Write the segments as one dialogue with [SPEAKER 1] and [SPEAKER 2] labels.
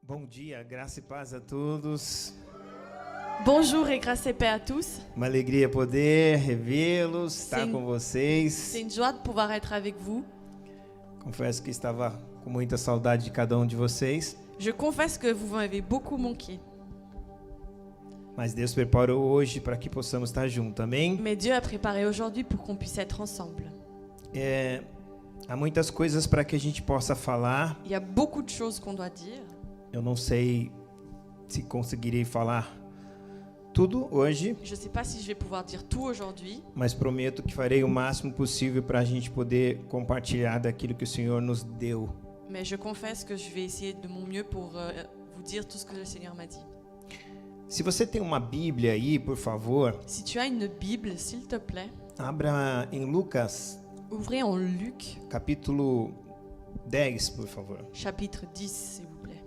[SPEAKER 1] Bom dia, graça e paz a todos.
[SPEAKER 2] Bonjour et grâce et paix à tous.
[SPEAKER 1] Uma alegria poder revê-los, estar com
[SPEAKER 2] C'est
[SPEAKER 1] vocês.
[SPEAKER 2] une joie de pouvoir être avec vous.
[SPEAKER 1] Confesso que estava com muita saudade de cada um de vocês,
[SPEAKER 2] Je confesse que vous m'avez beaucoup manqué.
[SPEAKER 1] mas Deus preparou hoje para que possamos estar juntos, amém?
[SPEAKER 2] Mais Dieu a préparé aujourd'hui pour qu'on puisse être ensemble.
[SPEAKER 1] Há muitas coisas para que a gente possa falar.
[SPEAKER 2] Il y a beaucoup de choses qu'on doit dire.
[SPEAKER 1] Eu não sei se conseguirei falar tudo hoje,
[SPEAKER 2] Je ne sais pas si je vais pouvoir dire tout aujourd'hui,
[SPEAKER 1] mas prometo que farei o máximo possível para a gente poder compartilhar daquilo que o Senhor nos deu.
[SPEAKER 2] mais je confesse que je vais essayer de mon mieux pour vous dire tout ce que le Seigneur m'a dit.
[SPEAKER 1] Se você tem uma Bíblia aí, por favor,
[SPEAKER 2] Si tu as une Bible, s'il te plaît,
[SPEAKER 1] abra em Lucas,
[SPEAKER 2] ouvrez en Luc,
[SPEAKER 1] capítulo 10, por favor.
[SPEAKER 2] chapitre 10, s'il vous plaît.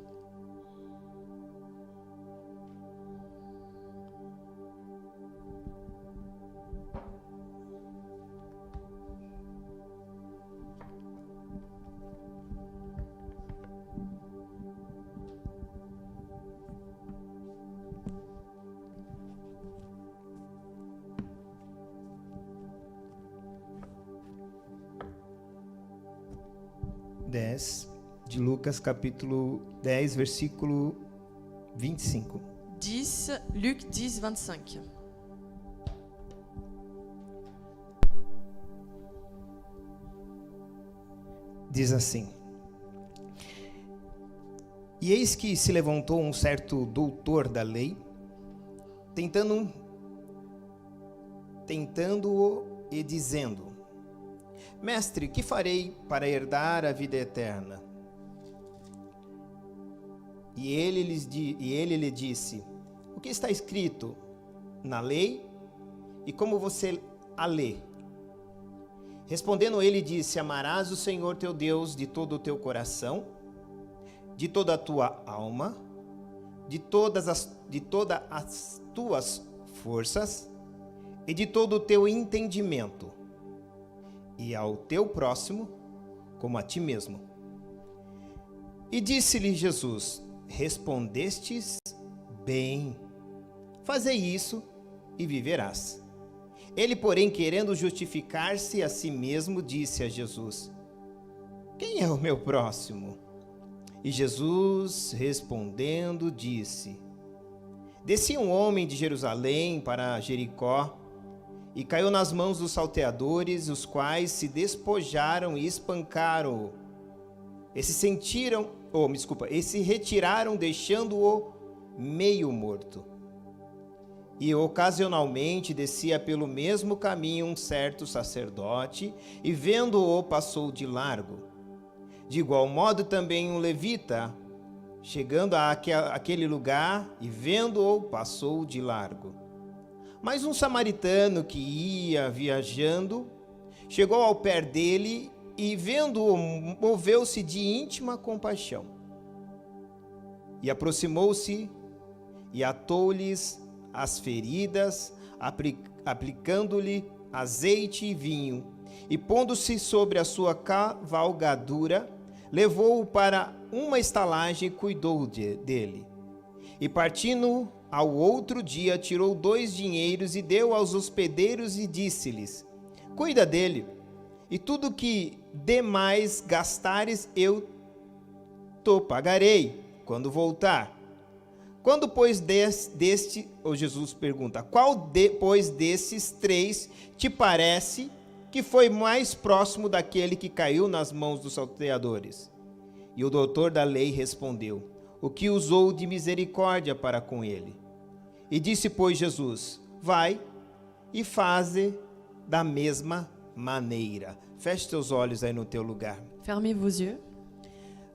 [SPEAKER 1] De Lucas, capítulo 10, versículo 25.
[SPEAKER 2] 10, Luc 10, 25.
[SPEAKER 1] Diz assim: E eis que se levantou um certo doutor da lei, tentando-o e dizendo: Mestre, que farei para herdar a vida eterna? E ele lhe disse: O que está escrito na lei e como você a lê? Respondendo ele disse: Amarás o Senhor teu Deus de todo o teu coração, de toda a tua alma, de todas as tuas forças e de todo o teu entendimento, e ao teu próximo como a ti mesmo. E disse-lhe Jesus: Respondestes bem, fazei isso e viverás. Ele, porém, querendo justificar-se a si mesmo, disse a Jesus: Quem é o meu próximo? E Jesus, respondendo, disse: Descia um homem de Jerusalém para Jericó e caiu nas mãos dos salteadores, os quais se despojaram e espancaram-o. E se retiraram, deixando-o meio morto. E ocasionalmente descia pelo mesmo caminho um certo sacerdote, e vendo-o passou de largo. De igual modo também um levita, chegando àquele lugar, e vendo-o passou de largo. Mas um samaritano que ia viajando, chegou ao pé dele e vendo-o, moveu-se de íntima compaixão. E aproximou-se e atou-lhes as feridas, aplicando-lhe azeite e vinho, e pondo-se sobre a sua cavalgadura, levou-o para uma estalagem e cuidou dele. E partindo ao outro dia, tirou 2 dinheiros e deu aos hospedeiros e disse-lhes: Cuida dele, e tudo que demais gastares eu te pagarei quando voltar. Quando, pois, Jesus pergunta: Qual, pois, desses 3 te parece que foi mais próximo daquele que caiu nas mãos dos salteadores? E o doutor da lei respondeu: O que usou de misericórdia para com ele. E disse, pois, Jesus: Vai e faze da mesma maneira. Feche teus olhos aí no teu lugar.
[SPEAKER 2] Fermez vos yeux.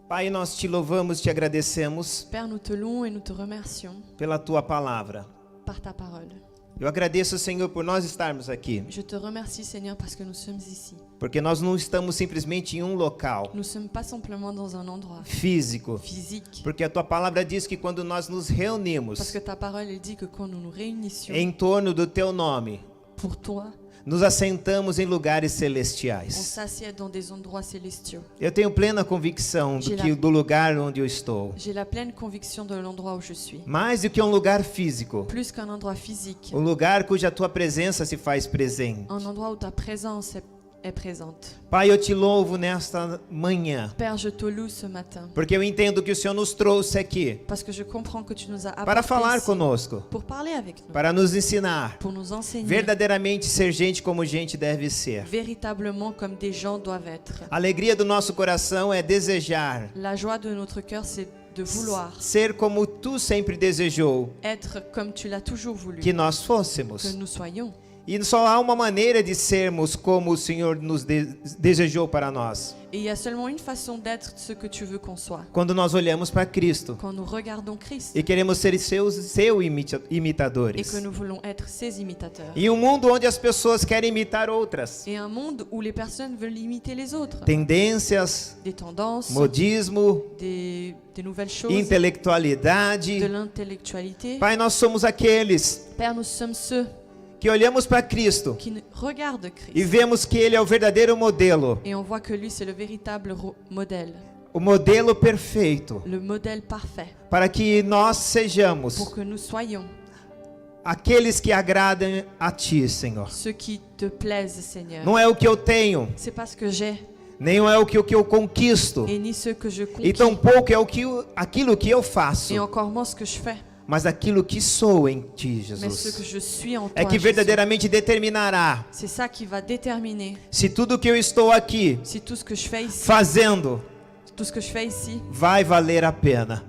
[SPEAKER 1] Pai, nós te louvamos, te agradecemos
[SPEAKER 2] Père, nous te louons et nous te remercions
[SPEAKER 1] pela tua palavra.
[SPEAKER 2] par ta parole.
[SPEAKER 1] Eu agradeço, Senhor, por nós estarmos aqui,
[SPEAKER 2] Je te remercie, Seigneur, parce que nous sommes ici.
[SPEAKER 1] porque nós não estamos simplesmente em um local
[SPEAKER 2] Nous ne sommes pas simplement dans un endroit
[SPEAKER 1] físico,
[SPEAKER 2] physique.
[SPEAKER 1] porque a tua palavra diz que quando nós nos reunimos
[SPEAKER 2] Parce que ta parole elle dit que quand nous nous réunissions
[SPEAKER 1] em torno do teu nome,
[SPEAKER 2] pour toi,
[SPEAKER 1] nos assentamos em lugares
[SPEAKER 2] on
[SPEAKER 1] celestiais.
[SPEAKER 2] s'assied dans des endroits célestiaux.
[SPEAKER 1] Eu tenho plena convicção do lugar onde eu estou.
[SPEAKER 2] J'ai la pleine conviction de l'endroit où je suis.
[SPEAKER 1] Mais do que um lugar físico,
[SPEAKER 2] Plus qu'un endroit physique,
[SPEAKER 1] um lugar cuja tua presença se faz presente.
[SPEAKER 2] un endroit où ta présence est présente.
[SPEAKER 1] Pai, eu te louvo nesta manhã,
[SPEAKER 2] Père, je te loue ce matin
[SPEAKER 1] porque eu entendo que o Senhor nos trouxe aqui
[SPEAKER 2] parce que je comprends que tu nous as
[SPEAKER 1] para
[SPEAKER 2] apportés
[SPEAKER 1] falar
[SPEAKER 2] ici
[SPEAKER 1] conosco,
[SPEAKER 2] pour parler avec nous,
[SPEAKER 1] para nos ensinar
[SPEAKER 2] pour nous enseigner
[SPEAKER 1] verdadeiramente ser gente como gente deve ser.
[SPEAKER 2] véritablement comme des gens doivent être.
[SPEAKER 1] A alegria do nosso coração é desejar
[SPEAKER 2] La joie de notre cœur, c'est de vouloir
[SPEAKER 1] ser como tu sempre desejou
[SPEAKER 2] être comme tu l'as toujours voulu,
[SPEAKER 1] que nós
[SPEAKER 2] que
[SPEAKER 1] fôssemos.
[SPEAKER 2] nous soyons.
[SPEAKER 1] E só há uma maneira de sermos como o Senhor nos desejou para nós.
[SPEAKER 2] Et il y a seulement une façon d'être ce que tu veux qu'on soit.
[SPEAKER 1] Quando nós olhamos para Cristo
[SPEAKER 2] Quand nous regardons Christ
[SPEAKER 1] e queremos ser seus
[SPEAKER 2] et
[SPEAKER 1] imitadores.
[SPEAKER 2] que nous voulons être ses imitateurs.
[SPEAKER 1] Em um mundo onde as pessoas querem imitar outras.
[SPEAKER 2] Et un monde où les personnes veulent imiter les autres.
[SPEAKER 1] Tendências,
[SPEAKER 2] Des tendances,
[SPEAKER 1] modismo,
[SPEAKER 2] des nouvelles choses,
[SPEAKER 1] intelectualidade.
[SPEAKER 2] de l'intellectualité.
[SPEAKER 1] Pai, nós somos aqueles
[SPEAKER 2] Père, nous sommes ceux
[SPEAKER 1] que olhamos para Cristo
[SPEAKER 2] qui regardent
[SPEAKER 1] e
[SPEAKER 2] Christ.
[SPEAKER 1] vemos que Ele é o verdadeiro modelo,
[SPEAKER 2] Et on voit que lui, c'est le véritable modèle,
[SPEAKER 1] o modelo perfeito,
[SPEAKER 2] le modèle parfait,
[SPEAKER 1] para que nós sejamos
[SPEAKER 2] pour que nous soyons
[SPEAKER 1] aqueles que agradam a Ti, Senhor.
[SPEAKER 2] ceux qui te plaisent, Seigneur.
[SPEAKER 1] Não é o que eu tenho,
[SPEAKER 2] C'est pas ce que j'ai,
[SPEAKER 1] nem é o que eu conquisto,
[SPEAKER 2] et ni ce que je
[SPEAKER 1] e
[SPEAKER 2] conquis,
[SPEAKER 1] tampouco é aquilo que eu faço,
[SPEAKER 2] et encore moins ce que je fais,
[SPEAKER 1] mas aquilo que sou em Ti,
[SPEAKER 2] mais ce que
[SPEAKER 1] Jesus.
[SPEAKER 2] je suis en
[SPEAKER 1] É
[SPEAKER 2] toi,
[SPEAKER 1] que
[SPEAKER 2] Jésus.
[SPEAKER 1] verdadeiramente determinará
[SPEAKER 2] C'est ça qui va déterminer
[SPEAKER 1] se tudo que eu estou aqui
[SPEAKER 2] si tout ce que je fais ici,
[SPEAKER 1] fazendo
[SPEAKER 2] tout ce que je fais ici
[SPEAKER 1] vai valer a pena.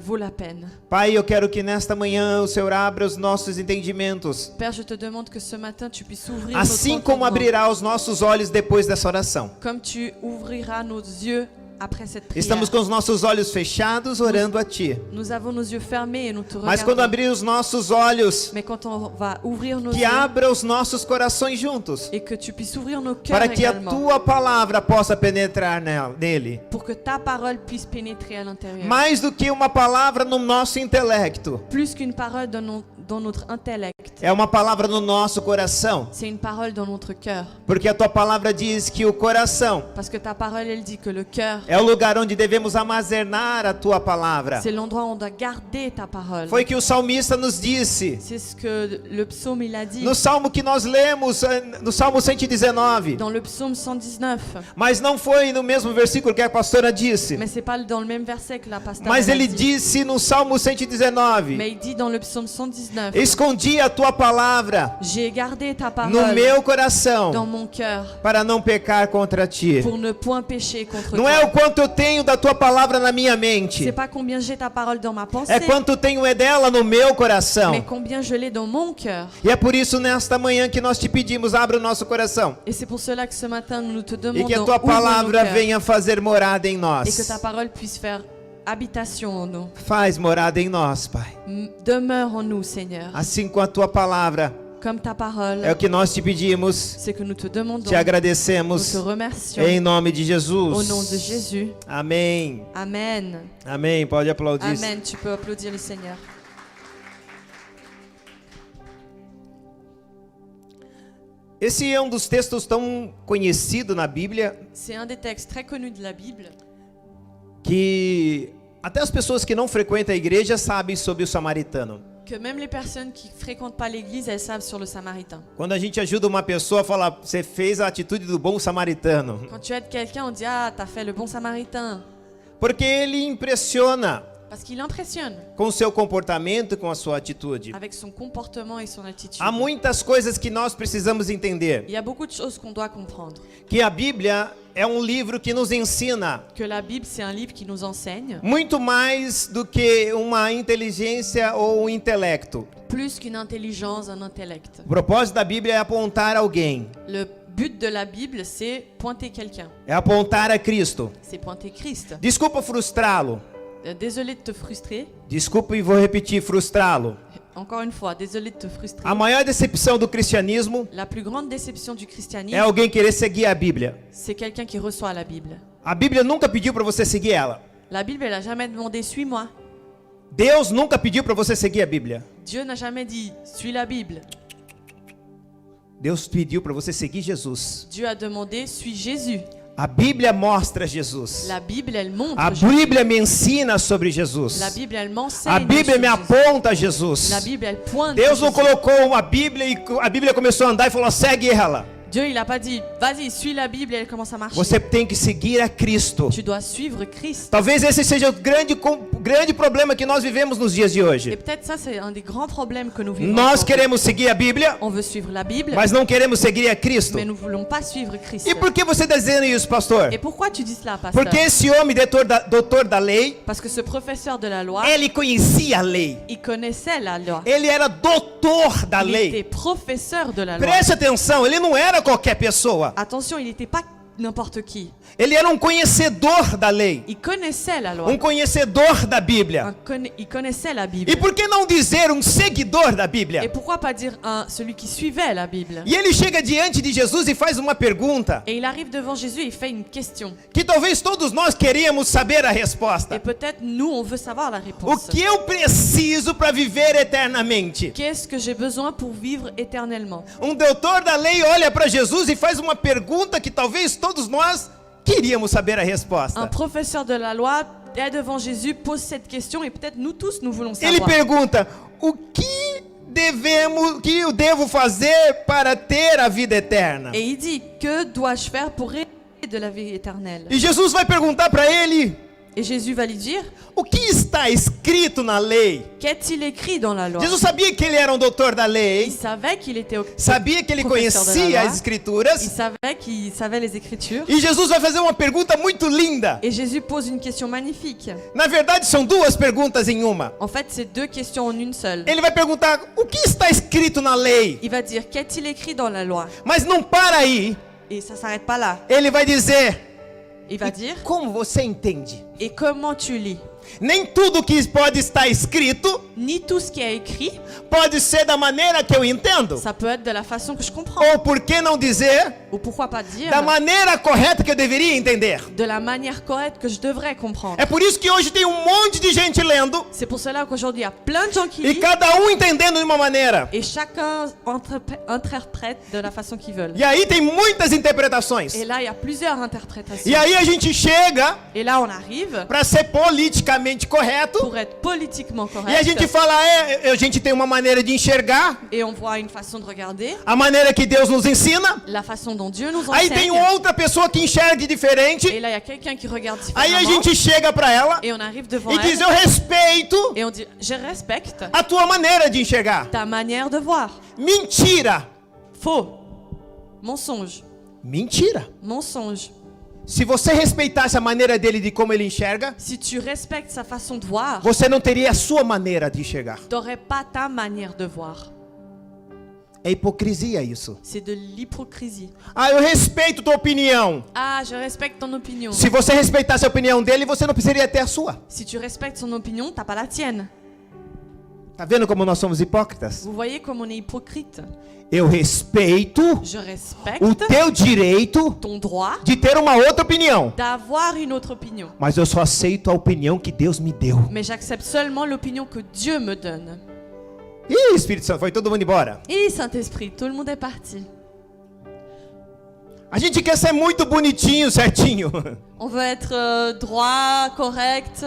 [SPEAKER 2] vaut la peine.
[SPEAKER 1] Pai, eu quero que nesta manhã o Senhor abra os nossos entendimentos,
[SPEAKER 2] Père, je te demande que ce matin tu puisses ouvrir
[SPEAKER 1] assim
[SPEAKER 2] notre
[SPEAKER 1] como
[SPEAKER 2] entendement,
[SPEAKER 1] abrirá os nossos olhos depois dessa oração.
[SPEAKER 2] comme tu ouvriras nos yeux après cette prière.
[SPEAKER 1] Estamos com os nossos olhos fechados orando a Ti.
[SPEAKER 2] Nous avons nos yeux fermés et nous te
[SPEAKER 1] Mas quando
[SPEAKER 2] regardons.
[SPEAKER 1] abrir os nossos olhos,
[SPEAKER 2] Mais quand on va ouvrir nos
[SPEAKER 1] que
[SPEAKER 2] yeux
[SPEAKER 1] abra os nossos corações juntos,
[SPEAKER 2] et que tu puisses ouvrir nos cœurs
[SPEAKER 1] para que a
[SPEAKER 2] également,
[SPEAKER 1] Tua palavra possa penetrar nele.
[SPEAKER 2] pour que ta parole puisse pénétrer à l'intérieur.
[SPEAKER 1] Mais do que uma palavra no nosso intelecto,
[SPEAKER 2] Plus qu'une parole dans notre intellect,
[SPEAKER 1] é uma palavra no nosso coração,
[SPEAKER 2] c'est une parole dans notre cœur.
[SPEAKER 1] porque a Tua palavra diz que o coração
[SPEAKER 2] Parce que ta parole, elle dit que le cœur,
[SPEAKER 1] é o lugar onde devemos armazenar a Tua palavra.
[SPEAKER 2] c'est l'endroit où on doit garder ta parole.
[SPEAKER 1] Foi que o salmista nos disse,
[SPEAKER 2] C'est ce que le psaume il a dit
[SPEAKER 1] no salmo que nós lemos, no Salmo 119,
[SPEAKER 2] dans le psaume 119.
[SPEAKER 1] mas não foi no mesmo versículo que a pastora disse,
[SPEAKER 2] Mais c'est pas dans le même verset que la pasteur
[SPEAKER 1] mas
[SPEAKER 2] elle a
[SPEAKER 1] ele
[SPEAKER 2] dit.
[SPEAKER 1] disse no Salmo 119,
[SPEAKER 2] Mais il dit dans le psaume 119,
[SPEAKER 1] escondi a Tua palavra
[SPEAKER 2] j'ai gardé ta
[SPEAKER 1] no
[SPEAKER 2] parole
[SPEAKER 1] meu
[SPEAKER 2] dans
[SPEAKER 1] coração
[SPEAKER 2] mon cœur
[SPEAKER 1] para não pecar contra Ti.
[SPEAKER 2] pour ne point pécher contre
[SPEAKER 1] Não
[SPEAKER 2] toi.
[SPEAKER 1] é o quanto eu tenho da Tua palavra na minha
[SPEAKER 2] C'est
[SPEAKER 1] mente,
[SPEAKER 2] pas combien j'ai ta parole dans ma pensée,
[SPEAKER 1] é quanto tenho dela no meu
[SPEAKER 2] mais
[SPEAKER 1] coração.
[SPEAKER 2] combien je l'ai dans mon cœur.
[SPEAKER 1] E é por isso nesta manhã que nós te pedimos, abra o nosso coração
[SPEAKER 2] Et c'est pour cela que ce matin nous te
[SPEAKER 1] e
[SPEAKER 2] demandons
[SPEAKER 1] que a Tua
[SPEAKER 2] ouvre nos
[SPEAKER 1] palavra
[SPEAKER 2] cœurs
[SPEAKER 1] venha fazer morada em
[SPEAKER 2] et que
[SPEAKER 1] nós.
[SPEAKER 2] ta parole puisse faire habitation en nous.
[SPEAKER 1] Faz morada em nós, Pai.
[SPEAKER 2] Demeure en nous, Seigneur.
[SPEAKER 1] Assim com a Tua palavra,
[SPEAKER 2] Comme ta parole,
[SPEAKER 1] é o que nós te pedimos,
[SPEAKER 2] c'est que nous te demandons,
[SPEAKER 1] te
[SPEAKER 2] nous
[SPEAKER 1] agradecemos,
[SPEAKER 2] te remercions.
[SPEAKER 1] em nome de
[SPEAKER 2] Au nom de
[SPEAKER 1] Jesus.
[SPEAKER 2] Jésus.
[SPEAKER 1] Amém.
[SPEAKER 2] Amen.
[SPEAKER 1] Amém. Pode aplaudir.
[SPEAKER 2] Amen. Tu peux applaudir le Seigneur.
[SPEAKER 1] Esse é um dos textos tão conhecido na Bíblia
[SPEAKER 2] C'est un des textes très connus de la Bible
[SPEAKER 1] que até as pessoas que não frequentam a igreja sabem sobre o samaritano.
[SPEAKER 2] que même les personnes qui fréquentent pas l'église, elles savent sur le Samaritain.
[SPEAKER 1] Quando a gente ajuda uma pessoa, fala, você fez a atitude do bom samaritano.
[SPEAKER 2] Quand tu aides quelqu'un, on dit ah, t'as fait le bon Samaritain,
[SPEAKER 1] Porque ele impressiona
[SPEAKER 2] parce qu'il impressionne
[SPEAKER 1] com o seu comportamento, com a sua atitude.
[SPEAKER 2] avec son comportement et son attitude.
[SPEAKER 1] Há muitas coisas que nós precisamos entender.
[SPEAKER 2] Il y a beaucoup de choses qu'on doit comprendre.
[SPEAKER 1] Que a Bíblia é um livro que nos ensina
[SPEAKER 2] Que la Bible, c'est un livre qui nous enseigne
[SPEAKER 1] muito mais do que uma inteligência ou um intelecto.
[SPEAKER 2] plus qu'une intelligence, un intellect.
[SPEAKER 1] O propósito da Bíblia é apontar alguém,
[SPEAKER 2] Le but de la Bible, c'est pointer quelqu'un,
[SPEAKER 1] é apontar a Cristo.
[SPEAKER 2] c'est pointer Christ.
[SPEAKER 1] Desculpa frustrá-lo.
[SPEAKER 2] Désolé de te frustrer.
[SPEAKER 1] Desculpa e vou repetir, frustrá-lo.
[SPEAKER 2] Encore une fois, désolé de te frustrer.
[SPEAKER 1] A maior decepção do cristianismo
[SPEAKER 2] La plus grande déception du
[SPEAKER 1] é
[SPEAKER 2] christianisme,
[SPEAKER 1] alguém querer seguir a Bíblia.
[SPEAKER 2] c'est quelqu'un qui reçoit la Bible.
[SPEAKER 1] A Bíblia nunca pediu para você seguir ela.
[SPEAKER 2] La Bible, elle a jamais demandé suis-moi.
[SPEAKER 1] Deus nunca pediu para você seguir a Bíblia.
[SPEAKER 2] Dieu n'a jamais dit suis la Bible.
[SPEAKER 1] Deus pediu para você seguir Jesus.
[SPEAKER 2] Dieu a demandé, suis Jésus.
[SPEAKER 1] A Bíblia mostra Jesus.
[SPEAKER 2] La Bible, elle montre
[SPEAKER 1] A
[SPEAKER 2] Jésus.
[SPEAKER 1] Bíblia me ensina sobre Jesus.
[SPEAKER 2] La Bible, elle m'enseigne
[SPEAKER 1] A Bíblia me
[SPEAKER 2] sur Jésus.
[SPEAKER 1] aponta a Jesus.
[SPEAKER 2] La Bible, elle pointe
[SPEAKER 1] Deus não
[SPEAKER 2] Jésus.
[SPEAKER 1] colocou uma Bíblia e a Bíblia começou a andar e falou: segue ela.
[SPEAKER 2] Dieu, il a pas dit, vas-y, suis la Bible et elle commence à marcher.
[SPEAKER 1] Você tem que seguir a Cristo.
[SPEAKER 2] Tu dois suivre Christ.
[SPEAKER 1] Talvez esse seja o grande problema que nós vivemos nos dias de
[SPEAKER 2] Et
[SPEAKER 1] hoje.
[SPEAKER 2] peut-être ça, c'est un des grands problèmes que nous vivons.
[SPEAKER 1] Nós
[SPEAKER 2] aujourd'hui.
[SPEAKER 1] queremos seguir a Bíblia,
[SPEAKER 2] On veut suivre la Bible,
[SPEAKER 1] mas não queremos seguir a Cristo.
[SPEAKER 2] mais nous voulons pas suivre Christ.
[SPEAKER 1] E por que você está dizendo isso, pastor?
[SPEAKER 2] Et pourquoi tu dis cela, pasteur?
[SPEAKER 1] Porque esse homem, doutor da lei,
[SPEAKER 2] Parce que ce professeur de la loi,
[SPEAKER 1] ele conhecia a lei.
[SPEAKER 2] il connaissait la loi.
[SPEAKER 1] Ele era doutor da
[SPEAKER 2] Il
[SPEAKER 1] lei.
[SPEAKER 2] était professeur de la loi.
[SPEAKER 1] Preste atenção, ele não era qualquer pessoa.
[SPEAKER 2] Attention, il n'était pas n'importe qui.
[SPEAKER 1] Ele era um conhecedor da lei,
[SPEAKER 2] Il connaissait la loi.
[SPEAKER 1] conhecedor da Bíblia.
[SPEAKER 2] Il connaissait la Bible.
[SPEAKER 1] E por que não dizer seguidor da
[SPEAKER 2] Et
[SPEAKER 1] Bíblia?
[SPEAKER 2] pourquoi pas dire celui qui suivait la Bible?
[SPEAKER 1] E ele chega diante de Jesus e faz uma pergunta
[SPEAKER 2] Et il arrive devant Jésus et il fait une question.
[SPEAKER 1] que talvez todos nós queríamos saber a
[SPEAKER 2] Et
[SPEAKER 1] resposta.
[SPEAKER 2] peut-être nous, on veut savoir la
[SPEAKER 1] O
[SPEAKER 2] réponse.
[SPEAKER 1] que eu preciso para viver eternamente?
[SPEAKER 2] Qu'est-ce que j'ai besoin pour vivre éternellement?
[SPEAKER 1] Doutor da lei olha para Jesus e faz uma pergunta que talvez todos nós queríamos saber a
[SPEAKER 2] Un
[SPEAKER 1] resposta.
[SPEAKER 2] professeur de la loi est devant Jésus, pose cette question et peut-être nous tous, nous voulons
[SPEAKER 1] Ele
[SPEAKER 2] savoir.
[SPEAKER 1] pergunta: o que eu devo fazer para ter a vida eterna?
[SPEAKER 2] Et il dit, que dois-je faire pour hériter de la vie éternelle?
[SPEAKER 1] E Jesus vai perguntar para ele:
[SPEAKER 2] Et Jésus va lui dire,
[SPEAKER 1] o que está escrito na lei?
[SPEAKER 2] qu'est-il écrit dans la loi?
[SPEAKER 1] Jesus sabia que ele era doutor da
[SPEAKER 2] Il
[SPEAKER 1] lei,
[SPEAKER 2] savait qu'il était
[SPEAKER 1] sabia que ele
[SPEAKER 2] professeur de la
[SPEAKER 1] conhecia
[SPEAKER 2] loi.
[SPEAKER 1] as escrituras.
[SPEAKER 2] Il savait qu'il savait les Écritures.
[SPEAKER 1] E Jesus vai fazer uma pergunta muito linda.
[SPEAKER 2] Et Jésus pose une question magnifique.
[SPEAKER 1] Na verdade, são duas perguntas em uma.
[SPEAKER 2] En fait, c'est deux questions en une seule.
[SPEAKER 1] Ele vai perguntar: o que está escrito na lei?
[SPEAKER 2] Il va dire, qu'est-il écrit dans la loi?
[SPEAKER 1] Mas não para aí.
[SPEAKER 2] Et ça s'arrête pas là.
[SPEAKER 1] Ele vai dizer:
[SPEAKER 2] Il va dire,
[SPEAKER 1] como você entende?
[SPEAKER 2] et comment tu lis?
[SPEAKER 1] Nem tudo que pode estar escrito
[SPEAKER 2] Ni tout ce qui est écrit,
[SPEAKER 1] pode ser da maneira que eu entendo.
[SPEAKER 2] ça peut être de la façon que je comprends.
[SPEAKER 1] Ou por que não dizer
[SPEAKER 2] Ou pourquoi pas dire
[SPEAKER 1] da maneira correta que eu deveria entender?
[SPEAKER 2] de la manière correcte que je devrais comprendre.
[SPEAKER 1] É por isso que hoje tem um monte de gente lendo
[SPEAKER 2] C'est pour cela qu'aujourd'hui, il y a plein de gens qui
[SPEAKER 1] e
[SPEAKER 2] lisent
[SPEAKER 1] cada entendendo de uma maneira.
[SPEAKER 2] et chacun interprète de la façon qu'ils veulent.
[SPEAKER 1] E aí tem muitas interpretações.
[SPEAKER 2] Et là, il y a plusieurs interprétations.
[SPEAKER 1] E aí a gente chega
[SPEAKER 2] Et là, on arrive
[SPEAKER 1] para ser politicamente correto
[SPEAKER 2] pour être politiquement
[SPEAKER 1] e a
[SPEAKER 2] correct.
[SPEAKER 1] gente fala: a gente tem uma maneira de enxergar,
[SPEAKER 2] Et on voit une façon de regarder,
[SPEAKER 1] a maneira que Deus nos ensina.
[SPEAKER 2] la façon dont Dieu nous
[SPEAKER 1] Aí tem
[SPEAKER 2] enseigne.
[SPEAKER 1] outra pessoa que enxerga diferente.
[SPEAKER 2] Et là, il y a quelqu'un qui regarde
[SPEAKER 1] Aí a
[SPEAKER 2] différemment.
[SPEAKER 1] gente chega para ela
[SPEAKER 2] Et on arrive devant
[SPEAKER 1] e diz:
[SPEAKER 2] elle.
[SPEAKER 1] eu respeito
[SPEAKER 2] Et on dit, je respecte
[SPEAKER 1] a tua maneira de enxergar.
[SPEAKER 2] ta manière de voir.
[SPEAKER 1] Mentira.
[SPEAKER 2] Faux. Mensonge.
[SPEAKER 1] Mentira.
[SPEAKER 2] Mensonge.
[SPEAKER 1] Se você respeitasse a maneira dele de como ele enxerga,
[SPEAKER 2] Si tu respectes sa façon de voir,
[SPEAKER 1] você não teria a sua maneira de enxergar.
[SPEAKER 2] t'aurais pas ta manière de voir.
[SPEAKER 1] É hipocrisia isso.
[SPEAKER 2] C'est de l'hypocrisie.
[SPEAKER 1] Ah, eu respeito tua opinião.
[SPEAKER 2] Ah, je respecte ton opinion.
[SPEAKER 1] Se você respeitasse a opinião dele, você não precisaria ter a sua.
[SPEAKER 2] Si tu respectes son opinion, t'as pas la tienne.
[SPEAKER 1] Tá vendo como nós somos hipócritas?
[SPEAKER 2] Vous voyez comme on est hypocrite.
[SPEAKER 1] Eu respeito
[SPEAKER 2] Je
[SPEAKER 1] o
[SPEAKER 2] respecte
[SPEAKER 1] teu direito
[SPEAKER 2] ton droit
[SPEAKER 1] de ter uma outra opinião,
[SPEAKER 2] d'avoir une autre opinion.
[SPEAKER 1] mas eu só aceito a opinião que Deus me deu.
[SPEAKER 2] Mais j'accepte seulement l'opinion que Dieu me donne.
[SPEAKER 1] Ih, Espírito Santo, foi todo mundo embora.
[SPEAKER 2] Et Saint-Esprit, tout le monde est parti.
[SPEAKER 1] A gente quer ser muito bonitinho, certinho.
[SPEAKER 2] On veut être droit, correct.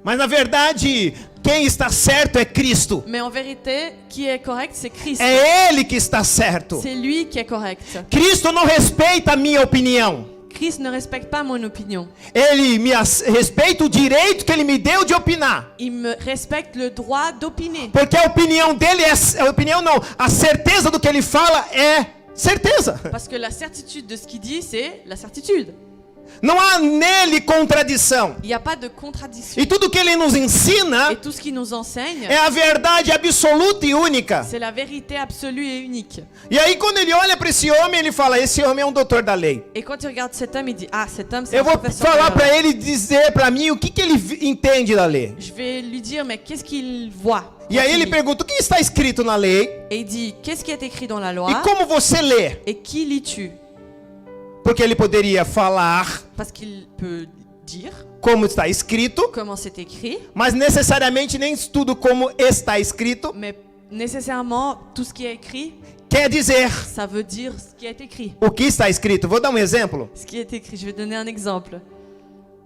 [SPEAKER 1] Mas na verdade, quem está certo é Cristo.
[SPEAKER 2] Mais en vérité, qui est correct, c'est Christ.
[SPEAKER 1] É Ele que está certo.
[SPEAKER 2] C'est lui qui est correct.
[SPEAKER 1] Cristo não respeita a minha opinião.
[SPEAKER 2] Christ ne respecte pas mon opinion.
[SPEAKER 1] Ele respeita o direito que Ele me deu de opinar.
[SPEAKER 2] Il me respecte le droit d'opiner.
[SPEAKER 1] Porque a opinião dele a certeza do que ele fala é certeza.
[SPEAKER 2] Parce que la certitude de ce qu'il dit, c'est la certitude.
[SPEAKER 1] Não há nele contradição.
[SPEAKER 2] Il n'y a pas de contradiction.
[SPEAKER 1] E tudo que ele nos ensina
[SPEAKER 2] Et tout ce qu'il nous enseigne,
[SPEAKER 1] é a verdade absoluta e única.
[SPEAKER 2] c'est la vérité absolue et unique.
[SPEAKER 1] E aí quando ele olha para esse homem, ele fala: esse homem é um doutor da lei.
[SPEAKER 2] Et quand il regarde cet homme, il dit, ah, cet homme, c'est
[SPEAKER 1] Eu
[SPEAKER 2] un
[SPEAKER 1] vou
[SPEAKER 2] professeur de la
[SPEAKER 1] falar
[SPEAKER 2] loi.
[SPEAKER 1] para ele dizer para mim o que ele entende da lei.
[SPEAKER 2] Je vais lui dire, mais qu'est-ce qu'il voit?
[SPEAKER 1] E aí
[SPEAKER 2] quand il
[SPEAKER 1] ele
[SPEAKER 2] lit?
[SPEAKER 1] pergunta: o que está escrito na lei?
[SPEAKER 2] Et il dit, qu'est-ce qui est écrit dans la
[SPEAKER 1] E
[SPEAKER 2] loi?
[SPEAKER 1] como você lê?
[SPEAKER 2] Et qui lis-tu?
[SPEAKER 1] Porque ele poderia falar
[SPEAKER 2] Parce qu'il peut dire
[SPEAKER 1] como está escrito,
[SPEAKER 2] comment c'est écrit,
[SPEAKER 1] mas necessariamente nem tudo como está escrito
[SPEAKER 2] mais nécessairement, tout ce qui est écrit
[SPEAKER 1] quer dizer
[SPEAKER 2] Ça veut dire ce qui est écrit.
[SPEAKER 1] o que está escrito. Vou dar um exemplo
[SPEAKER 2] Ce qui est écrit, je vais donner un exemple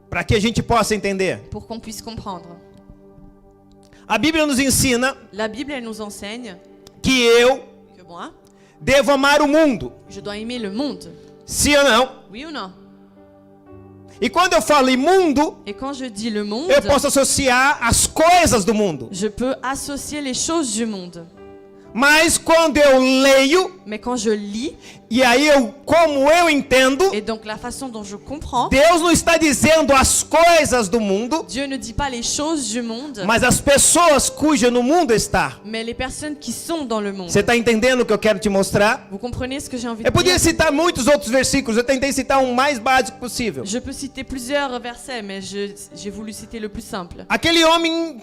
[SPEAKER 1] para que a gente possa entender.
[SPEAKER 2] pour qu'on puisse comprendre.
[SPEAKER 1] A Bíblia nos ensina
[SPEAKER 2] La Bible, elle nous enseigne
[SPEAKER 1] que eu
[SPEAKER 2] que moi,
[SPEAKER 1] devo amar o mundo,
[SPEAKER 2] je dois aimer le monde.
[SPEAKER 1] sim ou não?
[SPEAKER 2] Oui ou non?
[SPEAKER 1] E quando eu falo em mundo,
[SPEAKER 2] Et quand je dis le monde,
[SPEAKER 1] eu posso associar as coisas do mundo.
[SPEAKER 2] je peux associer les choses du monde.
[SPEAKER 1] Mas quando eu leio,
[SPEAKER 2] Mais quand je lis,
[SPEAKER 1] e aí como eu entendo,
[SPEAKER 2] et donc la façon dont je comprends,
[SPEAKER 1] Deus não está dizendo as coisas do mundo,
[SPEAKER 2] Dieu ne dit pas les choses du monde,
[SPEAKER 1] mas as pessoas cuja no mundo está.
[SPEAKER 2] mais les personnes qui sont dans le monde.
[SPEAKER 1] Você está entendendo o que eu quero te mostrar?
[SPEAKER 2] Vous comprenez ce que j'ai envie de
[SPEAKER 1] Eu podia
[SPEAKER 2] dire?
[SPEAKER 1] citar muitos outros versículos, eu tentei citar um mais básico possível.
[SPEAKER 2] Je peux citer plusieurs versets, mais j'ai voulu citer le plus simple.
[SPEAKER 1] Aquele homem,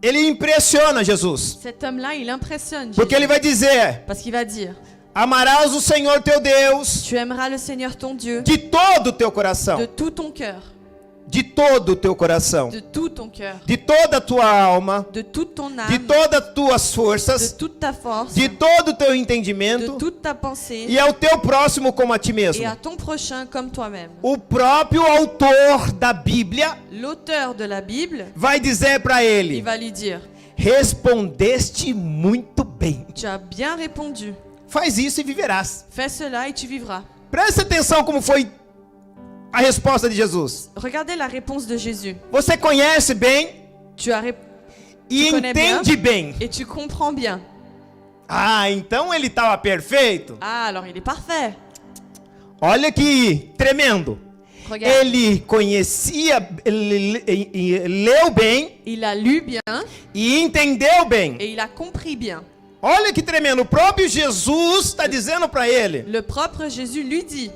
[SPEAKER 1] ele impressiona Jesus,
[SPEAKER 2] Cet homme-là, il impressionne Jésus,
[SPEAKER 1] porque ele vai dizer:
[SPEAKER 2] parce qu'il va dire,
[SPEAKER 1] amarás o Senhor teu Deus
[SPEAKER 2] tu aimeras le Seigneur ton Dieu
[SPEAKER 1] de todo o teu coração,
[SPEAKER 2] de tout ton cœur,
[SPEAKER 1] de todo o teu coração,
[SPEAKER 2] de tout ton cœur,
[SPEAKER 1] de toda a tua alma,
[SPEAKER 2] de toute ton
[SPEAKER 1] de
[SPEAKER 2] âme,
[SPEAKER 1] todas as tuas
[SPEAKER 2] de
[SPEAKER 1] forças,
[SPEAKER 2] toute ta force,
[SPEAKER 1] de todo o teu
[SPEAKER 2] de
[SPEAKER 1] entendimento
[SPEAKER 2] toute ta pensée,
[SPEAKER 1] e ao teu próximo como a ti
[SPEAKER 2] et
[SPEAKER 1] mesmo.
[SPEAKER 2] à ton prochain comme toi-même.
[SPEAKER 1] O próprio autor da Bíblia
[SPEAKER 2] L'auteur de la Bible,
[SPEAKER 1] vai dizer para
[SPEAKER 2] il
[SPEAKER 1] ele:
[SPEAKER 2] va lui dire,
[SPEAKER 1] respondeste muito bem.
[SPEAKER 2] tu as bien répondu,
[SPEAKER 1] Faz isso e viverás.
[SPEAKER 2] fais cela et tu vivras.
[SPEAKER 1] Presta atenção como foi a resposta de Jesus.
[SPEAKER 2] Regardez la réponse de Jésus.
[SPEAKER 1] Você conhece bem
[SPEAKER 2] Tu as
[SPEAKER 1] e
[SPEAKER 2] Tu connais bien?
[SPEAKER 1] entende bem.
[SPEAKER 2] et tu comprends bien.
[SPEAKER 1] Ah, então ele estava perfeito.
[SPEAKER 2] Ah, alors il est parfait.
[SPEAKER 1] Olha que tremendo.
[SPEAKER 2] Regarde,
[SPEAKER 1] Ele conhecia, ele leu bem
[SPEAKER 2] il a lu bien
[SPEAKER 1] e entendeu bem.
[SPEAKER 2] et il a compris bien.
[SPEAKER 1] Olha que tremendo. O próprio Jesus está dizendo para ele.
[SPEAKER 2] Le propre Jésus lui dit.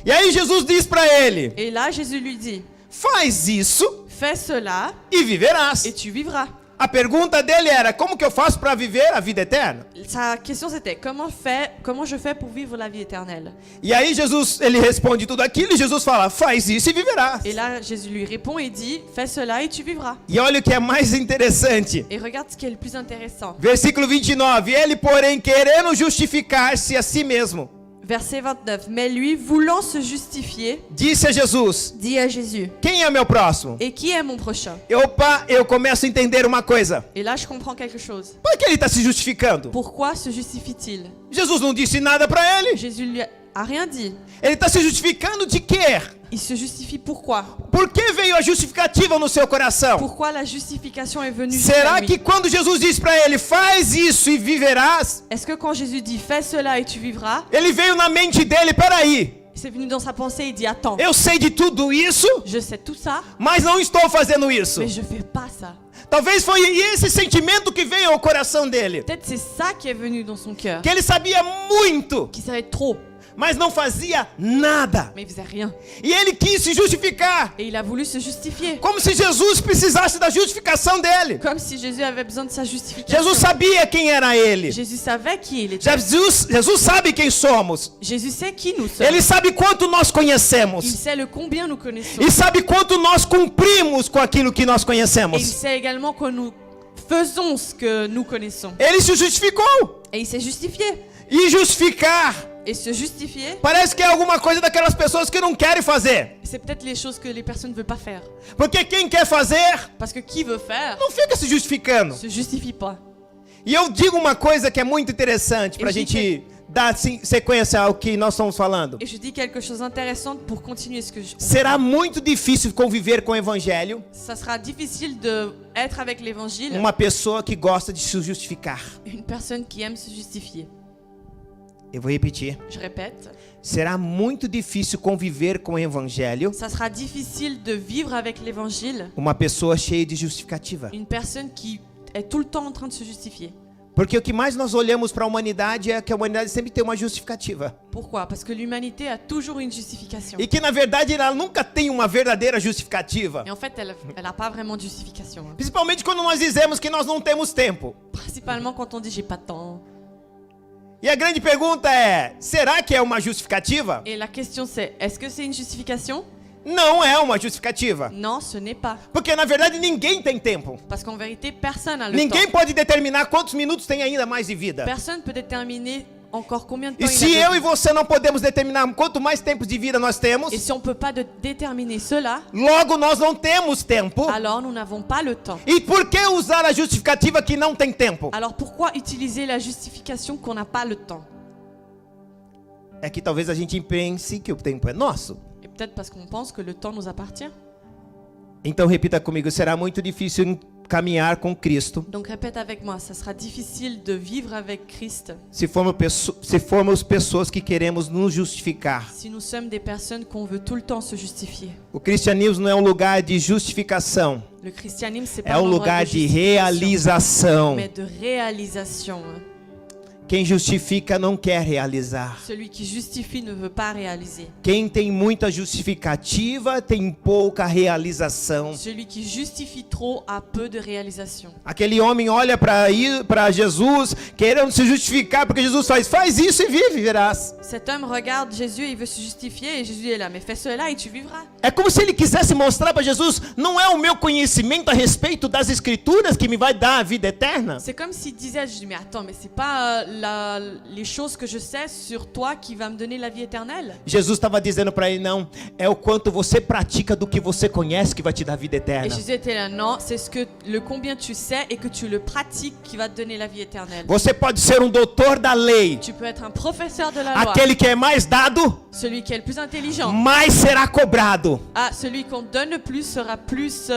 [SPEAKER 1] E aí Jesus diz para ele:
[SPEAKER 2] Et là, Jésus lui dit,
[SPEAKER 1] faz isso
[SPEAKER 2] fais cela
[SPEAKER 1] e viverás.
[SPEAKER 2] et tu vivras.
[SPEAKER 1] A pergunta dele era: como que eu faço para viver a vida eterna?
[SPEAKER 2] Sa question c'était, comment je fais pour vivre la vie éternelle?
[SPEAKER 1] E aí Jesus, ele responde tudo aquilo e Jesus fala: faz isso e viverás.
[SPEAKER 2] Et là, Jésus lui répond et dit, fais cela et tu vivras.
[SPEAKER 1] E olha o que é mais interessante.
[SPEAKER 2] Et regarde ce qui est le plus intéressant.
[SPEAKER 1] Versículo 29. Ele, porém, querendo justificar-se a si mesmo,
[SPEAKER 2] Verset 29. Mais lui, voulant se justifier,
[SPEAKER 1] disse a Jesus:
[SPEAKER 2] dit à Jésus,
[SPEAKER 1] quem é meu próximo?
[SPEAKER 2] et qui est mon prochain?
[SPEAKER 1] Opa, eu começo a entender uma coisa.
[SPEAKER 2] Et là, je comprends quelque chose.
[SPEAKER 1] Por que ele está se justificando?
[SPEAKER 2] Pourquoi se justifie-t-il?
[SPEAKER 1] Jesus não disse nada para ele.
[SPEAKER 2] Jésus lui a rien dit.
[SPEAKER 1] Ele está se justificando de quê?
[SPEAKER 2] Il se justifie pourquoi?
[SPEAKER 1] Por que veio a justificativa no seu coração?
[SPEAKER 2] Pourquoi la justification est venue
[SPEAKER 1] Será
[SPEAKER 2] jusqu'à lui?
[SPEAKER 1] que quando Jesus diz para ele: faz isso e viverás,
[SPEAKER 2] Est-ce que quand Jésus dit fais cela et tu vivras,
[SPEAKER 1] ele veio na mente dele: peraí,
[SPEAKER 2] c'est venu dans sa pensée, il dit attends,
[SPEAKER 1] eu sei de tudo isso,
[SPEAKER 2] je sais tout ça,
[SPEAKER 1] mas não estou fazendo isso.
[SPEAKER 2] mais je fais pas ça.
[SPEAKER 1] Talvez foi esse sentimento que veio ao coração dele.
[SPEAKER 2] Peut-être c'est ça qui est venu dans son cœur,
[SPEAKER 1] Que ele sabia muito,
[SPEAKER 2] qui savait trop,
[SPEAKER 1] mas não fazia nada.
[SPEAKER 2] mais il faisait rien.
[SPEAKER 1] E ele quis se justificar,
[SPEAKER 2] Et il a voulu se justifier,
[SPEAKER 1] como se Jesus precisasse da justificação dele.
[SPEAKER 2] comme si Jésus avait besoin de sa justification.
[SPEAKER 1] Jesus sabia quem era ele.
[SPEAKER 2] Jésus savait qui il était.
[SPEAKER 1] Jesus sabe quem somos.
[SPEAKER 2] Jésus sait qui nous sommes.
[SPEAKER 1] Ele sabe quanto nós
[SPEAKER 2] Il
[SPEAKER 1] conhecemos.
[SPEAKER 2] sait le combien nous connaissons.
[SPEAKER 1] E sabe quanto nós cumprimos com aquilo que nós
[SPEAKER 2] Et il
[SPEAKER 1] conhecemos.
[SPEAKER 2] sait également que nous faisons ce que nous connaissons.
[SPEAKER 1] Ele se justificou.
[SPEAKER 2] Et il s'est justifié.
[SPEAKER 1] E justificar
[SPEAKER 2] Et se justifier,
[SPEAKER 1] parece que é alguma coisa daquelas pessoas que não querem fazer.
[SPEAKER 2] c'est peut-être les choses que les personnes ne veulent pas faire.
[SPEAKER 1] Porque quem quer fazer
[SPEAKER 2] Parce que qui veut faire,
[SPEAKER 1] não fica se justificando.
[SPEAKER 2] se justifie pas.
[SPEAKER 1] E eu digo uma coisa que é muito interessante para a
[SPEAKER 2] Eu digo
[SPEAKER 1] gente dar sequência ao que nós estamos falando.
[SPEAKER 2] Et je dis quelque chose d'intéressant pour continuer ce que je...
[SPEAKER 1] Será muito difícil conviver com o evangelho
[SPEAKER 2] Ça sera difficile d'être avec l'évangile,
[SPEAKER 1] uma pessoa que gosta de se justificar.
[SPEAKER 2] une personne qui aime se justifier.
[SPEAKER 1] Eu vou repetir.
[SPEAKER 2] Je répète,
[SPEAKER 1] Será muito difícil conviver com o evangelho
[SPEAKER 2] ça sera difficile de vivre avec l'évangile,
[SPEAKER 1] uma pessoa cheia de justificativa.
[SPEAKER 2] une personne qui est tout le temps en train de se justifier.
[SPEAKER 1] Porque o que mais nós olhamos para a humanidade é que a humanidade sempre tem uma justificativa.
[SPEAKER 2] Pourquoi? Parce que l'humanité a toujours une justification.
[SPEAKER 1] E que na verdade ela nunca tem uma verdadeira justificativa.
[SPEAKER 2] Et en fait, elle n'a pas vraiment de justification. Hein.
[SPEAKER 1] Principalmente quando nós dizemos que nós não temos tempo.
[SPEAKER 2] Principalement quand on dit j'ai pas de temps.
[SPEAKER 1] E a grande pergunta é: será que é uma justificativa?
[SPEAKER 2] Et la question c'est, est-ce que c'est une justification?
[SPEAKER 1] Não é uma justificativa.
[SPEAKER 2] Non, ce n'est pas.
[SPEAKER 1] Porque na verdade ninguém tem tempo.
[SPEAKER 2] Parce qu'en vérité, personne n'a le
[SPEAKER 1] Ninguém
[SPEAKER 2] temps.
[SPEAKER 1] pode determinar quantos minutos tem ainda mais de vida.
[SPEAKER 2] Personne peut déterminer encore combien de temps
[SPEAKER 1] E
[SPEAKER 2] il
[SPEAKER 1] se
[SPEAKER 2] a
[SPEAKER 1] eu
[SPEAKER 2] de
[SPEAKER 1] e
[SPEAKER 2] vie.
[SPEAKER 1] você não podemos determinar quanto mais tempo de vida nós temos,
[SPEAKER 2] Et si on ne peut pas déterminer cela,
[SPEAKER 1] logo nós não temos tempo.
[SPEAKER 2] alors nous n'avons pas le temps.
[SPEAKER 1] E por que usar a justificativa que não tem tempo?
[SPEAKER 2] Alors pourquoi utiliser la justification qu'on n'a pas le temps?
[SPEAKER 1] É que talvez a gente pense que o tempo é nosso.
[SPEAKER 2] Et peut-être parce qu'on pense que le temps nous appartient.
[SPEAKER 1] Então repita comigo, será muito difícil caminhar com Cristo
[SPEAKER 2] Donc répète avec moi, ça sera difficile de vivre avec Christ
[SPEAKER 1] se formos pessoas que queremos nos justificar.
[SPEAKER 2] si nous sommes des personnes qu'on veut tout le temps se justifier.
[SPEAKER 1] O cristianismo não é um lugar de justificação,
[SPEAKER 2] Le christianisme, c'est
[SPEAKER 1] é
[SPEAKER 2] pas un
[SPEAKER 1] um
[SPEAKER 2] endroit
[SPEAKER 1] lugar
[SPEAKER 2] de
[SPEAKER 1] de
[SPEAKER 2] justification,
[SPEAKER 1] realização.
[SPEAKER 2] mais de réalisation.
[SPEAKER 1] Quem justifica não quer realizar.
[SPEAKER 2] Celui qui justifie ne veut pas réaliser.
[SPEAKER 1] Quem tem muita justificativa tem pouca realização.
[SPEAKER 2] Celui qui justifie trop a peu de réalisation.
[SPEAKER 1] Aquele homem olha para Jesus querendo se justificar porque Jesus faz isso e vive, verás.
[SPEAKER 2] Cet homme regarde Jésus et il veut se justifier et Jésus est là. Mais fais cela et tu vivras.
[SPEAKER 1] É como se ele quisesse mostrar para Jesus, não é o meu conhecimento a respeito das escrituras que me vai dar a vida eterna.
[SPEAKER 2] C'est comme s'il disait à Jésus, mais attends, mais c'est pas les choses que je sais sur toi qui va me donner la vie éternelle.
[SPEAKER 1] Jesus estava dizendo para ele, não, é o quanto você pratica do que você conhece que vai te dar a vida
[SPEAKER 2] Et
[SPEAKER 1] eterna.
[SPEAKER 2] Jésus était là, non, c'est le combien tu sais et que tu le pratiques qui va te donner la vie éternelle.
[SPEAKER 1] Você pode ser um doutor da lei.
[SPEAKER 2] Tu peux être un professeur de la loi.
[SPEAKER 1] Aquele que é mais dado,
[SPEAKER 2] Celui qui est le plus intelligent.
[SPEAKER 1] mais será cobrado.
[SPEAKER 2] Ah, celui qu'on donne le plus sera plus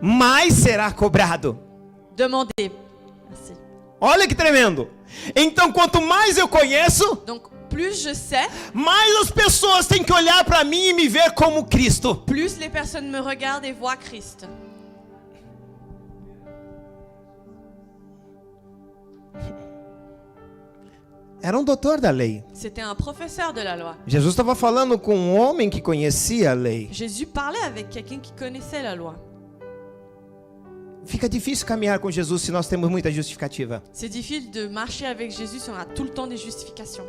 [SPEAKER 1] Mais será cobrado.
[SPEAKER 2] demandé. Merci.
[SPEAKER 1] Olha que tremendo. Então, quanto mais eu conheço,
[SPEAKER 2] Donc, plus je sais,
[SPEAKER 1] mais as pessoas têm que olhar para mim e me ver como Cristo.
[SPEAKER 2] plus les personnes me regardent et voient Christ.
[SPEAKER 1] Era um doutor da lei.
[SPEAKER 2] C'était un professeur de la loi.
[SPEAKER 1] Jesus estava falando com um homem que conhecia a lei.
[SPEAKER 2] Jésus parlait avec quelqu'un qui connaissait la loi.
[SPEAKER 1] Fica difícil caminhar com Jesus se nós temos muita justificativa.
[SPEAKER 2] C'est difficile de marcher avec Jésus si on a tout le temps des justifications.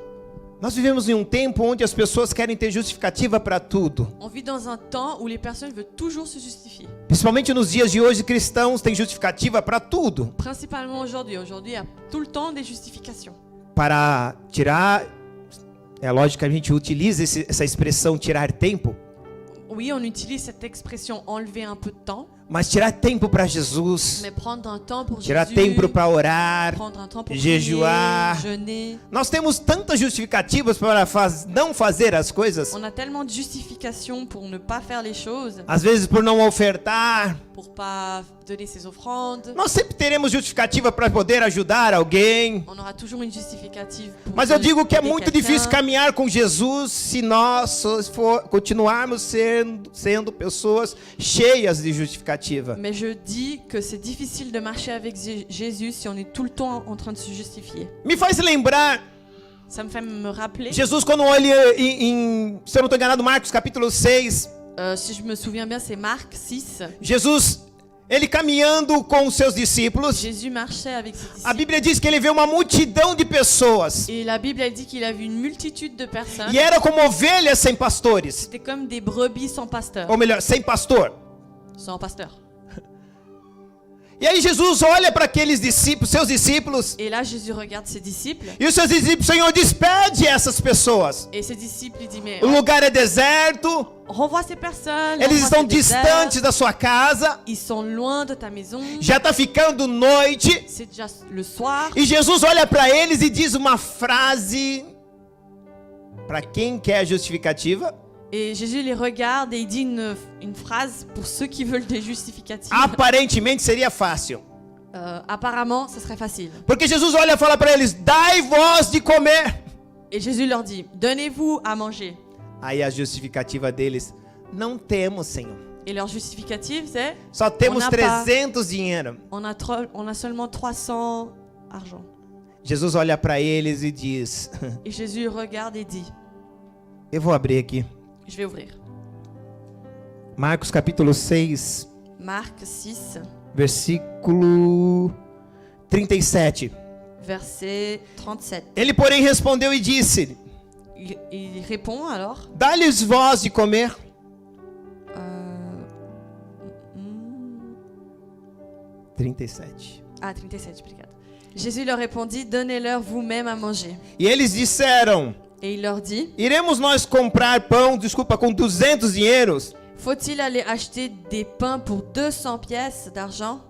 [SPEAKER 1] Nós vivemos em um tempo onde as pessoas querem ter justificativa para tudo.
[SPEAKER 2] On vit dans un temps où les personnes veulent toujours se justifier.
[SPEAKER 1] Principalmente nos dias de hoje, cristãos têm justificativa para tudo.
[SPEAKER 2] Principalement aujourd'hui. Aujourd'hui, il y a tout le temps des justifications.
[SPEAKER 1] Para tirar, é lógico que a gente utiliza essa expressão tirar tempo,
[SPEAKER 2] Oui, on utilise cette expression enlever un peu de temps,
[SPEAKER 1] mas tirar tempo para Jesus,
[SPEAKER 2] mais prendre un temps pour
[SPEAKER 1] tirar
[SPEAKER 2] Jésus,
[SPEAKER 1] tempo para orar,
[SPEAKER 2] prendre un temps pour
[SPEAKER 1] jejuar.
[SPEAKER 2] prier, jeûner.
[SPEAKER 1] Nós temos tantas justificativas para não fazer as coisas.
[SPEAKER 2] On a tellement de justifications pour ne pas faire les choses,
[SPEAKER 1] Às vezes por não ofertar.
[SPEAKER 2] pour pas donner ses offrandes.
[SPEAKER 1] Nós sempre teremos justificativa para poder ajudar alguém.
[SPEAKER 2] On aura toujours une justificative pour
[SPEAKER 1] Mas eu digo que é
[SPEAKER 2] aider
[SPEAKER 1] muito
[SPEAKER 2] quelqu'un.
[SPEAKER 1] difícil caminhar com Jesus se nós continuarmos sendo pessoas cheias de justificativa.
[SPEAKER 2] Mais je dis que c'est difficile de marcher avec Jésus si on est tout le temps en train de se justifier.
[SPEAKER 1] Me faz lembrar
[SPEAKER 2] Ça me fait me rappeler,
[SPEAKER 1] Jesus quando olha se eu não estou enganado, Marcos capítulo 6,
[SPEAKER 2] si je me souviens bien, c'est Marc 6.
[SPEAKER 1] Jesus, ele caminhando com os seus discípulos.
[SPEAKER 2] Jésus marchait avec ses
[SPEAKER 1] A
[SPEAKER 2] disciples.
[SPEAKER 1] Bíblia diz que ele vê uma multidão de pessoas.
[SPEAKER 2] Et la Bible, elle dit qu'il a vu une multitude de personnes.
[SPEAKER 1] E era como ovelhas sem pastores.
[SPEAKER 2] C'était comme des brebis sans pasteur.
[SPEAKER 1] Ou melhor, sem pastor.
[SPEAKER 2] Sans pasteur.
[SPEAKER 1] E aí Jesus olha para aqueles discípulos, seus discípulos.
[SPEAKER 2] Et là, Jésus regarde ses disciples.
[SPEAKER 1] E os seus discípulos, Senhor, despede essas pessoas.
[SPEAKER 2] Et ses disciples, il dit, mais
[SPEAKER 1] O lugar é deserto.
[SPEAKER 2] renvoie ces personnes.
[SPEAKER 1] Eles
[SPEAKER 2] renvoie
[SPEAKER 1] estão
[SPEAKER 2] ces déserts.
[SPEAKER 1] distantes da sua casa.
[SPEAKER 2] Ils sont loin de ta maison.
[SPEAKER 1] Já está ficando noite.
[SPEAKER 2] C'est déjà le soir.
[SPEAKER 1] E Jesus olha para eles e diz uma frase. Para quem quer justificativa?
[SPEAKER 2] Et Jésus les regarde et il dit une phrase pour ceux qui veulent des justificatives.
[SPEAKER 1] Aparentemente seria fácil.
[SPEAKER 2] Apparemment, ce serait facile.
[SPEAKER 1] Porque Jesus olha e fala para eles: dai vós de comer.
[SPEAKER 2] Et Jésus leur dit, donnez-vous à manger.
[SPEAKER 1] Aí a justificativa deles: não temos, Senhor.
[SPEAKER 2] Et leur justificative, c'est,
[SPEAKER 1] Só temos
[SPEAKER 2] On n'a pas.
[SPEAKER 1] 300 dinheiro.
[SPEAKER 2] on a seulement 300 argent.
[SPEAKER 1] Jesus olha para eles e diz:
[SPEAKER 2] Et Jésus regarde et dit,
[SPEAKER 1] eu vou abrir aqui.
[SPEAKER 2] je vais ouvrir.
[SPEAKER 1] Marcos capítulo 6,
[SPEAKER 2] Marc 6,
[SPEAKER 1] versículo 37.
[SPEAKER 2] verset 37.
[SPEAKER 1] Ele, porém, respondeu e disse:
[SPEAKER 2] Il répond alors,
[SPEAKER 1] dá-lhes vós de comer. 37.
[SPEAKER 2] Ah, 37, obrigado. Jésus leur répondit, donnez-leur vous-même à manger.
[SPEAKER 1] E eles disseram:
[SPEAKER 2] Et il leur dit,
[SPEAKER 1] iremos nós comprar pão, com 200 dinheiros
[SPEAKER 2] faut-il aller acheter des pains pour 200 pièces d'argent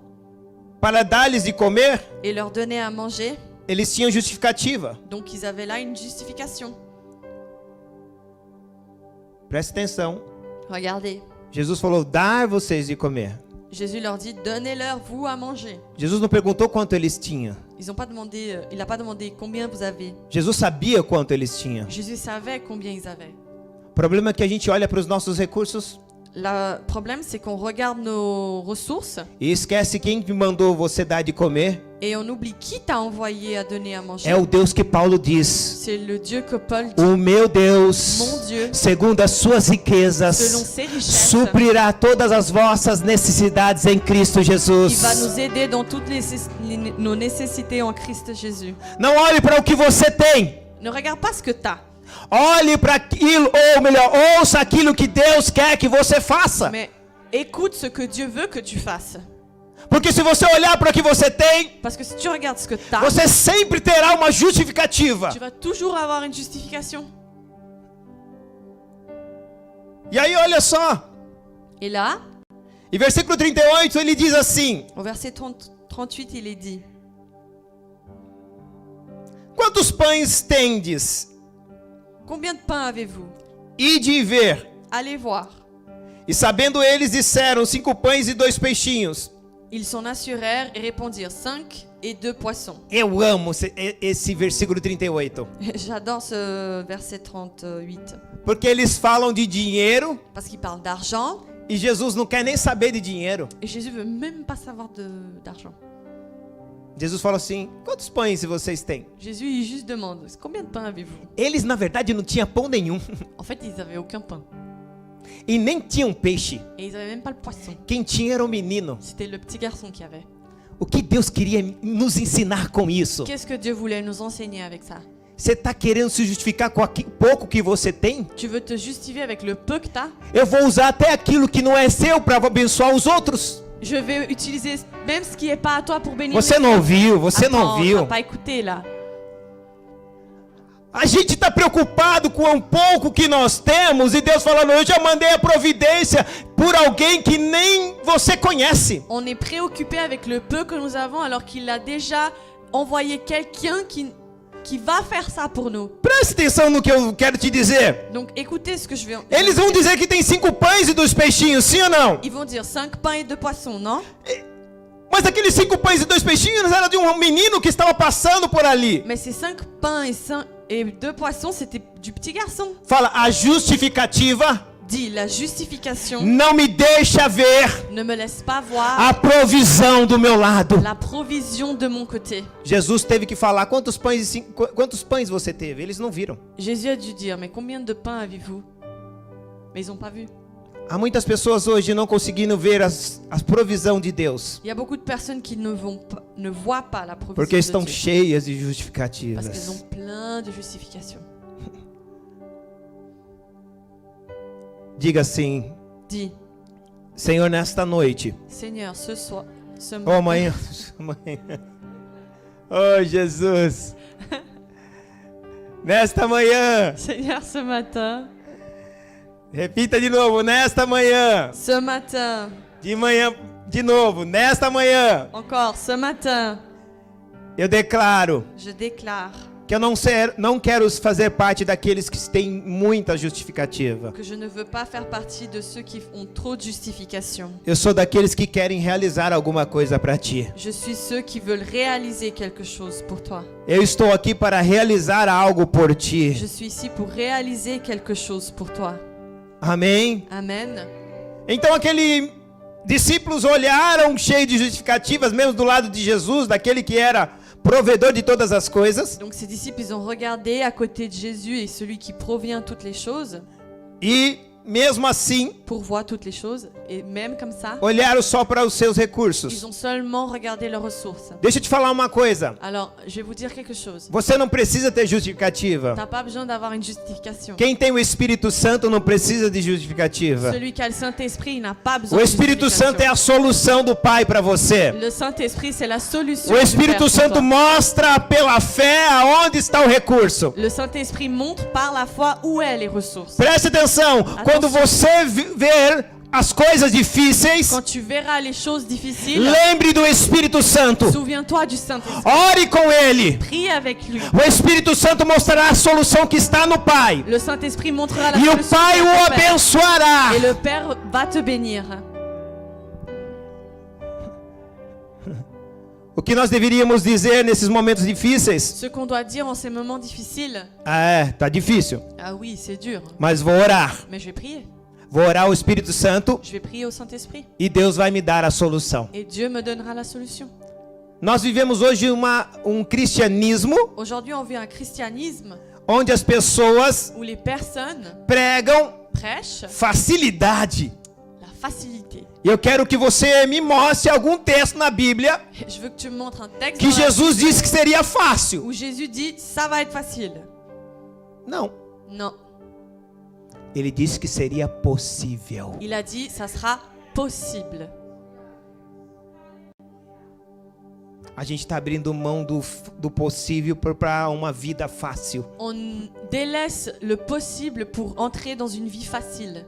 [SPEAKER 1] para dar-lhes de comer?
[SPEAKER 2] et leur donner à manger?
[SPEAKER 1] Eles tinham justificativa.
[SPEAKER 2] Donc ils avaient là une justification.
[SPEAKER 1] Presta atenção.
[SPEAKER 2] Regardez,
[SPEAKER 1] Jesus falou: dar vocês de comer.
[SPEAKER 2] Jésus leur dit, donnez-leur vous à manger.
[SPEAKER 1] Jesus não perguntou quanto eles tinham.
[SPEAKER 2] Il n'a pas demandé combien vous avez.
[SPEAKER 1] Jesus sabia quanto eles tinham.
[SPEAKER 2] Jésus savait combien ils avaient.
[SPEAKER 1] O problema é que a gente olha para os nossos recursos
[SPEAKER 2] Le problème, c'est qu'on regarde nos ressources
[SPEAKER 1] e esquece quem te mandou você dar de comer.
[SPEAKER 2] et on oublie qui t'a envoyé à donner à manger.
[SPEAKER 1] É o Deus que Paulo diz:
[SPEAKER 2] C'est le Dieu que Paul dit,
[SPEAKER 1] o meu Deus,
[SPEAKER 2] mon Dieu,
[SPEAKER 1] segundo as suas
[SPEAKER 2] selon
[SPEAKER 1] riquezas,
[SPEAKER 2] ses richesses,
[SPEAKER 1] suprirá todas as vossas necessidades em Cristo
[SPEAKER 2] qui va
[SPEAKER 1] Jesus.
[SPEAKER 2] nous aider dans toutes nos nécessités en Christ Jésus.
[SPEAKER 1] Não olhe para o que você tem.
[SPEAKER 2] Ne regarde pas ce que tu as,
[SPEAKER 1] Olhe para aquilo, ou melhor, ouça aquilo que Deus quer que você faça.
[SPEAKER 2] mais écoute ce que Dieu veut que tu fasses.
[SPEAKER 1] Porque se você olhar para o que você tem,
[SPEAKER 2] Parce que si tu regardes ce que tu as,
[SPEAKER 1] você sempre terá uma justificativa.
[SPEAKER 2] tu vas toujours avoir une justification.
[SPEAKER 1] E aí, olha só.
[SPEAKER 2] Et là,
[SPEAKER 1] Em versículo 38, ele diz assim:
[SPEAKER 2] au verset 38, il est dit,
[SPEAKER 1] quantos pães tendes?
[SPEAKER 2] combien de pains avez-vous?
[SPEAKER 1] Ide e ver.
[SPEAKER 2] Allez voir.
[SPEAKER 1] E sabendo eles, disseram: 5 pães e 2 peixinhos.
[SPEAKER 2] Ils s'en assurèrent et répondirent 5 et 2 poissons.
[SPEAKER 1] Eu amo esse versículo 38.
[SPEAKER 2] J'adore ce verset 38.
[SPEAKER 1] Porque eles falam de dinheiro
[SPEAKER 2] Parce qu'il parle d'argent
[SPEAKER 1] e Jesus não quer nem saber de dinheiro.
[SPEAKER 2] et Jésus veut même pas savoir d'argent.
[SPEAKER 1] Jesus fala assim: quantos pães vocês têm?
[SPEAKER 2] Jésus, il juste demande, combien de pain avez-vous?
[SPEAKER 1] Eles, na verdade, não tinham pão nenhum.
[SPEAKER 2] En fait, ils avaient aucun pain.
[SPEAKER 1] E nem tinham peixe.
[SPEAKER 2] Et ils avaient même pas le poisson.
[SPEAKER 1] Quem tinha era o menino.
[SPEAKER 2] C'était le petit garçon qui avait.
[SPEAKER 1] O que Deus queria nos ensinar com isso?
[SPEAKER 2] Qu'est-ce que Dieu voulait nous enseigner avec ça?
[SPEAKER 1] Você está querendo se justificar com o pouco que você tem?
[SPEAKER 2] Tu veux te justifier avec le peu que tu as?
[SPEAKER 1] Eu vou usar até aquilo que não é seu para abençoar os outros.
[SPEAKER 2] Je vais utiliser même ce qui est pas à toi pour bénir.
[SPEAKER 1] Você não ouviu, você não
[SPEAKER 2] Attends,
[SPEAKER 1] ouviu.
[SPEAKER 2] t'as pas écouté là.
[SPEAKER 1] A gente está preocupado com o pouco que nós temos e Deus falando: eu já mandei a providência por alguém que nem você conhece.
[SPEAKER 2] On est préoccupé avec le peu que nous avons alors qu'il a déjà envoyé quelqu'un qui va faire ça pour nous.
[SPEAKER 1] Preste atenção no que eu quero te dizer.
[SPEAKER 2] Donc écoutez ce que je vais.
[SPEAKER 1] Eles vão dizer que tem 5 pães e 2 peixinhos, sim ou não?
[SPEAKER 2] Ils vont dire 5 pains et 2 poissons, non?
[SPEAKER 1] Mas aqueles 5 pães e 2 peixinhos era de um menino que estava passando por ali.
[SPEAKER 2] Mais ces 5 pains et 2 poissons, c'était du petit garçon.
[SPEAKER 1] Fala, a justificativa
[SPEAKER 2] Dis, la justification
[SPEAKER 1] não me deixa ver
[SPEAKER 2] ne me laisse pas voir
[SPEAKER 1] a provisão do meu lado.
[SPEAKER 2] la provision de mon côté.
[SPEAKER 1] Jesus teve que falar: quantos pães você teve? Eles não viram.
[SPEAKER 2] Jésus a dû dire, mais combien de pains avez-vous? Mais ils n'ont pas vu.
[SPEAKER 1] Há muitas pessoas hoje não conseguindo ver a provisão de Deus,
[SPEAKER 2] Il y a beaucoup de personnes qui ne voient pas la provision
[SPEAKER 1] porque
[SPEAKER 2] de
[SPEAKER 1] estão
[SPEAKER 2] Dieu.
[SPEAKER 1] cheias de
[SPEAKER 2] Parce qu'elles
[SPEAKER 1] justificativas.
[SPEAKER 2] ont plein de justifications.
[SPEAKER 1] Diga assim:
[SPEAKER 2] Dis,
[SPEAKER 1] Senhor, nesta noite.
[SPEAKER 2] Seigneur, ce
[SPEAKER 1] Oh, amanhã. Oh, Jesus. Nesta manhã.
[SPEAKER 2] Seigneur, ce matin,
[SPEAKER 1] Repita de novo: nesta manhã.
[SPEAKER 2] ce matin,
[SPEAKER 1] De manhã, de novo: nesta manhã.
[SPEAKER 2] encore ce matin,
[SPEAKER 1] Eu declaro
[SPEAKER 2] je déclare
[SPEAKER 1] que eu não quero fazer parte daqueles que têm muita justificativa.
[SPEAKER 2] que je ne veux pas faire partie de ceux qui ont trop de justifications.
[SPEAKER 1] Eu sou daqueles que querem realizar alguma coisa para ti.
[SPEAKER 2] Je suis ceux qui veulent réaliser quelque chose pour toi.
[SPEAKER 1] Eu estou aqui para realizar algo por ti.
[SPEAKER 2] Je suis ici pour réaliser quelque chose pour toi.
[SPEAKER 1] Amém?
[SPEAKER 2] Amen.
[SPEAKER 1] Então aqueles discípulos olharam cheios de justificativas, mesmo do lado de Jesus, daquele que era provedor de todas as coisas.
[SPEAKER 2] Donc ces disciples, ils ont regardé à côté de Jésus et celui qui provient toutes les choses.
[SPEAKER 1] E mesmo assim,
[SPEAKER 2] pourvoient toutes les choses. Et même comme ça,
[SPEAKER 1] olharam só para os seus
[SPEAKER 2] ils
[SPEAKER 1] recursos.
[SPEAKER 2] ont seulement regardé leurs ressources.
[SPEAKER 1] Deixa eu te falar uma coisa.
[SPEAKER 2] Alors, je vais vous dire quelque chose.
[SPEAKER 1] Você não precisa ter justificativa.
[SPEAKER 2] T'as pas besoin d'avoir une justification.
[SPEAKER 1] Quem tem o Espírito Santo não precisa de justificativa.
[SPEAKER 2] Celui qui a le Saint-Esprit, il n'a pas besoin
[SPEAKER 1] O
[SPEAKER 2] de
[SPEAKER 1] Espírito Santo é
[SPEAKER 2] justification.
[SPEAKER 1] a solução do Pai para você.
[SPEAKER 2] Le Saint-Esprit, c'est la solution.
[SPEAKER 1] O
[SPEAKER 2] du
[SPEAKER 1] Espírito
[SPEAKER 2] Père pour
[SPEAKER 1] Santo
[SPEAKER 2] toi.
[SPEAKER 1] mostra pela fé aonde está o recurso.
[SPEAKER 2] Le Saint-Esprit montre par la foi où est les ressources.
[SPEAKER 1] Preste atenção, quando você ver as coisas difíceis,
[SPEAKER 2] Quand tu verras les choses difficiles,
[SPEAKER 1] lembre do Espírito Santo.
[SPEAKER 2] souviens-toi du Saint-Esprit.
[SPEAKER 1] Ore com ele.
[SPEAKER 2] Prie avec lui.
[SPEAKER 1] O Espírito Santo mostrará a solução que está no Pai.
[SPEAKER 2] Le Saint-Esprit montrera la
[SPEAKER 1] E o
[SPEAKER 2] solution
[SPEAKER 1] Pai
[SPEAKER 2] qui est
[SPEAKER 1] o
[SPEAKER 2] à ton Père.
[SPEAKER 1] abençoará.
[SPEAKER 2] Et le Père va te bénir.
[SPEAKER 1] O que nós deveríamos dizer nesses momentos difíceis?
[SPEAKER 2] Ce qu'on doit dire en ces moments difficiles,
[SPEAKER 1] Tá difícil,
[SPEAKER 2] ah oui, c'est dur,
[SPEAKER 1] mas vou orar.
[SPEAKER 2] mais je vais prier.
[SPEAKER 1] Vou orar ao Espírito Santo
[SPEAKER 2] Je vais prier au Saint-Esprit.
[SPEAKER 1] e Deus vai me dar a solução.
[SPEAKER 2] Et Dieu me donnera la solution.
[SPEAKER 1] Nós vivemos hoje cristianismo
[SPEAKER 2] Aujourd'hui, on vit un christianisme
[SPEAKER 1] onde as pessoas
[SPEAKER 2] où les personnes
[SPEAKER 1] pregam
[SPEAKER 2] prêchent
[SPEAKER 1] facilidade.
[SPEAKER 2] la facilité.
[SPEAKER 1] E eu quero que você me mostre algum texto na Bíblia
[SPEAKER 2] Je veux que tu me montres un texte
[SPEAKER 1] que
[SPEAKER 2] dans la
[SPEAKER 1] Jesus
[SPEAKER 2] Bible
[SPEAKER 1] disse que seria fácil.
[SPEAKER 2] où Jésus dit ça va être facile.
[SPEAKER 1] Não.
[SPEAKER 2] Non,
[SPEAKER 1] Ele disse que seria possível.
[SPEAKER 2] il a dit ça sera possible.
[SPEAKER 1] A gente está abrindo mão do possível para uma vida fácil.
[SPEAKER 2] On délaisse le possible pour entrer dans une vie facile.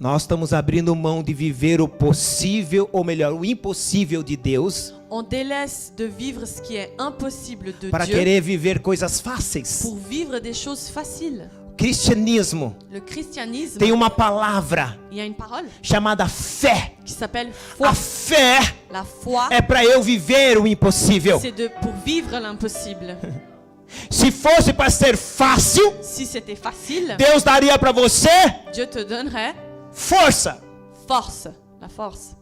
[SPEAKER 1] Nós estamos abrindo mão de viver o possível, ou melhor, o impossível de Deus,
[SPEAKER 2] On délaisse de vivre ce qui est impossible de
[SPEAKER 1] para
[SPEAKER 2] Dieu
[SPEAKER 1] querer viver coisas fáceis.
[SPEAKER 2] pour vivre des choses faciles.
[SPEAKER 1] Cristianismo
[SPEAKER 2] Le christianisme,
[SPEAKER 1] tem uma palavra
[SPEAKER 2] il y a une parole
[SPEAKER 1] chamada fé.
[SPEAKER 2] qui s'appelle foi.
[SPEAKER 1] A fé
[SPEAKER 2] La foi,
[SPEAKER 1] é para eu viver o impossível.
[SPEAKER 2] c'est pour vivre l'impossible.
[SPEAKER 1] Se fosse para ser fácil,
[SPEAKER 2] Si c'était facile,
[SPEAKER 1] Deus daria para você
[SPEAKER 2] Dieu te donnerait
[SPEAKER 1] força,
[SPEAKER 2] force. La force,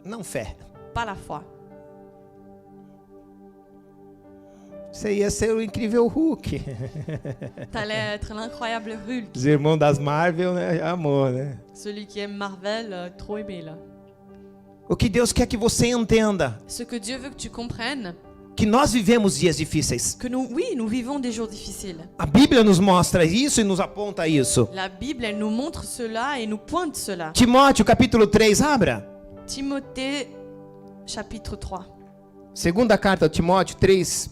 [SPEAKER 1] não fé.
[SPEAKER 2] pas la foi.
[SPEAKER 1] Você ia ser o incrível Hulk.
[SPEAKER 2] T'allais être l'incroyable Hulk.
[SPEAKER 1] Os irmãos das Marvel, né? Amor, né?
[SPEAKER 2] Celui qui aime Marvel, trop aimé là.
[SPEAKER 1] O que Deus quer que você entenda,
[SPEAKER 2] Ce que Dieu veut que tu comprennes,
[SPEAKER 1] que nós vivemos dias difíceis.
[SPEAKER 2] que nous vivons des jours difficiles.
[SPEAKER 1] A Bíblia nos mostra isso e nos aponta isso.
[SPEAKER 2] La Bible, elle nous montre cela et nous pointe cela.
[SPEAKER 1] Timóteo, capítulo 3, abra.
[SPEAKER 2] Timothée, chapitre 3.
[SPEAKER 1] Segunda carta a Timóteo 3.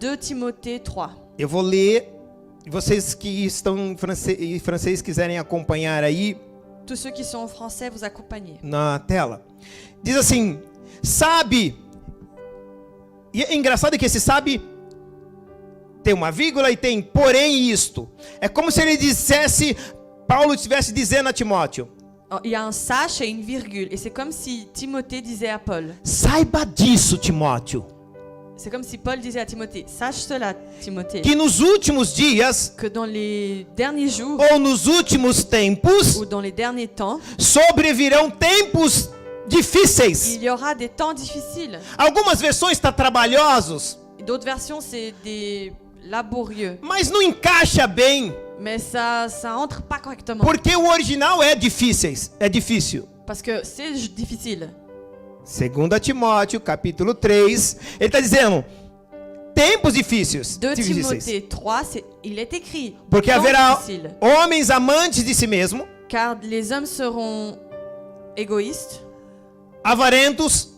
[SPEAKER 2] 2 Timothée 3.
[SPEAKER 1] Eu vou ler. Vocês que estão em francês quiserem acompanhar aí
[SPEAKER 2] Tous ceux qui sont en français, vous accompagnez.
[SPEAKER 1] na tela. Diz assim: sabe. E é engraçado que esse sabe tem uma vírgula e tem porém isto. É como se ele dissesse, Paulo estivesse dizendo a Timóteo:
[SPEAKER 2] Il y a un sache et une virgule. Et c'est comme si Timothée disait à Paul.
[SPEAKER 1] saiba disso, Timóteo,
[SPEAKER 2] C'est comme si Paul disait à Timothée. Sache cela, Timothée.
[SPEAKER 1] que nos últimos dias
[SPEAKER 2] Que dans les derniers jours
[SPEAKER 1] ou nos últimos tempos
[SPEAKER 2] ou dans les derniers temps,
[SPEAKER 1] sobrevirão tempos difíceis.
[SPEAKER 2] il y aura des temps difficiles.
[SPEAKER 1] Algumas versões está trabalhosos,
[SPEAKER 2] D'autres versions, c'est des laborieux.
[SPEAKER 1] mas não encaixa bem,
[SPEAKER 2] Mais ça entre pas correctement.
[SPEAKER 1] porque o original é difícil.
[SPEAKER 2] Parce que c'est difficile.
[SPEAKER 1] 2 Timóteo, capítulo 3, ele está dizendo, tempos difíceis.
[SPEAKER 2] 2 Timothée 3, il est écrit.
[SPEAKER 1] Porque
[SPEAKER 2] temps
[SPEAKER 1] haverá
[SPEAKER 2] difficile.
[SPEAKER 1] homens amantes de si mesmo,
[SPEAKER 2] Car les hommes seront égoïstes,
[SPEAKER 1] avarentos,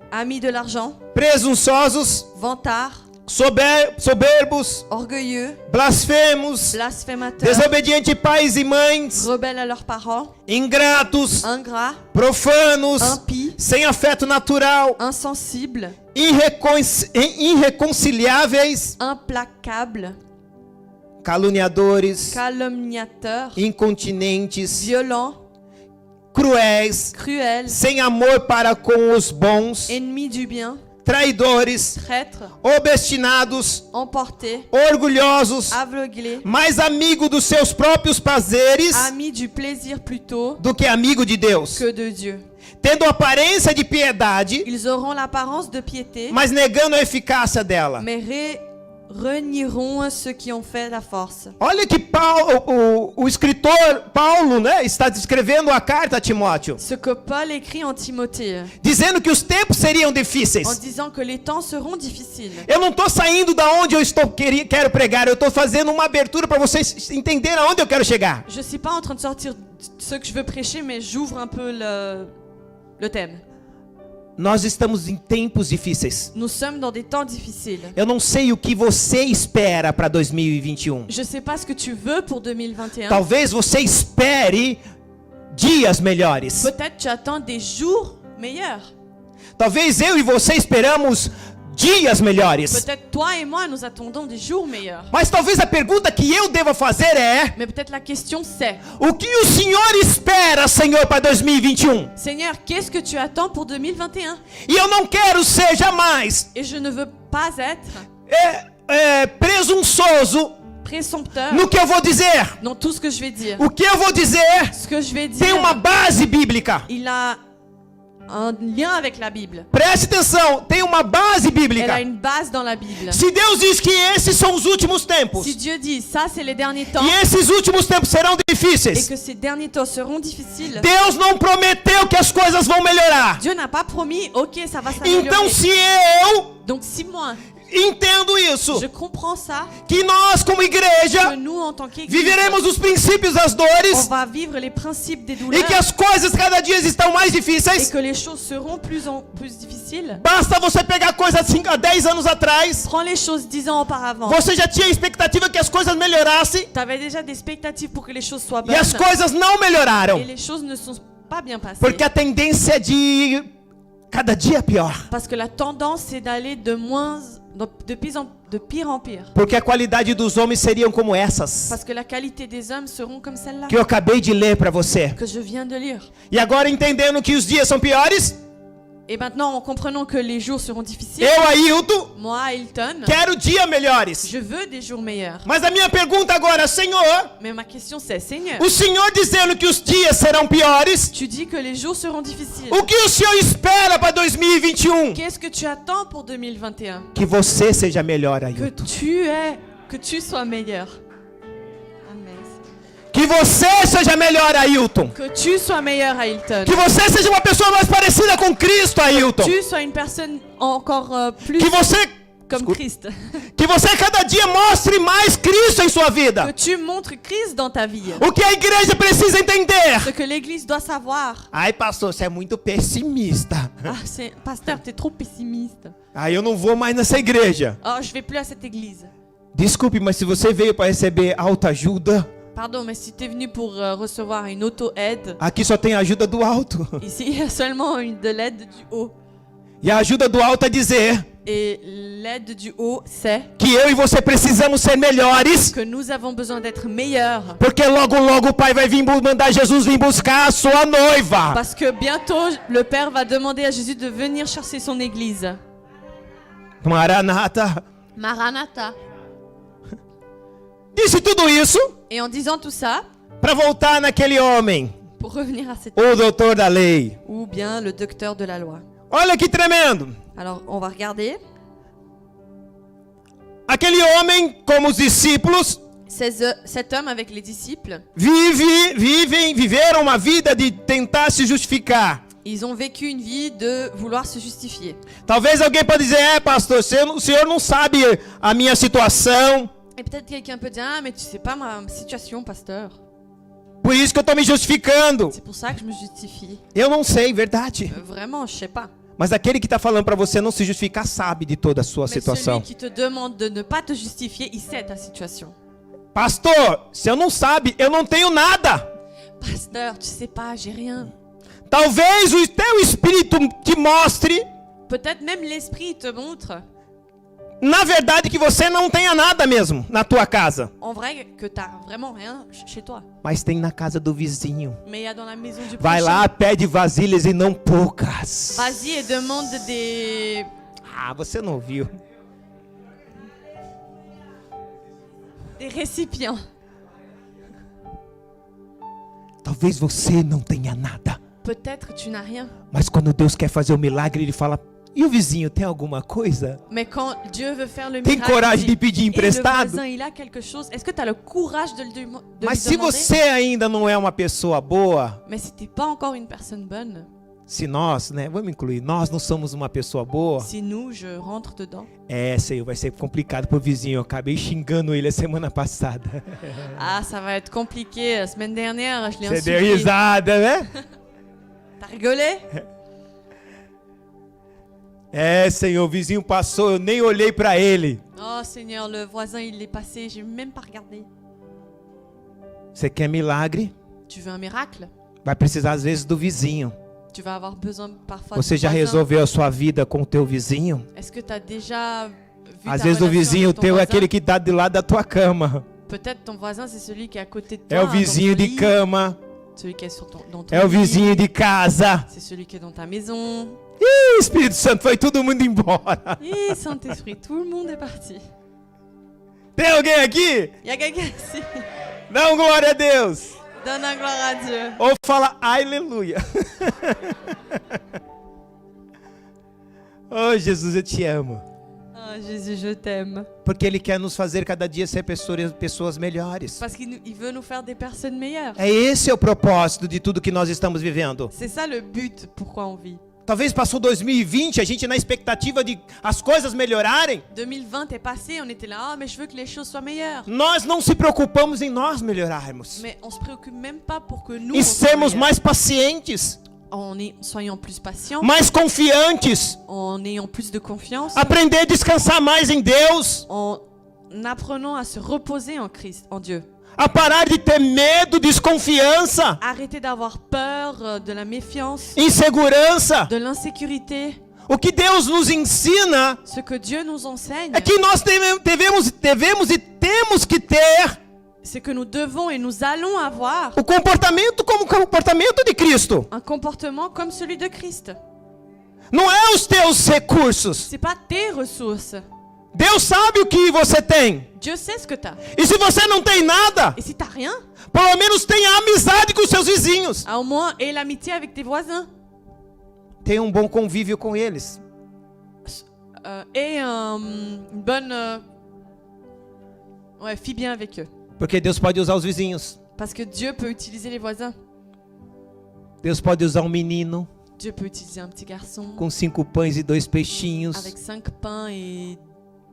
[SPEAKER 2] amis de l'argent,
[SPEAKER 1] presunçosos,
[SPEAKER 2] vantards,
[SPEAKER 1] soberbos,
[SPEAKER 2] orgueilleux,
[SPEAKER 1] blasfemos,
[SPEAKER 2] blasphémateurs,
[SPEAKER 1] desobedientes pais e mães,
[SPEAKER 2] rebelles à leurs parents,
[SPEAKER 1] ingratos,
[SPEAKER 2] ingrats,
[SPEAKER 1] profanos,
[SPEAKER 2] impies,
[SPEAKER 1] sem afeto natural,
[SPEAKER 2] insensibles,
[SPEAKER 1] irreconciliáveis,
[SPEAKER 2] implacables,
[SPEAKER 1] caluniadores,
[SPEAKER 2] calomniateurs,
[SPEAKER 1] incontinentes,
[SPEAKER 2] violents,
[SPEAKER 1] cruéis,
[SPEAKER 2] cruels,
[SPEAKER 1] sem amor para com os bons,
[SPEAKER 2] ennemis du bien,
[SPEAKER 1] traidores,
[SPEAKER 2] traîtres,
[SPEAKER 1] obstinados,
[SPEAKER 2] emportés,
[SPEAKER 1] orgulhosos,
[SPEAKER 2] aveuglés,
[SPEAKER 1] mais amigo dos seus próprios prazeres
[SPEAKER 2] amis du plaisir plutôt
[SPEAKER 1] do que amigo de Deus,
[SPEAKER 2] que de Dieu.
[SPEAKER 1] tendo aparência de piedade,
[SPEAKER 2] Ils auront l'apparence de piété,
[SPEAKER 1] mas negando a eficácia dela.
[SPEAKER 2] mais renieront ceux qui ont fait la force.
[SPEAKER 1] Olha que o escritor Paulo, né, está escrevendo a carta a Timóteo,
[SPEAKER 2] Ce que Paul écrit en Timothée,
[SPEAKER 1] dizendo que os tempos seriam
[SPEAKER 2] en
[SPEAKER 1] difíceis.
[SPEAKER 2] disant que les temps seront difficiles.
[SPEAKER 1] Eu não estou saindo da onde eu quero pregar, eu estou fazendo uma abertura para vocês entenderem aonde eu quero chegar.
[SPEAKER 2] Je suis pas en train de sortir ce que je veux prêcher, mais j'ouvre un peu le thème.
[SPEAKER 1] Nós estamos em tempos difíceis.
[SPEAKER 2] Nous sommes dans des temps difficiles.
[SPEAKER 1] Eu não sei o que você espera para 2021.
[SPEAKER 2] Je sais pas ce que tu veux pour 2021.
[SPEAKER 1] Talvez você espere dias melhores.
[SPEAKER 2] Peut-être tu attends des jours meilleurs.
[SPEAKER 1] Talvez eu e você esperamos dias melhores.
[SPEAKER 2] Peut-être toi et moi nous attendons des jours meilleurs.
[SPEAKER 1] Mas talvez a pergunta que eu deva fazer é:
[SPEAKER 2] Mais peut-être la question c'est:
[SPEAKER 1] o que o Senhor espera, Senhor, para 2021?
[SPEAKER 2] Seigneur, qu'est-ce que tu attends pour 2021?
[SPEAKER 1] E eu não quero ser jamais
[SPEAKER 2] Et je ne veux pas être
[SPEAKER 1] presunçoso
[SPEAKER 2] présompteur
[SPEAKER 1] no que eu vou dizer.
[SPEAKER 2] dans tout ce que je vais dire.
[SPEAKER 1] O que eu vou dizer
[SPEAKER 2] Ce que je vais
[SPEAKER 1] tem uma
[SPEAKER 2] dire,
[SPEAKER 1] base bíblica.
[SPEAKER 2] il a un lien avec la Bible.
[SPEAKER 1] Preste atenção, tem uma base
[SPEAKER 2] Elle
[SPEAKER 1] bíblica.
[SPEAKER 2] a une base dans la Bible.
[SPEAKER 1] Se Deus diz que esses são os últimos tempos,
[SPEAKER 2] Si Dieu dit ça, c'est les derniers temps,
[SPEAKER 1] e esses últimos tempos serão
[SPEAKER 2] et
[SPEAKER 1] difíceis,
[SPEAKER 2] que ces derniers temps seront difficiles,
[SPEAKER 1] Deus não prometeu que as coisas vão melhorar.
[SPEAKER 2] Dieu n'a pas promis, ok, ça va
[SPEAKER 1] Então,
[SPEAKER 2] s'améliorer.
[SPEAKER 1] se eu
[SPEAKER 2] Donc si moi,
[SPEAKER 1] entendo isso,
[SPEAKER 2] je comprends ça,
[SPEAKER 1] que nós como
[SPEAKER 2] que
[SPEAKER 1] igreja
[SPEAKER 2] nous en tant qu'Église,
[SPEAKER 1] viveremos os princípios das
[SPEAKER 2] on
[SPEAKER 1] dores
[SPEAKER 2] va vivre les principes des
[SPEAKER 1] e
[SPEAKER 2] douleurs
[SPEAKER 1] que as coisas cada dia estão mais
[SPEAKER 2] et
[SPEAKER 1] difíceis,
[SPEAKER 2] que les choses seront plus en plus difficiles.
[SPEAKER 1] basta você pegar coisas 5 a 10 anos atrás,
[SPEAKER 2] Prends les choses 10 ans auparavant.
[SPEAKER 1] você já tinha expectativa que as coisas melhorassem
[SPEAKER 2] Tu avais déjà des expectatives pour que les choses soient
[SPEAKER 1] e
[SPEAKER 2] bonnes
[SPEAKER 1] as coisas não melhoraram,
[SPEAKER 2] et les choses ne sont pas bien passées.
[SPEAKER 1] porque a tendência é de cada dia pior,
[SPEAKER 2] Parce que la tendance c'est d'aller de pire en pire.
[SPEAKER 1] porque a qualidade dos homens seriam como essas
[SPEAKER 2] Parce que la qualité des hommes seront comme celle-là
[SPEAKER 1] que eu acabei de ler para você.
[SPEAKER 2] que je viens de lire.
[SPEAKER 1] E agora, entendendo que os dias são piores,
[SPEAKER 2] Et maintenant, en comprenant que les jours seront difficiles,
[SPEAKER 1] eu, Ailton,
[SPEAKER 2] moi, Hilton,
[SPEAKER 1] quero dias melhores.
[SPEAKER 2] je veux des jours meilleurs.
[SPEAKER 1] Mas a minha pergunta agora, Senhor,
[SPEAKER 2] Mais ma question c'est, Seigneur,
[SPEAKER 1] o Senhor dizendo que os dias serão piores,
[SPEAKER 2] tu dis que les jours seront difficiles.
[SPEAKER 1] o que o Senhor espera para 2021?
[SPEAKER 2] Qu'est-ce que tu attends pour 2021?
[SPEAKER 1] Que você seja melhor,
[SPEAKER 2] Que
[SPEAKER 1] Ailton.
[SPEAKER 2] que tu sois meilleur. Amen.
[SPEAKER 1] Que você seja melhor, Ailton.
[SPEAKER 2] Que tu sois meilleur, Hilton.
[SPEAKER 1] Que você seja uma pessoa mais parecida com Cristo, Ailton.
[SPEAKER 2] Tu sois une personne encore plus
[SPEAKER 1] Que você,
[SPEAKER 2] comme Christ.
[SPEAKER 1] que você cada dia mostre mais Cristo em sua
[SPEAKER 2] Que
[SPEAKER 1] vida.
[SPEAKER 2] tu montres Christ dans ta vie.
[SPEAKER 1] O que a igreja precisa entender.
[SPEAKER 2] Ce que l'Église doit savoir.
[SPEAKER 1] Ai, pastor, você é muito pessimista.
[SPEAKER 2] Ah, pasteur, t'es trop pessimiste.
[SPEAKER 1] Aí eu não vou mais nessa igreja.
[SPEAKER 2] Oh, je vais plus à cette église.
[SPEAKER 1] Desculpe, mas se você veio para receber autoajuda,
[SPEAKER 2] Pardon, mais si t'es venu pour recevoir une auto-aide,
[SPEAKER 1] aqui só tem a ajuda do alto.
[SPEAKER 2] ici il y a seulement de l'aide du haut.
[SPEAKER 1] E a ajuda do alto é dizer
[SPEAKER 2] Et l'aide du haut, c'est
[SPEAKER 1] que eu e você precisamos ser melhores,
[SPEAKER 2] que nous avons besoin d'être meilleurs.
[SPEAKER 1] porque logo logo o Pai vai vir mandar Jesus vir buscar a sua noiva.
[SPEAKER 2] Parce que bientôt, le Père va demander à Jésus de venir chercher son église.
[SPEAKER 1] Maranata.
[SPEAKER 2] Maranatha.
[SPEAKER 1] Disse tudo isso
[SPEAKER 2] Et en disant tout ça,
[SPEAKER 1] para voltar naquele homem,
[SPEAKER 2] pour revenir à cette
[SPEAKER 1] o doutor da lei.
[SPEAKER 2] ou bien le docteur de la loi.
[SPEAKER 1] Olha que tremendo.
[SPEAKER 2] Alors, on va regarder.
[SPEAKER 1] Aquele homem, como os discípulos,
[SPEAKER 2] Cet homme avec les disciples,
[SPEAKER 1] viveram uma vida de tentar se justificar.
[SPEAKER 2] ils ont vécu une vie de vouloir se justifier.
[SPEAKER 1] Talvez alguém pode dizer, pastor, o senhor não sabe a minha situação,
[SPEAKER 2] Et peut-être quelqu'un peut dire, ah, mais tu sais pas ma situation, pasteur.
[SPEAKER 1] por isso que eu estou me justificando.
[SPEAKER 2] C'est pour ça que je me justifie.
[SPEAKER 1] Eu não sei, verdade.
[SPEAKER 2] Vraiment, je sais pas.
[SPEAKER 1] Mas aquele que está falando para você não se justificar sabe de toda a sua
[SPEAKER 2] Mais
[SPEAKER 1] situação.
[SPEAKER 2] celui qui te demande de ne pas te justifier, il sait ta situation.
[SPEAKER 1] Pastor, se eu não sabe, eu não tenho nada.
[SPEAKER 2] Pasteur, tu sais pas, j'ai rien.
[SPEAKER 1] Talvez o teu espírito te mostre,
[SPEAKER 2] Peut-être même l'esprit te montre,
[SPEAKER 1] na verdade, que você não tenha nada mesmo na tua casa.
[SPEAKER 2] en vrai, que t'as vraiment rien chez toi.
[SPEAKER 1] Mas tem na casa do vizinho.
[SPEAKER 2] Mais il y a dans la maison du
[SPEAKER 1] Vai
[SPEAKER 2] prochain.
[SPEAKER 1] lá, pede vasilhas e não poucas.
[SPEAKER 2] Vas-y et demande des...
[SPEAKER 1] Ah, você não ouviu.
[SPEAKER 2] des récipients.
[SPEAKER 1] Talvez você não tenha nada.
[SPEAKER 2] Peut-être tu n'as rien.
[SPEAKER 1] Mas quando Deus quer fazer o milagre, Ele fala, E o vizinho tem alguma coisa?
[SPEAKER 2] Mais quand Dieu veut faire le
[SPEAKER 1] Tem
[SPEAKER 2] miracle,
[SPEAKER 1] coragem
[SPEAKER 2] il
[SPEAKER 1] de
[SPEAKER 2] dit,
[SPEAKER 1] pedir
[SPEAKER 2] et le
[SPEAKER 1] emprestado?
[SPEAKER 2] voisin, il a quelque chose. Est-ce que tu as le courage de lui
[SPEAKER 1] Mas se
[SPEAKER 2] demander?
[SPEAKER 1] você ainda não é uma pessoa boa,
[SPEAKER 2] Mais si tu n'es pas encore une personne bonne,
[SPEAKER 1] se nós, né, vamos incluir, nós não somos uma pessoa boa,
[SPEAKER 2] si nous, je rentre dedans,
[SPEAKER 1] Senhor, vai ser complicado pro vizinho. Eu acabei xingando ele a semana passada.
[SPEAKER 2] ah, ça va être compliqué. La semaine dernière, je l'ai
[SPEAKER 1] Você deu
[SPEAKER 2] insulté.
[SPEAKER 1] risada, né?
[SPEAKER 2] T'as rigolé?
[SPEAKER 1] Senhor, o vizinho passou, eu nem olhei pra ele.
[SPEAKER 2] Oh Seigneur, le voisin, il est passé, j'ai même pas regardé.
[SPEAKER 1] Você quer milagre?
[SPEAKER 2] Tu veux un miracle?
[SPEAKER 1] Vai precisar às vezes do vizinho.
[SPEAKER 2] Tu vas avoir besoin parfois
[SPEAKER 1] Você
[SPEAKER 2] de
[SPEAKER 1] já
[SPEAKER 2] ton voisin.
[SPEAKER 1] resolveu a sua vida com o teu vizinho?
[SPEAKER 2] Est-ce que tu as déjà vu
[SPEAKER 1] Às
[SPEAKER 2] ta
[SPEAKER 1] vezes o
[SPEAKER 2] relation
[SPEAKER 1] vizinho
[SPEAKER 2] avec ton
[SPEAKER 1] teu é
[SPEAKER 2] voisin?
[SPEAKER 1] aquele que tá do lado da tua cama.
[SPEAKER 2] Peut-être ton voisin, c'est celui qui est à côté de toi.
[SPEAKER 1] É o
[SPEAKER 2] dans
[SPEAKER 1] vizinho
[SPEAKER 2] ton
[SPEAKER 1] de
[SPEAKER 2] lit.
[SPEAKER 1] cama.
[SPEAKER 2] Celui qui est dans ton
[SPEAKER 1] É o
[SPEAKER 2] lit.
[SPEAKER 1] vizinho de casa.
[SPEAKER 2] C'est celui qui est dans ta maison.
[SPEAKER 1] Ih, Espírito Santo, foi todo mundo embora.
[SPEAKER 2] Et Saint-Esprit, tout le monde est parti.
[SPEAKER 1] Tem alguém aqui?
[SPEAKER 2] Il y a quelqu'un ici.
[SPEAKER 1] Não, glória a Deus.
[SPEAKER 2] Donne la gloire à Dieu.
[SPEAKER 1] Ou fala aleluia. Oh, Jesus, eu te amo.
[SPEAKER 2] Oh Jésus, je t'aime.
[SPEAKER 1] Porque Ele quer nos fazer cada dia ser pessoas melhores.
[SPEAKER 2] Parce qu'il veut nous faire des personnes meilleures.
[SPEAKER 1] Esse é o propósito de tudo que nós estamos vivendo.
[SPEAKER 2] C'est ça le but pourquoi on vit.
[SPEAKER 1] Talvez passou 2020, a gente na expectativa de as coisas melhorarem.
[SPEAKER 2] 2020 est passé, on était là, mais je veux que les choses soient meilleures.
[SPEAKER 1] Nós não se preocupamos em nós melhorarmos.
[SPEAKER 2] Mais on se préoccupe même pas pour que nous
[SPEAKER 1] E
[SPEAKER 2] on soit
[SPEAKER 1] sermos
[SPEAKER 2] meilleurs.
[SPEAKER 1] mais pacientes,
[SPEAKER 2] Soyons plus patients,
[SPEAKER 1] mais confiantes,
[SPEAKER 2] en ayant plus de confiance,
[SPEAKER 1] aprender a descansar mais em Deus,
[SPEAKER 2] en apprenant à se reposer en Christ, en Dieu.
[SPEAKER 1] a parar de ter medo, desconfiança,
[SPEAKER 2] Arrêter d'avoir peur, de la méfiance,
[SPEAKER 1] insegurança.
[SPEAKER 2] de l'insécurité.
[SPEAKER 1] O que Deus nos ensina
[SPEAKER 2] Ce que Dieu nous enseigne,
[SPEAKER 1] é que nós devemos e temos que ter
[SPEAKER 2] c'est que nous devons et nous allons avoir
[SPEAKER 1] o comportamento como o comportamento de Cristo.
[SPEAKER 2] un comportement comme celui de Christ.
[SPEAKER 1] Não é os teus recursos.
[SPEAKER 2] C'est pas tes ressources.
[SPEAKER 1] Deus sabe o que você tem.
[SPEAKER 2] Dieu sait ce que tu as.
[SPEAKER 1] E se você não tem nada,
[SPEAKER 2] Et si tu n'as rien,
[SPEAKER 1] pelo menos tenha amizade com os seus vizinhos.
[SPEAKER 2] au moins aie l'amitié avec tes voisins.
[SPEAKER 1] Tenha um bom convívio com eles.
[SPEAKER 2] Et une bonne... ouais, vis bien avec eux.
[SPEAKER 1] Porque Deus pode usar os vizinhos.
[SPEAKER 2] Parce que Dieu peut utiliser les voisins.
[SPEAKER 1] Deus pode usar um menino
[SPEAKER 2] Dieu peut utiliser un petit garçon
[SPEAKER 1] com 5 pães e 2 peixinhos.
[SPEAKER 2] avec 5 pains et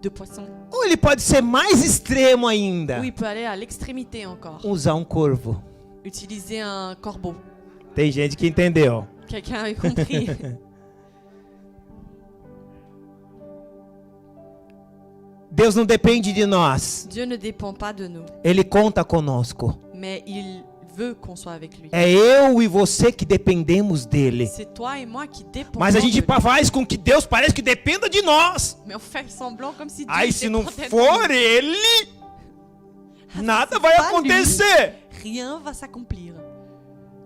[SPEAKER 2] 2 poissons.
[SPEAKER 1] Ou ele pode ser mais extremo ainda.
[SPEAKER 2] Ou il peut aller à l'extrémité encore.
[SPEAKER 1] Usar um corvo.
[SPEAKER 2] Utiliser un corbeau.
[SPEAKER 1] Tem gente que entendeu.
[SPEAKER 2] Quelqu'un a compris.
[SPEAKER 1] Deus não depende de nós.
[SPEAKER 2] Dieu ne dépend pas de nous,
[SPEAKER 1] Ele conta conosco.
[SPEAKER 2] mais il veut qu'on soit avec lui.
[SPEAKER 1] É eu e você que dependemos dele.
[SPEAKER 2] C'est toi et moi qui dépendons
[SPEAKER 1] Mas a
[SPEAKER 2] de
[SPEAKER 1] gente
[SPEAKER 2] lui.
[SPEAKER 1] faz com que Deus pareça que dependa de nós.
[SPEAKER 2] Mais on fait semblant comme si Dieu
[SPEAKER 1] Aí se não
[SPEAKER 2] dépendait de
[SPEAKER 1] for
[SPEAKER 2] nous.
[SPEAKER 1] ele, nada vai
[SPEAKER 2] pas
[SPEAKER 1] acontecer.
[SPEAKER 2] Rien va s'accomplir.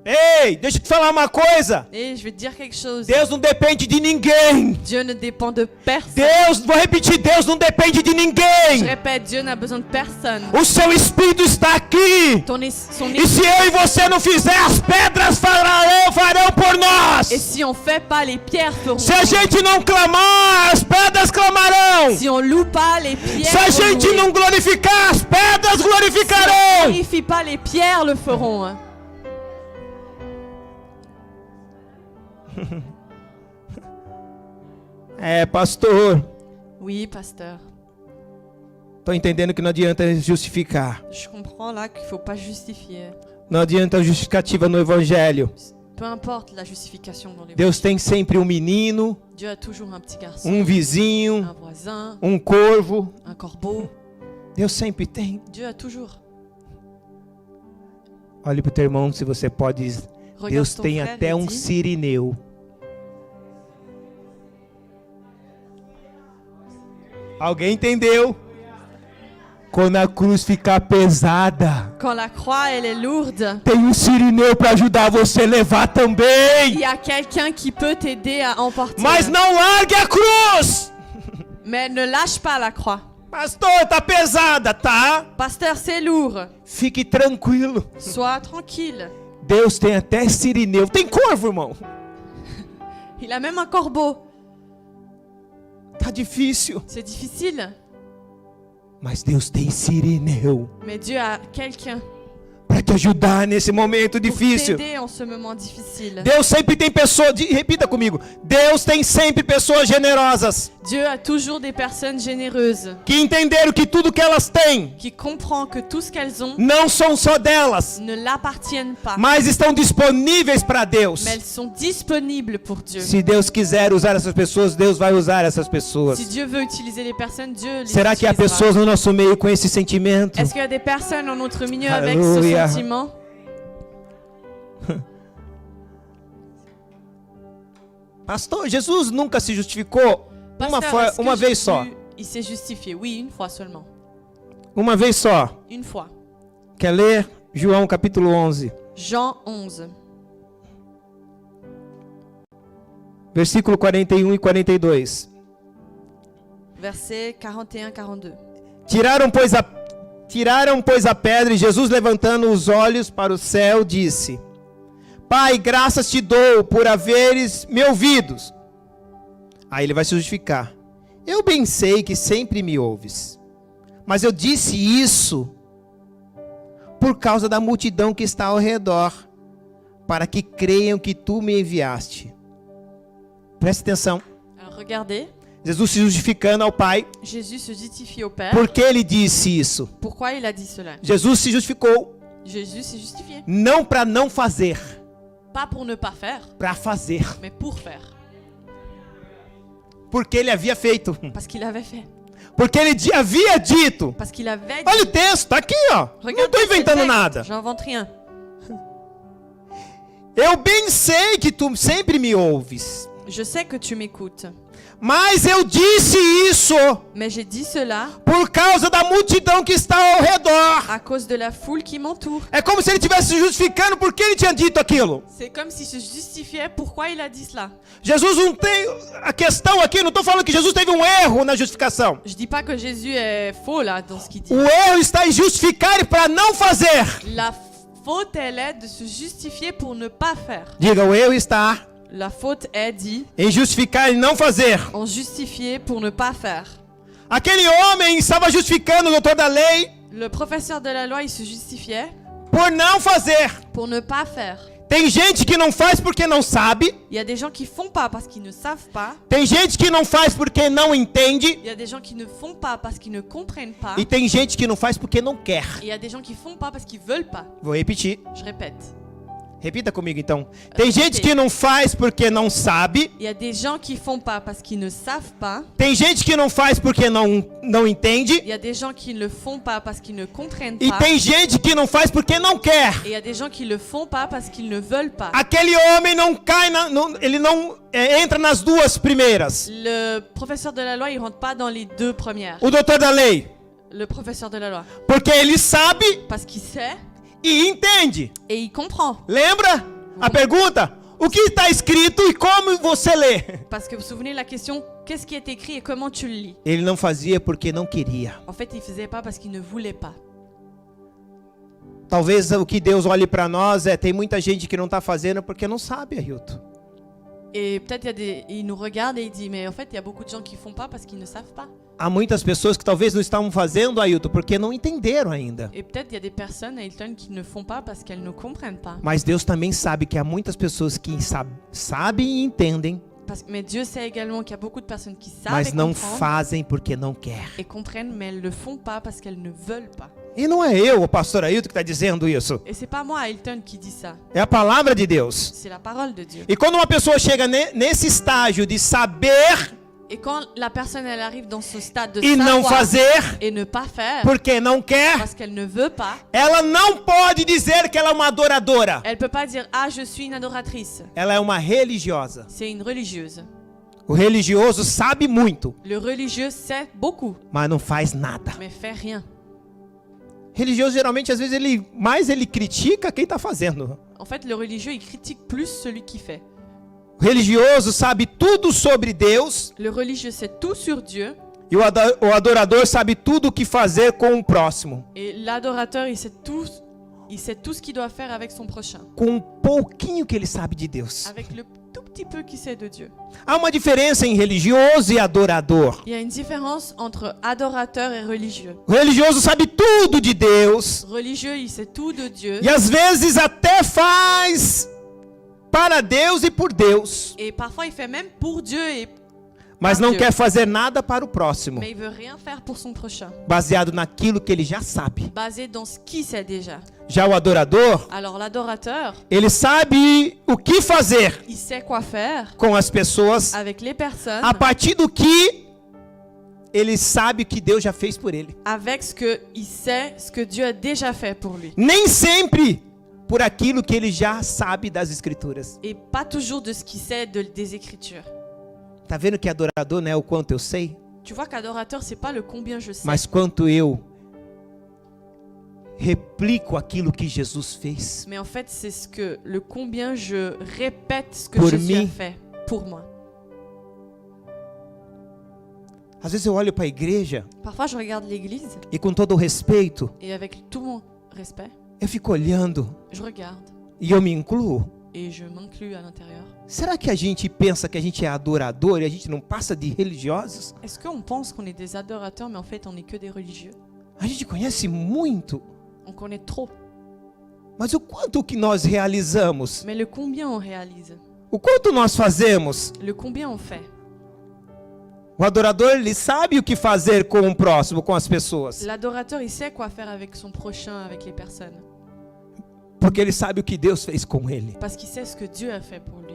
[SPEAKER 1] Ei, deixa eu te falar uma coisa.
[SPEAKER 2] Et je vais te dire quelque chose.
[SPEAKER 1] Deus não depende de ninguém.
[SPEAKER 2] Dieu ne dépend de personne.
[SPEAKER 1] Deus, vou repetir, Deus não depende de
[SPEAKER 2] Je
[SPEAKER 1] ninguém.
[SPEAKER 2] répète, Dieu n'a besoin de personne.
[SPEAKER 1] O seu Espírito está aqui.
[SPEAKER 2] Son
[SPEAKER 1] E se eu e você não fizer, as pedras farão por nós.
[SPEAKER 2] Et si on fait pas, les pierres feront.
[SPEAKER 1] Se a gente não clamar, as pedras clamarão.
[SPEAKER 2] Si on loue pas, les pierres
[SPEAKER 1] Se a
[SPEAKER 2] vont
[SPEAKER 1] gente
[SPEAKER 2] louer.
[SPEAKER 1] não glorificar, as pedras
[SPEAKER 2] Si on
[SPEAKER 1] glorificarão.
[SPEAKER 2] glorifie pas, les pierres le feront.
[SPEAKER 1] Pastor,
[SPEAKER 2] Oui, pasteur.
[SPEAKER 1] tô entendendo que não adianta justificar.
[SPEAKER 2] Je comprends là qu'il faut pas justifier.
[SPEAKER 1] Não adianta justificativa no evangelho.
[SPEAKER 2] Peu importe la justification dans les
[SPEAKER 1] Deus tem sempre um menino,
[SPEAKER 2] Dieu a toujours un petit garçon,
[SPEAKER 1] um vizinho,
[SPEAKER 2] un voisin,
[SPEAKER 1] um corvo.
[SPEAKER 2] un corbeau.
[SPEAKER 1] Deus sempre tem.
[SPEAKER 2] Dieu a toujours.
[SPEAKER 1] Olhe pro teu irmão se você pode.
[SPEAKER 2] Regarde
[SPEAKER 1] Deus
[SPEAKER 2] ton
[SPEAKER 1] tem
[SPEAKER 2] frère
[SPEAKER 1] até
[SPEAKER 2] et
[SPEAKER 1] um
[SPEAKER 2] dis,
[SPEAKER 1] sirineu. Alguém entendeu? Quando a cruz ficar pesada,
[SPEAKER 2] quand la croix elle est lourde,
[SPEAKER 1] tem um sirineu para ajudar você a levar
[SPEAKER 2] il
[SPEAKER 1] também.
[SPEAKER 2] y a quelqu'un qui peut t'aider à emporter.
[SPEAKER 1] Mas não largue a cruz.
[SPEAKER 2] Mais ne lâche pas la croix.
[SPEAKER 1] Pastor, tá pesada, tá?
[SPEAKER 2] Pasteur, c'est lourd.
[SPEAKER 1] Fique tranquilo.
[SPEAKER 2] Sois tranquille.
[SPEAKER 1] Deus tem até sirineu. Tem corvo, irmão.
[SPEAKER 2] Il a même un corbeau.
[SPEAKER 1] Tá difícil.
[SPEAKER 2] C'est difficile.
[SPEAKER 1] Mas Deus tem Sirineu
[SPEAKER 2] Mais Dieu a quelqu'un
[SPEAKER 1] para te ajudar nesse momento
[SPEAKER 2] pour
[SPEAKER 1] difícil.
[SPEAKER 2] t'aider en ce moment difficile.
[SPEAKER 1] Deus sempre tem pessoas, repita comigo. Deus tem sempre pessoas generosas
[SPEAKER 2] Dieu a toujours des personnes généreuses
[SPEAKER 1] que entenderam que tudo que elas têm
[SPEAKER 2] qui comprennent que tout ce qu'elles ont
[SPEAKER 1] não são só delas,
[SPEAKER 2] ne l'appartiennent pas,
[SPEAKER 1] mas estão disponíveis para Deus.
[SPEAKER 2] mais elles sont disponibles pour Dieu.
[SPEAKER 1] Se Deus quiser usar essas pessoas, Deus vai usar essas pessoas.
[SPEAKER 2] Si Dieu veut utiliser les personnes, Dieu les
[SPEAKER 1] Será que há
[SPEAKER 2] utilisera.
[SPEAKER 1] pessoas no nosso meio com esse sentimento?
[SPEAKER 2] Est-ce qu'il y a des personnes en notre milieu avec
[SPEAKER 1] Alléluia.
[SPEAKER 2] ce sentiment?
[SPEAKER 1] Pastor, Jesus nunca se justificou
[SPEAKER 2] Pasteur, est-ce que
[SPEAKER 1] uma vez só.
[SPEAKER 2] Jésus, il s'est justifié? Oui, une fois seulement.
[SPEAKER 1] Uma vez só.
[SPEAKER 2] Une fois.
[SPEAKER 1] Quer ler? João capítulo 11.
[SPEAKER 2] Jean 11,
[SPEAKER 1] Versículo 41 e 42.
[SPEAKER 2] versets 41-42.
[SPEAKER 1] Tiraram, pois, a pedra, e Jesus, levantando os olhos para o céu, disse: Pai, graças te dou por haveres me ouvidos. Aí ele vai se justificar. Eu bem sei que sempre me ouves, mas eu disse isso por causa da multidão que está ao redor, para que creiam que tu me enviaste. Preste atenção.
[SPEAKER 2] Alors, regardez,
[SPEAKER 1] Jesus se justificando ao Pai.
[SPEAKER 2] Jésus se justifie au Père.
[SPEAKER 1] Por que ele disse isso?
[SPEAKER 2] Pourquoi il a dit cela?
[SPEAKER 1] Jesus se justificou
[SPEAKER 2] Jésus s'est justifié.
[SPEAKER 1] não para não fazer,
[SPEAKER 2] Pas pour ne pas faire,
[SPEAKER 1] para fazer,
[SPEAKER 2] mais pour faire.
[SPEAKER 1] porque ele havia feito,
[SPEAKER 2] Parce qu'il avait fait.
[SPEAKER 1] porque ele havia dito.
[SPEAKER 2] Parce qu'il avait dit.
[SPEAKER 1] Olha o texto, tá aqui, ó. Não estou
[SPEAKER 2] ce
[SPEAKER 1] inventando
[SPEAKER 2] texte,
[SPEAKER 1] nada.
[SPEAKER 2] J'invente rien.
[SPEAKER 1] Eu bem sei que tu sempre me ouves,
[SPEAKER 2] Je sais que tu m'écoutes.
[SPEAKER 1] mas eu disse isso
[SPEAKER 2] Mais j'ai dit cela
[SPEAKER 1] por causa da multidão que está ao redor.
[SPEAKER 2] à cause de la foule qui m'entoure.
[SPEAKER 1] É como se ele estivesse se justificando porque ele tinha dito aquilo.
[SPEAKER 2] C'est comme s'il se justifiait pourquoi il a dit cela.
[SPEAKER 1] Jesus não tem a questão aqui, não estou falando que Jesus teve um erro na justificação.
[SPEAKER 2] Je dis pas que Jésus est faux là dans ce qu'il dit.
[SPEAKER 1] O erro está em justificar para não fazer.
[SPEAKER 2] La faute elle est de se justifier pour ne pas faire.
[SPEAKER 1] Diga, o erro está
[SPEAKER 2] La faute est dit
[SPEAKER 1] em justificar e não fazer.
[SPEAKER 2] en justifier pour ne pas faire.
[SPEAKER 1] Aquele homem estava justificando o doutor da lei
[SPEAKER 2] Le professeur de la loi, il se justifiait
[SPEAKER 1] por não fazer.
[SPEAKER 2] pour ne pas faire.
[SPEAKER 1] Tem gente que não faz porque não sabe.
[SPEAKER 2] Il y a des gens qui font pas parce qu'ils ne savent pas.
[SPEAKER 1] Tem gente que não faz porque não entende.
[SPEAKER 2] Il y a des gens qui ne font pas parce qu'ils ne comprennent pas.
[SPEAKER 1] E tem gente que não faz porque não quer.
[SPEAKER 2] Et il y a des gens qui font pas parce qu'ils veulent pas.
[SPEAKER 1] Vou repetir.
[SPEAKER 2] Je répète.
[SPEAKER 1] Repita comigo então. Tem gente que não faz porque não sabe.
[SPEAKER 2] Il y a des gens qui font pas parce qu'ils ne savent pas.
[SPEAKER 1] Tem gente que não faz porque não entende.
[SPEAKER 2] Il y a des gens qui ne le font pas parce qu'ils ne comprennent
[SPEAKER 1] E
[SPEAKER 2] pas.
[SPEAKER 1] tem gente que não faz porque não quer.
[SPEAKER 2] Et il y a des gens qui le font pas parce qu'ils ne veulent pas.
[SPEAKER 1] Aquele homem não cai, ele não entra nas duas primeiras.
[SPEAKER 2] Le professeur de la loi, il rentre pas dans les deux premières.
[SPEAKER 1] O doutor da lei.
[SPEAKER 2] Le professeur de la loi.
[SPEAKER 1] Porque ele sabe
[SPEAKER 2] Parce qu'il sait
[SPEAKER 1] e entende.
[SPEAKER 2] et il comprend.
[SPEAKER 1] Lembra a pergunta? O que está escrito e como você lê?
[SPEAKER 2] Parce que vous vous souvenez de la question, qu'est-ce qui est écrit et comment tu le lis?
[SPEAKER 1] Ele não fazia porque não queria.
[SPEAKER 2] En fait, il faisait pas parce qu'il ne voulait pas.
[SPEAKER 1] Talvez o que Deus olhe para nós tem muita gente que não está fazendo porque não sabe, Ailton.
[SPEAKER 2] Et peut-être il nous regarde et il dit, mais en fait, il y a beaucoup de gens qui font pas parce qu'ils ne savent pas.
[SPEAKER 1] Há muitas pessoas que talvez não estavam fazendo, Ailton, porque não entenderam ainda.
[SPEAKER 2] Et peut-être il y a des personnes, Ailton, qui ne font pas parce qu'elles ne comprennent pas.
[SPEAKER 1] Mas Deus também sabe que há muitas pessoas que sabem e entendem,
[SPEAKER 2] Mais Dieu sait également qu'il y a beaucoup de personnes qui savent
[SPEAKER 1] mas
[SPEAKER 2] et
[SPEAKER 1] não
[SPEAKER 2] comprennent,
[SPEAKER 1] fazem porque não quer.
[SPEAKER 2] et comprennent, mais elles ne le font pas parce qu'elles ne veulent pas.
[SPEAKER 1] E não é eu, o pastor Ailton, que está dizendo isso.
[SPEAKER 2] Et c'est pas moi, Ailton, qui dit ça.
[SPEAKER 1] É a palavra de Deus.
[SPEAKER 2] C'est la parole de Dieu.
[SPEAKER 1] E quando uma pessoa chega nesse estágio de saber
[SPEAKER 2] Et quand la personne elle arrive dans ce stade de
[SPEAKER 1] e não
[SPEAKER 2] savoir
[SPEAKER 1] fazer
[SPEAKER 2] et ne pas faire
[SPEAKER 1] porque não quer,
[SPEAKER 2] parce qu'elle ne veut pas,
[SPEAKER 1] ela não pode dizer que ela é uma adoradora.
[SPEAKER 2] elle peut pas dire ah je suis une adoratrice.
[SPEAKER 1] Ela é uma religiosa.
[SPEAKER 2] C'est une religieuse.
[SPEAKER 1] O religioso sabe muito,
[SPEAKER 2] Le religieux sait beaucoup,
[SPEAKER 1] mas não faz nada.
[SPEAKER 2] mais fait rien.
[SPEAKER 1] Religioso geralmente às vezes ele critica quem está fazendo.
[SPEAKER 2] En fait, le religieux il critique plus celui qui fait.
[SPEAKER 1] O religioso sabe tudo sobre Deus
[SPEAKER 2] Le religieux sait tout sur Dieu
[SPEAKER 1] e o adorador sabe tudo o que fazer com o próximo,
[SPEAKER 2] et l'adorateur il sait tout ce qu'il doit faire avec son prochain,
[SPEAKER 1] com um pouquinho que ele sabe de Deus.
[SPEAKER 2] avec le tout petit peu qui sait de Dieu.
[SPEAKER 1] Há uma diferença em religioso e adorador.
[SPEAKER 2] Il y a une différence entre adorateur et religieux.
[SPEAKER 1] O religioso sabe tudo de Deus
[SPEAKER 2] Religieux, il sait tout de Dieu.
[SPEAKER 1] e às vezes até faz para Deus e por Deus,
[SPEAKER 2] Et parfois, il fait même pour Dieu,
[SPEAKER 1] mas não
[SPEAKER 2] Deus.
[SPEAKER 1] quer fazer nada para o próximo,
[SPEAKER 2] mais il veut rien faire pour son prochain.
[SPEAKER 1] baseado naquilo que ele já sabe.
[SPEAKER 2] Basé dans ce qu'il sait déjà.
[SPEAKER 1] Já o adorador,
[SPEAKER 2] Alors l'adorateur,
[SPEAKER 1] ele sabe o que fazer
[SPEAKER 2] il sait quoi faire
[SPEAKER 1] com as pessoas
[SPEAKER 2] avec les personnes,
[SPEAKER 1] a partir do que ele sabe que Deus já fez por ele.
[SPEAKER 2] avec ce qu'il sait, ce que Dieu a déjà fait pour lui.
[SPEAKER 1] Nem sempre por aquilo que ele já sabe das Escrituras.
[SPEAKER 2] Et pas toujours de ce qu'il sait des Écritures.
[SPEAKER 1] Tá vendo que adorador não é o quanto eu sei,
[SPEAKER 2] Tu vois qu'adorateur, c'est pas le combien je sais,
[SPEAKER 1] mas quanto eu replico aquilo que Jesus fez.
[SPEAKER 2] mais en fait, c'est ce que le combien je répète ce que
[SPEAKER 1] Pour
[SPEAKER 2] Jésus a
[SPEAKER 1] me.
[SPEAKER 2] fait pour moi.
[SPEAKER 1] Às vezes eu olho para a igreja
[SPEAKER 2] Parfois, je regarde l'église
[SPEAKER 1] e com todo o respeito,
[SPEAKER 2] et avec tout mon respect,
[SPEAKER 1] eu fico olhando
[SPEAKER 2] je regarde
[SPEAKER 1] e eu me incluo.
[SPEAKER 2] et je m'inclus à l'intérieur.
[SPEAKER 1] Será que a gente pensa que a gente é adorador e a gente não passa de religiosos?
[SPEAKER 2] Est-ce qu'on pense qu'on est des adorateurs, mais en fait, on n'est que des religieux?
[SPEAKER 1] A gente conhece muito,
[SPEAKER 2] On connaît trop.
[SPEAKER 1] mas o quanto que nós realizamos?
[SPEAKER 2] Mais le combien on réalise?
[SPEAKER 1] O quanto nós fazemos?
[SPEAKER 2] Le combien on fait?
[SPEAKER 1] O adorador, ele sabe o que fazer com o próximo, com as pessoas,
[SPEAKER 2] L'adorateur, il sait quoi faire avec son prochain, avec les personnes.
[SPEAKER 1] porque ele sabe o que Deus fez com ele.
[SPEAKER 2] Parce qu'il sait ce que Dieu a fait pour lui.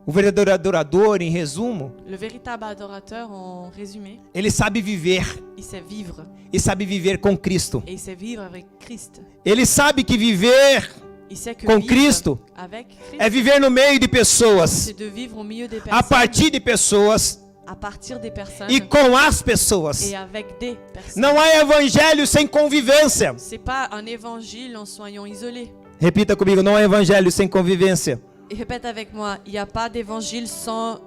[SPEAKER 1] O verdadeiro adorador, em resumo,
[SPEAKER 2] Le véritable adorateur, en résumé,
[SPEAKER 1] ele sabe viver
[SPEAKER 2] il sait vivre.
[SPEAKER 1] e sabe viver com Cristo.
[SPEAKER 2] Et il sait vivre avec Christ.
[SPEAKER 1] Ele sabe que viver
[SPEAKER 2] Il sait que
[SPEAKER 1] com
[SPEAKER 2] vivre
[SPEAKER 1] Cristo
[SPEAKER 2] avec Christ,
[SPEAKER 1] é viver no meio de pessoas,
[SPEAKER 2] c'est de vivre au milieu des
[SPEAKER 1] a
[SPEAKER 2] personnes,
[SPEAKER 1] partir de pessoas
[SPEAKER 2] à partir des personnes
[SPEAKER 1] e com as pessoas.
[SPEAKER 2] et avec des personnes.
[SPEAKER 1] Não há evangelho sem convivência.
[SPEAKER 2] C'est pas un évangile en soyant isolé.
[SPEAKER 1] Repita comigo, não há evangelho sem convivência.
[SPEAKER 2] Et répète avec moi, il n'y a pas d'évangile sans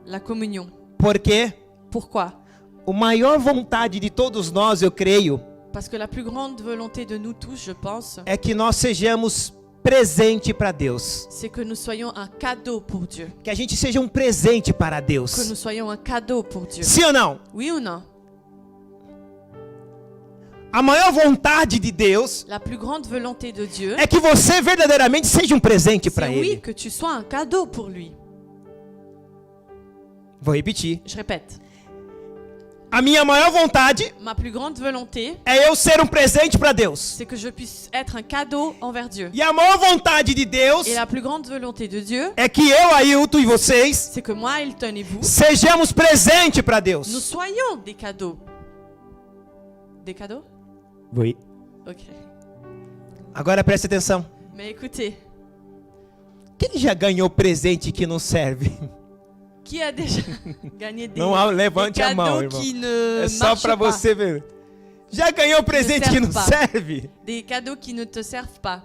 [SPEAKER 2] la communion.
[SPEAKER 1] Por quê?
[SPEAKER 2] Pourquoi?
[SPEAKER 1] A maior vontade de todos nós, eu creio,
[SPEAKER 2] Parce que la plus grande volonté de nous tous, je pense,
[SPEAKER 1] é que nós sejamos presente para Deus.
[SPEAKER 2] c'est que nous soyons un cadeau pour Dieu.
[SPEAKER 1] Que a gente seja um presente para
[SPEAKER 2] Que
[SPEAKER 1] Deus.
[SPEAKER 2] nous soyons un cadeau pour Dieu.
[SPEAKER 1] Sim ou não?
[SPEAKER 2] Oui ou non?
[SPEAKER 1] A maior vontade de Deus
[SPEAKER 2] La plus grande volonté de Dieu,
[SPEAKER 1] é que você verdadeiramente seja um presente para
[SPEAKER 2] c'est oui
[SPEAKER 1] Ele.
[SPEAKER 2] que tu sois un cadeau pour lui.
[SPEAKER 1] Vou repetir.
[SPEAKER 2] Je répète.
[SPEAKER 1] A minha maior vontade
[SPEAKER 2] Ma plus grande volonté,
[SPEAKER 1] é eu ser um presente para Deus.
[SPEAKER 2] c'est que je puisse être un cadeau envers Dieu.
[SPEAKER 1] E a maior vontade de Deus
[SPEAKER 2] Et la plus grande volonté de Dieu,
[SPEAKER 1] é que eu, Ailton e vocês
[SPEAKER 2] c'est que moi, Hilton et vous,
[SPEAKER 1] sejamos presente para
[SPEAKER 2] nous
[SPEAKER 1] Deus.
[SPEAKER 2] soyons des cadeaux. Des cadeaux?
[SPEAKER 1] Oui.
[SPEAKER 2] Ok.
[SPEAKER 1] Agora preste atenção.
[SPEAKER 2] Mais écoutez,
[SPEAKER 1] Quem já ganhou presente que não serve?
[SPEAKER 2] qui a déjà gagné des,
[SPEAKER 1] Não levante
[SPEAKER 2] des
[SPEAKER 1] a mão,
[SPEAKER 2] cadeaux
[SPEAKER 1] irmão.
[SPEAKER 2] qui ne
[SPEAKER 1] É só
[SPEAKER 2] marchent
[SPEAKER 1] para
[SPEAKER 2] pas?
[SPEAKER 1] você ver. Já ganhou presente que não
[SPEAKER 2] serve pas.
[SPEAKER 1] serve?
[SPEAKER 2] Des cadeaux qui ne te servent pas.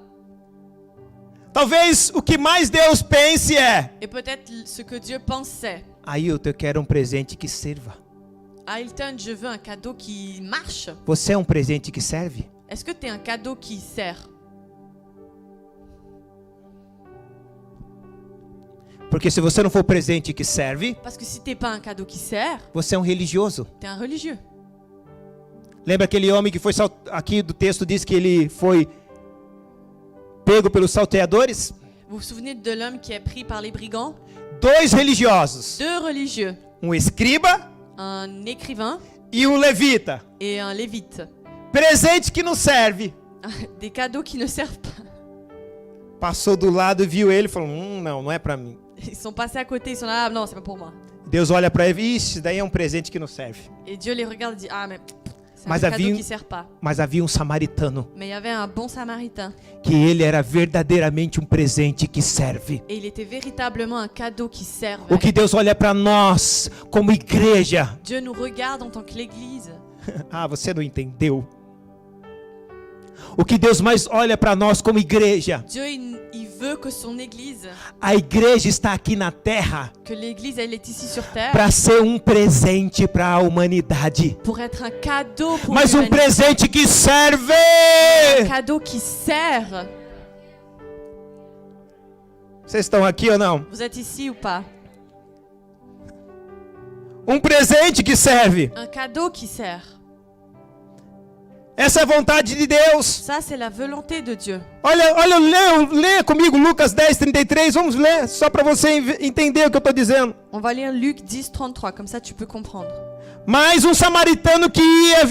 [SPEAKER 1] Talvez o que mais Deus pense é:
[SPEAKER 2] Et peut-être ce que Dieu pensait.
[SPEAKER 1] Ailton, eu quero um presente que sirva.
[SPEAKER 2] Ah, Hilton, je veux un cadeau qui marche.
[SPEAKER 1] Você é um presente que serve?
[SPEAKER 2] Est-ce que tu es un cadeau qui sert?
[SPEAKER 1] Porque se você não for presente que serve,
[SPEAKER 2] Parce que si t'es pas un cadeau qui sert,
[SPEAKER 1] você é um religioso.
[SPEAKER 2] t'es un religieux.
[SPEAKER 1] Lembra aquele homem que foi aqui do texto diz que ele foi pego pelos salteadores?
[SPEAKER 2] Vous vous souvenez de l'homme qui est pris par les brigands?
[SPEAKER 1] Dois religiosos,
[SPEAKER 2] Deux religieux,
[SPEAKER 1] um escriba
[SPEAKER 2] un écrivain
[SPEAKER 1] e um levita.
[SPEAKER 2] et un lévite.
[SPEAKER 1] Presente que não serve.
[SPEAKER 2] Des cadeaux qui ne servent pas.
[SPEAKER 1] Passou do lado, viu ele e falou: não é para mim.
[SPEAKER 2] Ils sont passés à côté, ils sont là, ah non, c'est pas pour moi.
[SPEAKER 1] Deus olha para ele, isso daí é um presente que não serve.
[SPEAKER 2] Et Dieu les regarde et dit, ah mais c'est
[SPEAKER 1] Mas
[SPEAKER 2] un cadeau
[SPEAKER 1] havia-
[SPEAKER 2] qui sert pas.
[SPEAKER 1] Mas havia um samaritano
[SPEAKER 2] Mais il y avait un bon samaritain
[SPEAKER 1] que ele era verdadeiramente um presente que serve.
[SPEAKER 2] et il était véritablement un cadeau qui sert.
[SPEAKER 1] O que Deus olha para nós como igreja.
[SPEAKER 2] Dieu nous regarde en tant que l'Église.
[SPEAKER 1] Ah, você não entendeu. O que Deus mais olha para nós como igreja.
[SPEAKER 2] Dieu, il veut que son Église,
[SPEAKER 1] A igreja está aqui na terra
[SPEAKER 2] que l'Église, elle est ici sur terre,
[SPEAKER 1] para ser um presente para a humanidade.
[SPEAKER 2] pour être un cadeau pour
[SPEAKER 1] Mas um
[SPEAKER 2] l'humanité.
[SPEAKER 1] presente que serve.
[SPEAKER 2] Un cadeau qui sert.
[SPEAKER 1] Vocês estão aqui ou não?
[SPEAKER 2] Vous êtes ici ou pas?
[SPEAKER 1] Um presente que serve.
[SPEAKER 2] Un cadeau qui sert.
[SPEAKER 1] Essa é a vontade de Deus.
[SPEAKER 2] Ça, c'est la volonté de Dieu.
[SPEAKER 1] Olha, lê comigo Lucas 10:33. Vamos ler, só para você entender o que eu estou dizendo.
[SPEAKER 2] On va lire Luc 10:33, comme ça tu peux comprendre.
[SPEAKER 1] Mas um samaritano que ia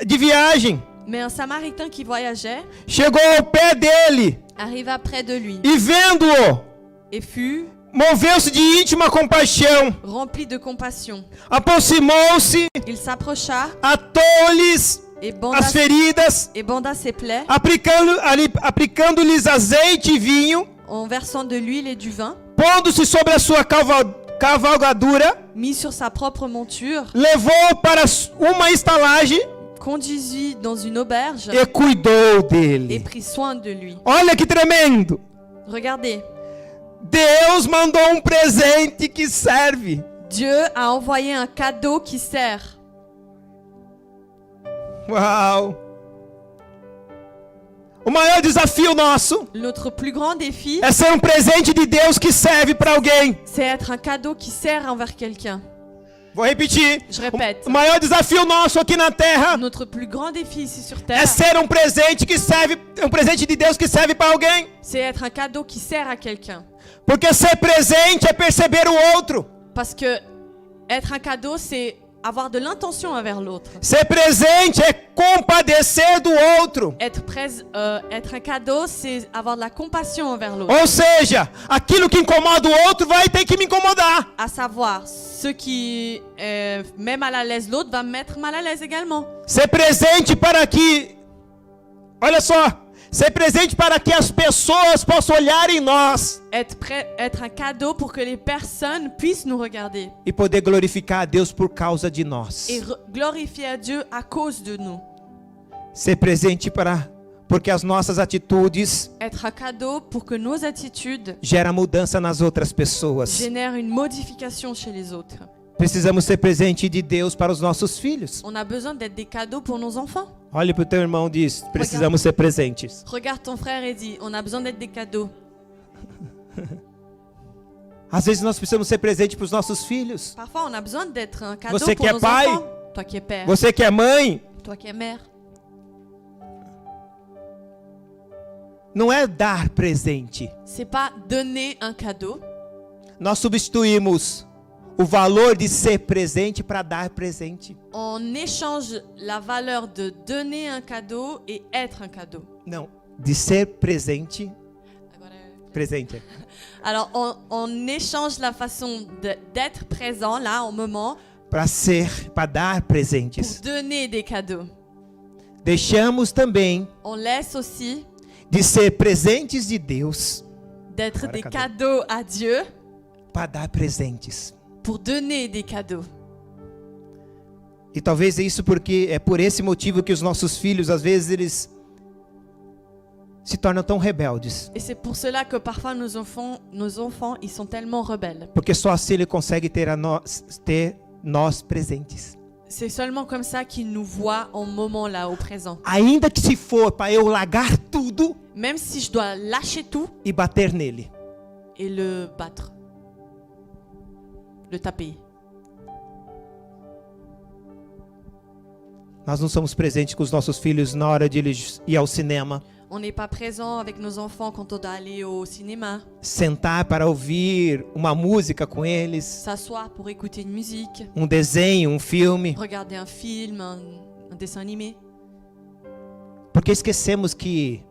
[SPEAKER 1] de viagem
[SPEAKER 2] Mais un Samaritain qui voyageait
[SPEAKER 1] chegou ao pé dele
[SPEAKER 2] arriva près de lui
[SPEAKER 1] e vendo-o,
[SPEAKER 2] et fut
[SPEAKER 1] moveu-se de íntima compaixão,
[SPEAKER 2] rempli de compassion.
[SPEAKER 1] aproximou-se,
[SPEAKER 2] Il s'approcha
[SPEAKER 1] atou-lhes
[SPEAKER 2] et
[SPEAKER 1] as feridas,
[SPEAKER 2] banda ses plaies
[SPEAKER 1] aplicando-lhes azeite e vinho,
[SPEAKER 2] en versant de l'huile et du vin,
[SPEAKER 1] pondo-se sobre a sua cavalgadura,
[SPEAKER 2] mis sur sa propre monture,
[SPEAKER 1] levou para uma estalagem
[SPEAKER 2] conduisit dans une auberge
[SPEAKER 1] e cuidou
[SPEAKER 2] et
[SPEAKER 1] dele.
[SPEAKER 2] prit soin de lui.
[SPEAKER 1] Olha que tremendo!
[SPEAKER 2] Regardez,
[SPEAKER 1] Deus mandou um presente que serve.
[SPEAKER 2] Dieu a envoyé un cadeau qui sert.
[SPEAKER 1] Uau! O maior desafio nosso
[SPEAKER 2] Notre plus grand défi,
[SPEAKER 1] é ser um presente de Deus que serve para alguém.
[SPEAKER 2] c'est être un cadeau qui sert envers quelqu'un.
[SPEAKER 1] Vou repetir.
[SPEAKER 2] Je répète.
[SPEAKER 1] O maior desafio nosso aqui na terra
[SPEAKER 2] Notre plus grand défi ici sur
[SPEAKER 1] é
[SPEAKER 2] Terre,
[SPEAKER 1] ser um presente que serve, um presente de Deus que serve para alguém.
[SPEAKER 2] c'est être un cadeau qui sert à quelqu'un.
[SPEAKER 1] Porque ser presente é perceber o outro.
[SPEAKER 2] Parce que être un cadeau, c'est avoir de l'intention envers l'autre.
[SPEAKER 1] Ser presente é compadecer do outro.
[SPEAKER 2] Être un cadeau, c'est avoir de la compassion envers l'autre.
[SPEAKER 1] Ou seja, aquilo que incomoda o outro vai ter que me incomodar.
[SPEAKER 2] À savoir, ce qui met mal à l'aise l'autre va me mettre mal à l'aise également.
[SPEAKER 1] Ser presente para que... Olha só. Ser presente para que as pessoas possam olhar em nós
[SPEAKER 2] Être un cadeau pour que les personnes puissent nous regarder
[SPEAKER 1] e poder glorificar a Deus por causa de nós.
[SPEAKER 2] et glorifier à Dieu à cause de nous.
[SPEAKER 1] Ser presente porque as nossas atitudes
[SPEAKER 2] Être un cadeau pour que nos attitudes
[SPEAKER 1] geram mudança nas outras pessoas.
[SPEAKER 2] génèrent une modification chez les autres.
[SPEAKER 1] Precisamos ser presente de Deus para os nossos filhos.
[SPEAKER 2] On a besoin d'être des cadeaux pour nos enfants.
[SPEAKER 1] Olhe para o teu irmão e diz: precisamos ser presentes.
[SPEAKER 2] Regarde ton frère et dis, on a besoin d'être des cadeaux.
[SPEAKER 1] Às vezes nós precisamos ser presentes para os nossos filhos.
[SPEAKER 2] Parfois, on a besoin d'être un cadeau
[SPEAKER 1] Você
[SPEAKER 2] pour
[SPEAKER 1] que é
[SPEAKER 2] nos
[SPEAKER 1] pai,
[SPEAKER 2] enfants. Toi qui es père,
[SPEAKER 1] você que é mãe,
[SPEAKER 2] toi qui es mère.
[SPEAKER 1] não é dar presente.
[SPEAKER 2] C'est pas donner un cadeau.
[SPEAKER 1] Nós substituímos o valor de ser presente para dar presente.
[SPEAKER 2] On échange la valeur de donner un cadeau et être un cadeau.
[SPEAKER 1] Não, de ser presente. Presente.
[SPEAKER 2] Alors, on échange la façon d'être présent là, au moment,
[SPEAKER 1] Para dar
[SPEAKER 2] pour
[SPEAKER 1] presentes.
[SPEAKER 2] donner des cadeaux.
[SPEAKER 1] Deixamos também
[SPEAKER 2] On laisse aussi
[SPEAKER 1] de ser presentes de Deus
[SPEAKER 2] d'être
[SPEAKER 1] Para
[SPEAKER 2] des
[SPEAKER 1] cadeau.
[SPEAKER 2] cadeaux à Dieu
[SPEAKER 1] para dar presentes.
[SPEAKER 2] pour donner des cadeaux.
[SPEAKER 1] E talvez é isso porque é por esse motivo que os nossos filhos às vezes eles se tornam tão rebeldes,
[SPEAKER 2] Et c'est pour cela que parfois nos enfants, ils sont tellement rebelles.
[SPEAKER 1] porque só assim ele consegue ter nós presentes.
[SPEAKER 2] C'est seulement comme ça qu'ils nous voient en moment là, au présent.
[SPEAKER 1] Ainda que se for para eu largar tudo
[SPEAKER 2] Même si je dois lâcher tout
[SPEAKER 1] e bater nele.
[SPEAKER 2] et le battre, le taper.
[SPEAKER 1] Nós não somos presentes com os nossos filhos na hora de eles ir ao cinema,
[SPEAKER 2] On n'est pas présent avec nos enfants quand on doit aller au cinéma,
[SPEAKER 1] sentar para ouvir uma música com eles,
[SPEAKER 2] s'asseoir pour écouter une musique,
[SPEAKER 1] desenho, filme,
[SPEAKER 2] regarder un film, un dessin animé.
[SPEAKER 1] porque esquecemos que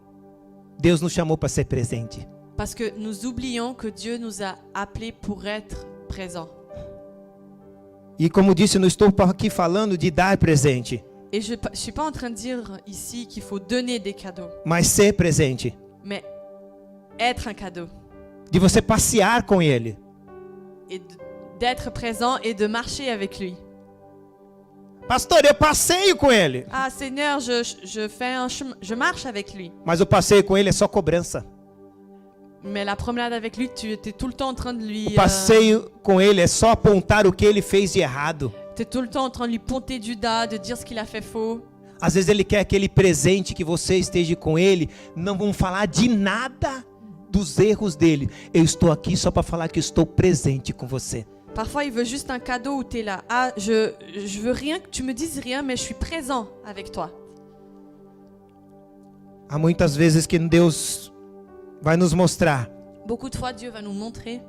[SPEAKER 1] Deus nos chamou para ser presente.
[SPEAKER 2] Parce que nous oublions que Dieu nous a appelés pour être présents.
[SPEAKER 1] E como disse, não estou aqui falando de dar presente,
[SPEAKER 2] Et je ne suis pas en train de dire ici qu'il faut donner des cadeaux,
[SPEAKER 1] mas ser presente.
[SPEAKER 2] mais être un cadeau.
[SPEAKER 1] De você passear com ele.
[SPEAKER 2] Et d'être présent et de marcher avec lui.
[SPEAKER 1] Pastor, eu passeio com ele.
[SPEAKER 2] Ah Seigneur, je marche avec lui.
[SPEAKER 1] Mas o passeio com ele é só cobrança.
[SPEAKER 2] Mais la promenade avec lui, tu es tout le temps en train de lui...
[SPEAKER 1] O passeio com ele é só apontar o que ele fez de errado.
[SPEAKER 2] tu es tout le temps en train de lui pointer du doigt, de dire ce qu'il a fait faux.
[SPEAKER 1] Às vezes ele quer aquele presente que você esteja com ele. Não vão falar de nada dos erros dele. Eu estou aqui só para falar que estou presente com você.
[SPEAKER 2] Parfois, il veut juste un cadeau où tu es là. Ah, je veux rien que tu me dises rien, mais je suis présent avec toi.
[SPEAKER 1] Há muitas vezes que Deus vai nos mostrar
[SPEAKER 2] Beaucoup de fois, Dieu va nous montrer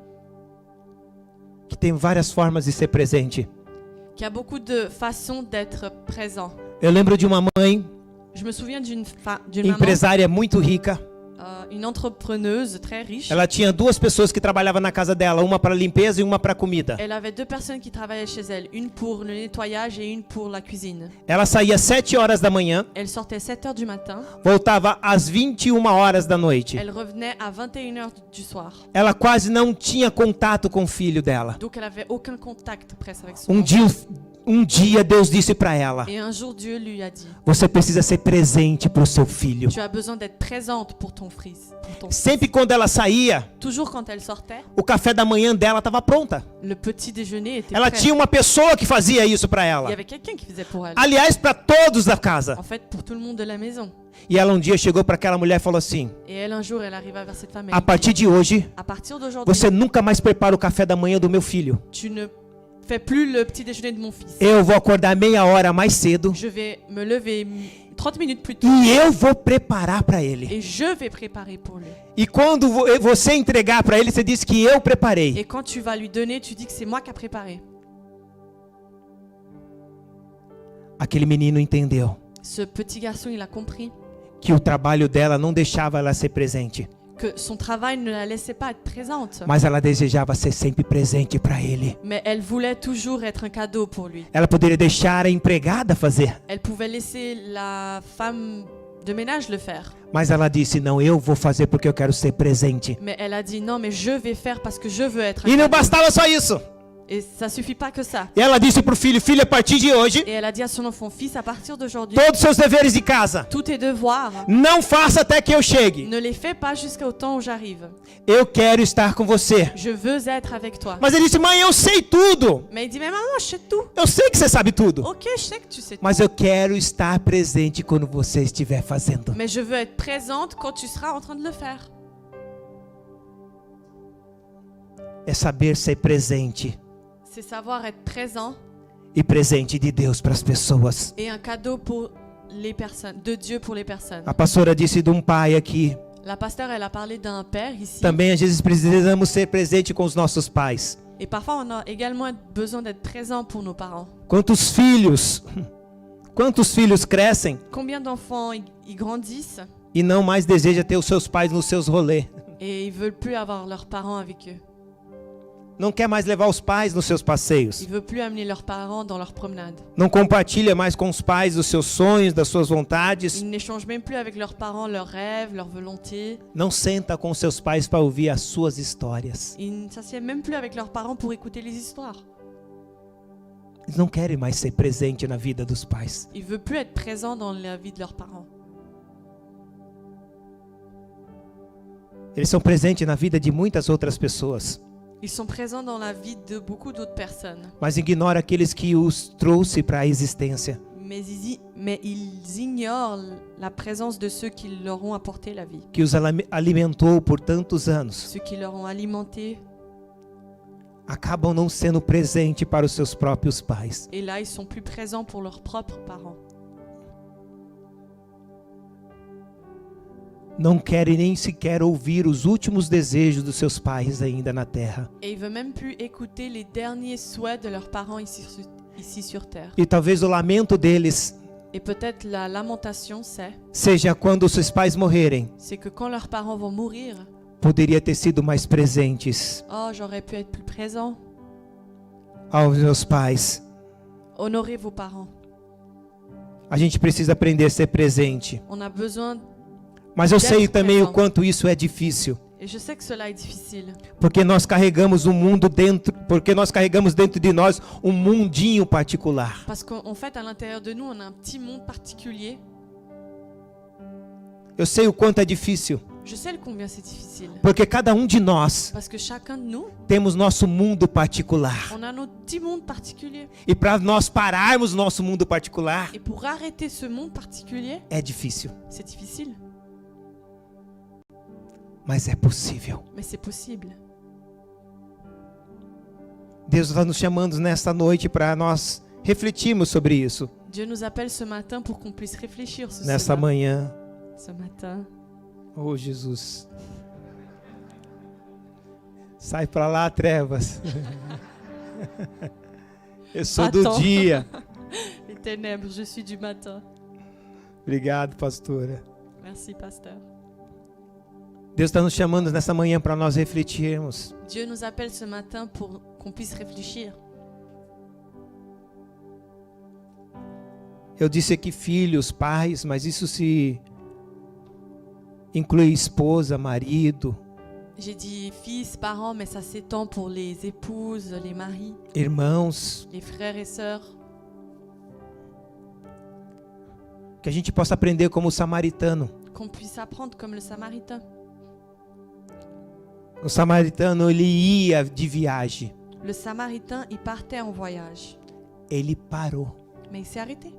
[SPEAKER 1] que tem várias formas de ser presente.
[SPEAKER 2] qu'il y a beaucoup de façons d'être présent.
[SPEAKER 1] Eu lembro de uma mãe,
[SPEAKER 2] Je me souviens d'une maman,
[SPEAKER 1] empresária muito rica.
[SPEAKER 2] une entrepreneuse très riche.
[SPEAKER 1] Ela tinha 2 pessoas que trabalhavam na casa dela, uma para limpeza e uma para comida.
[SPEAKER 2] Elle avait 2 personnes qui travaillaient chez elle, une pour le nettoyage et une pour la cuisine.
[SPEAKER 1] Ela saía às 7 horas da manhã,
[SPEAKER 2] Elle sortait 7h du matin,
[SPEAKER 1] voltava às 21 horas da noite.
[SPEAKER 2] elle revenait à 21h du soir.
[SPEAKER 1] Ela quase não tinha contato com o filho dela.
[SPEAKER 2] Donc elle avait aucun contact presque avec son enfant.
[SPEAKER 1] Um dia Deus disse para ela:
[SPEAKER 2] Et un jour Dieu lui a dit,
[SPEAKER 1] você precisa ser presente para o seu filho.
[SPEAKER 2] tu as besoin d'être présente pour ton fils.
[SPEAKER 1] Sempre quando ela saía,
[SPEAKER 2] Toujours quand elle sortait,
[SPEAKER 1] o café da manhã dela estava pronta.
[SPEAKER 2] le petit déjeuner était
[SPEAKER 1] Ela
[SPEAKER 2] prêt.
[SPEAKER 1] tinha uma pessoa que fazia isso para
[SPEAKER 2] Il y
[SPEAKER 1] ela.
[SPEAKER 2] avait quelqu'un qui faisait pour elle.
[SPEAKER 1] Aliás, para todos da casa.
[SPEAKER 2] En fait, pour tout le monde de la maison.
[SPEAKER 1] E ela um dia chegou para aquela mulher e falou assim:
[SPEAKER 2] Et elle, un jour, elle arriva vers cette femme et
[SPEAKER 1] a
[SPEAKER 2] elle
[SPEAKER 1] partir
[SPEAKER 2] dit,
[SPEAKER 1] de hoje,
[SPEAKER 2] à partir d'aujourd'hui,
[SPEAKER 1] você nunca mais prepara o café da manhã do meu filho.
[SPEAKER 2] tu ne fais plus le petit déjeuner de mon fils.
[SPEAKER 1] Eu vou acordar meia hora mais cedo
[SPEAKER 2] Je vais me lever 30 minutes plus tôt
[SPEAKER 1] e eu vou preparar para ele.
[SPEAKER 2] et je vais préparer pour lui.
[SPEAKER 1] E quando você entregar para ele, você diz que eu preparei.
[SPEAKER 2] Et quand tu vas lui donner, tu dis que c'est moi qui ai préparé.
[SPEAKER 1] Aquele menino entendeu
[SPEAKER 2] Ce petit garçon, il a compris
[SPEAKER 1] que o trabalho dela não deixava ela ser presente,
[SPEAKER 2] que son travail ne la laissait pas être présente.
[SPEAKER 1] mas ela desejava ser sempre presente para ele.
[SPEAKER 2] Mais elle voulait toujours être un cadeau pour lui.
[SPEAKER 1] Ela poderia deixar a empregada fazer,
[SPEAKER 2] Elle pouvait laisser la femme de ménage le faire.
[SPEAKER 1] mas ela disse: não, eu vou fazer porque eu quero ser presente.
[SPEAKER 2] Mais elle a dit non, mais je vais faire parce que je veux être un
[SPEAKER 1] E não
[SPEAKER 2] cadeau.
[SPEAKER 1] bastava só isso.
[SPEAKER 2] Et ça suffit pas que ça.
[SPEAKER 1] E ela disse pro filho: filho, a partir de hoje,
[SPEAKER 2] Et elle a dit à son enfant, fils, à partir d'aujourd'hui,
[SPEAKER 1] todos os seus deveres de casa,
[SPEAKER 2] tous tes devoirs,
[SPEAKER 1] não faça até que eu chegue.
[SPEAKER 2] ne les fais pas jusqu'au temps où j'arrive.
[SPEAKER 1] Eu quero estar com você.
[SPEAKER 2] Je veux être avec toi.
[SPEAKER 1] Mas ele disse: mãe, eu sei tudo.
[SPEAKER 2] Mais il dit, mais maman, je sais tout.
[SPEAKER 1] Eu sei que você sabe tudo.
[SPEAKER 2] Ok, je sais que tu sais tout.
[SPEAKER 1] Mas eu quero estar presente quando você estiver fazendo.
[SPEAKER 2] Mais je veux être présente quand tu seras en train de le faire.
[SPEAKER 1] É saber ser presente
[SPEAKER 2] C'est savoir être présent
[SPEAKER 1] e presente de Deus para as pessoas.
[SPEAKER 2] et un cadeau pour les personnes, de Dieu pour les personnes.
[SPEAKER 1] A pastora disse de um pai aqui.
[SPEAKER 2] La pasteur, elle a parlé d'un père ici.
[SPEAKER 1] Também às vezes precisamos ser presente com os nossos pais.
[SPEAKER 2] Et parfois, on a également besoin d'être présent pour nos parents.
[SPEAKER 1] Quantos filhos crescem
[SPEAKER 2] Combien d'enfants ils grandissent
[SPEAKER 1] e não mais deseja ter os seus pais nos seus rolês.
[SPEAKER 2] et ils veulent plus avoir leurs parents avec eux.
[SPEAKER 1] Não quer mais levar os pais nos seus passeios.
[SPEAKER 2] Ils veulent plus amener leurs parents dans leurs promenades.
[SPEAKER 1] Não compartilha mais com os pais os seus sonhos, das suas vontades.
[SPEAKER 2] Ils n'échangent même plus avec leurs parents leurs rêves, leurs volontés.
[SPEAKER 1] Não senta com seus pais para ouvir as suas histórias.
[SPEAKER 2] Ils ne s'assiedent même plus avec leurs parents pour écouter les histoires.
[SPEAKER 1] Eles não querem mais ser presente na vida dos pais.
[SPEAKER 2] Ils veulent plus être présents dans la vie de leurs parents.
[SPEAKER 1] Eles são presentes na vida de muitas outras pessoas,
[SPEAKER 2] Ils sont présents dans la vie de beaucoup d'autres personnes.
[SPEAKER 1] mas ignora aqueles que os trouxe para a existência.
[SPEAKER 2] Mais ils ignorent la présence de ceux qui leur ont apporté la vie.
[SPEAKER 1] Que os alimentou por tantos anos.
[SPEAKER 2] Ceux qui leur ont alimenté.
[SPEAKER 1] Acabam não sendo presente para os seus próprios pais.
[SPEAKER 2] Et là, ils sont plus présents pour leurs propres parents.
[SPEAKER 1] Não querem nem sequer ouvir os últimos desejos dos seus pais ainda na terra.
[SPEAKER 2] Et ils veulent même plus écouter les derniers souhaits de leurs parents ici sur terre.
[SPEAKER 1] E talvez o lamento deles
[SPEAKER 2] Et peut-être la lamentation,
[SPEAKER 1] seja quando os seus pais morrerem.
[SPEAKER 2] c'est que quand leurs parents vont mourir,
[SPEAKER 1] Poderia ter sido mais presentes
[SPEAKER 2] oh, j'aurais pu être plus présent.
[SPEAKER 1] aos meus pais.
[SPEAKER 2] Honorez vos parents.
[SPEAKER 1] A gente precisa aprender a ser presente.
[SPEAKER 2] On a besoin.
[SPEAKER 1] Mas eu sei também o
[SPEAKER 2] présent.
[SPEAKER 1] quanto isso é difícil.
[SPEAKER 2] Et je sais que cela est difficile.
[SPEAKER 1] Porque nós carregamos dentro de nós um mundinho particular.
[SPEAKER 2] Parce qu'en fait, à l'intérieur de nous, on a un petit monde particulier.
[SPEAKER 1] Eu sei o quanto é difícil.
[SPEAKER 2] Je sais combien c'est difficile.
[SPEAKER 1] Porque cada um de nós
[SPEAKER 2] Parce que chacun de nous,
[SPEAKER 1] temos nosso mundo particular.
[SPEAKER 2] on a notre petit monde particulier.
[SPEAKER 1] E para nós pararmos nosso mundo particular,
[SPEAKER 2] Et pour arrêter ce monde particulier,
[SPEAKER 1] é difícil.
[SPEAKER 2] c'est difficile.
[SPEAKER 1] Mas é possível.
[SPEAKER 2] Mais c'est possible.
[SPEAKER 1] Deus está nos chamando nesta noite para nós refletirmos sobre isso.
[SPEAKER 2] Dieu nous appelle ce matin pour qu'on puisse réfléchir sur
[SPEAKER 1] Nessa
[SPEAKER 2] cela.
[SPEAKER 1] manhã.
[SPEAKER 2] Ce matin.
[SPEAKER 1] Oh, Jesus. Sai para lá, trevas. Eu sou do
[SPEAKER 2] Attends.
[SPEAKER 1] dia.
[SPEAKER 2] Les ténèbres, je suis du matin.
[SPEAKER 1] Obrigado, pastora.
[SPEAKER 2] Merci, pasteur.
[SPEAKER 1] Deus está nos chamando nessa manhã para nós refletirmos.
[SPEAKER 2] Dieu nous appelle ce matin pour qu'on puisse réfléchir.
[SPEAKER 1] Eu disse aqui filhos, pais, mas isso se inclui esposa, marido,
[SPEAKER 2] J'ai dit fils, parents, mais ça s'étend pour les épouses, les maris,
[SPEAKER 1] irmãos,
[SPEAKER 2] les frères et sœurs.
[SPEAKER 1] que a gente possa aprender como o samaritano.
[SPEAKER 2] Qu'on puisse apprendre comme le Samaritain.
[SPEAKER 1] O samaritano, ele ia de viagem.
[SPEAKER 2] Le Samaritain, il partait en voyage,
[SPEAKER 1] Ele parou.
[SPEAKER 2] mais il s'est arrêté.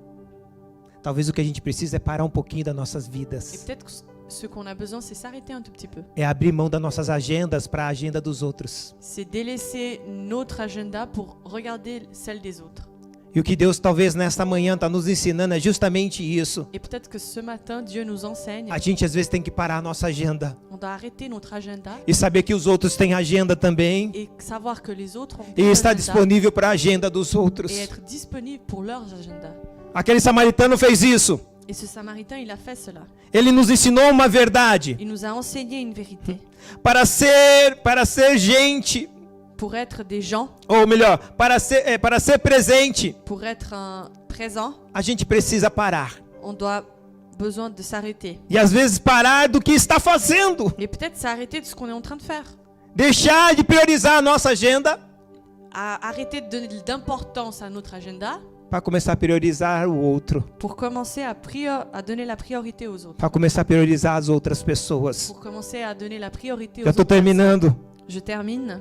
[SPEAKER 1] Talvez o que a gente precisa é parar um pouquinho das nossas
[SPEAKER 2] Et
[SPEAKER 1] vidas.
[SPEAKER 2] peut-être que ce qu'on a besoin, c'est s'arrêter un tout petit peu.
[SPEAKER 1] É abrir mão das nossas agendas para a agenda dos outros.
[SPEAKER 2] C'est délaisser notre agenda pour regarder celle des autres.
[SPEAKER 1] E o que Deus talvez nesta manhã está nos ensinando é justamente isso.
[SPEAKER 2] Et peut-être que ce matin, Dieu nous enseigne.
[SPEAKER 1] A gente às vezes tem que parar a nossa agenda
[SPEAKER 2] On doit arrêter notre agenda
[SPEAKER 1] e saber que os outros têm agenda também
[SPEAKER 2] et savoir que les autres ont
[SPEAKER 1] e
[SPEAKER 2] des
[SPEAKER 1] estar
[SPEAKER 2] agendas
[SPEAKER 1] disponível para a agenda dos outros.
[SPEAKER 2] et être disponible pour leurs agendas.
[SPEAKER 1] Aquele samaritano fez isso.
[SPEAKER 2] Et ce Samaritain, il a fait cela.
[SPEAKER 1] Ele nos ensinou uma verdade.
[SPEAKER 2] Il nous a enseigné une vérité.
[SPEAKER 1] Para ser gente,
[SPEAKER 2] Pour être des gens,
[SPEAKER 1] ou melhor, para ser presente,
[SPEAKER 2] pour être un présent,
[SPEAKER 1] a gente precisa parar.
[SPEAKER 2] on doit besoin de s'arrêter.
[SPEAKER 1] E às vezes parar do que está fazendo.
[SPEAKER 2] Et peut-être s'arrêter de ce qu'on est en train de faire.
[SPEAKER 1] Deixar de priorizar a nossa agenda
[SPEAKER 2] À arrêter de donner d'importance à notre agenda
[SPEAKER 1] para começar a priorizar o outro.
[SPEAKER 2] pour commencer à donner la priorité aux autres.
[SPEAKER 1] Para começar a priorizar as outras pessoas.
[SPEAKER 2] Pour commencer à donner la priorité aux
[SPEAKER 1] Já estou
[SPEAKER 2] autres personnes.
[SPEAKER 1] terminando.
[SPEAKER 2] Je termine.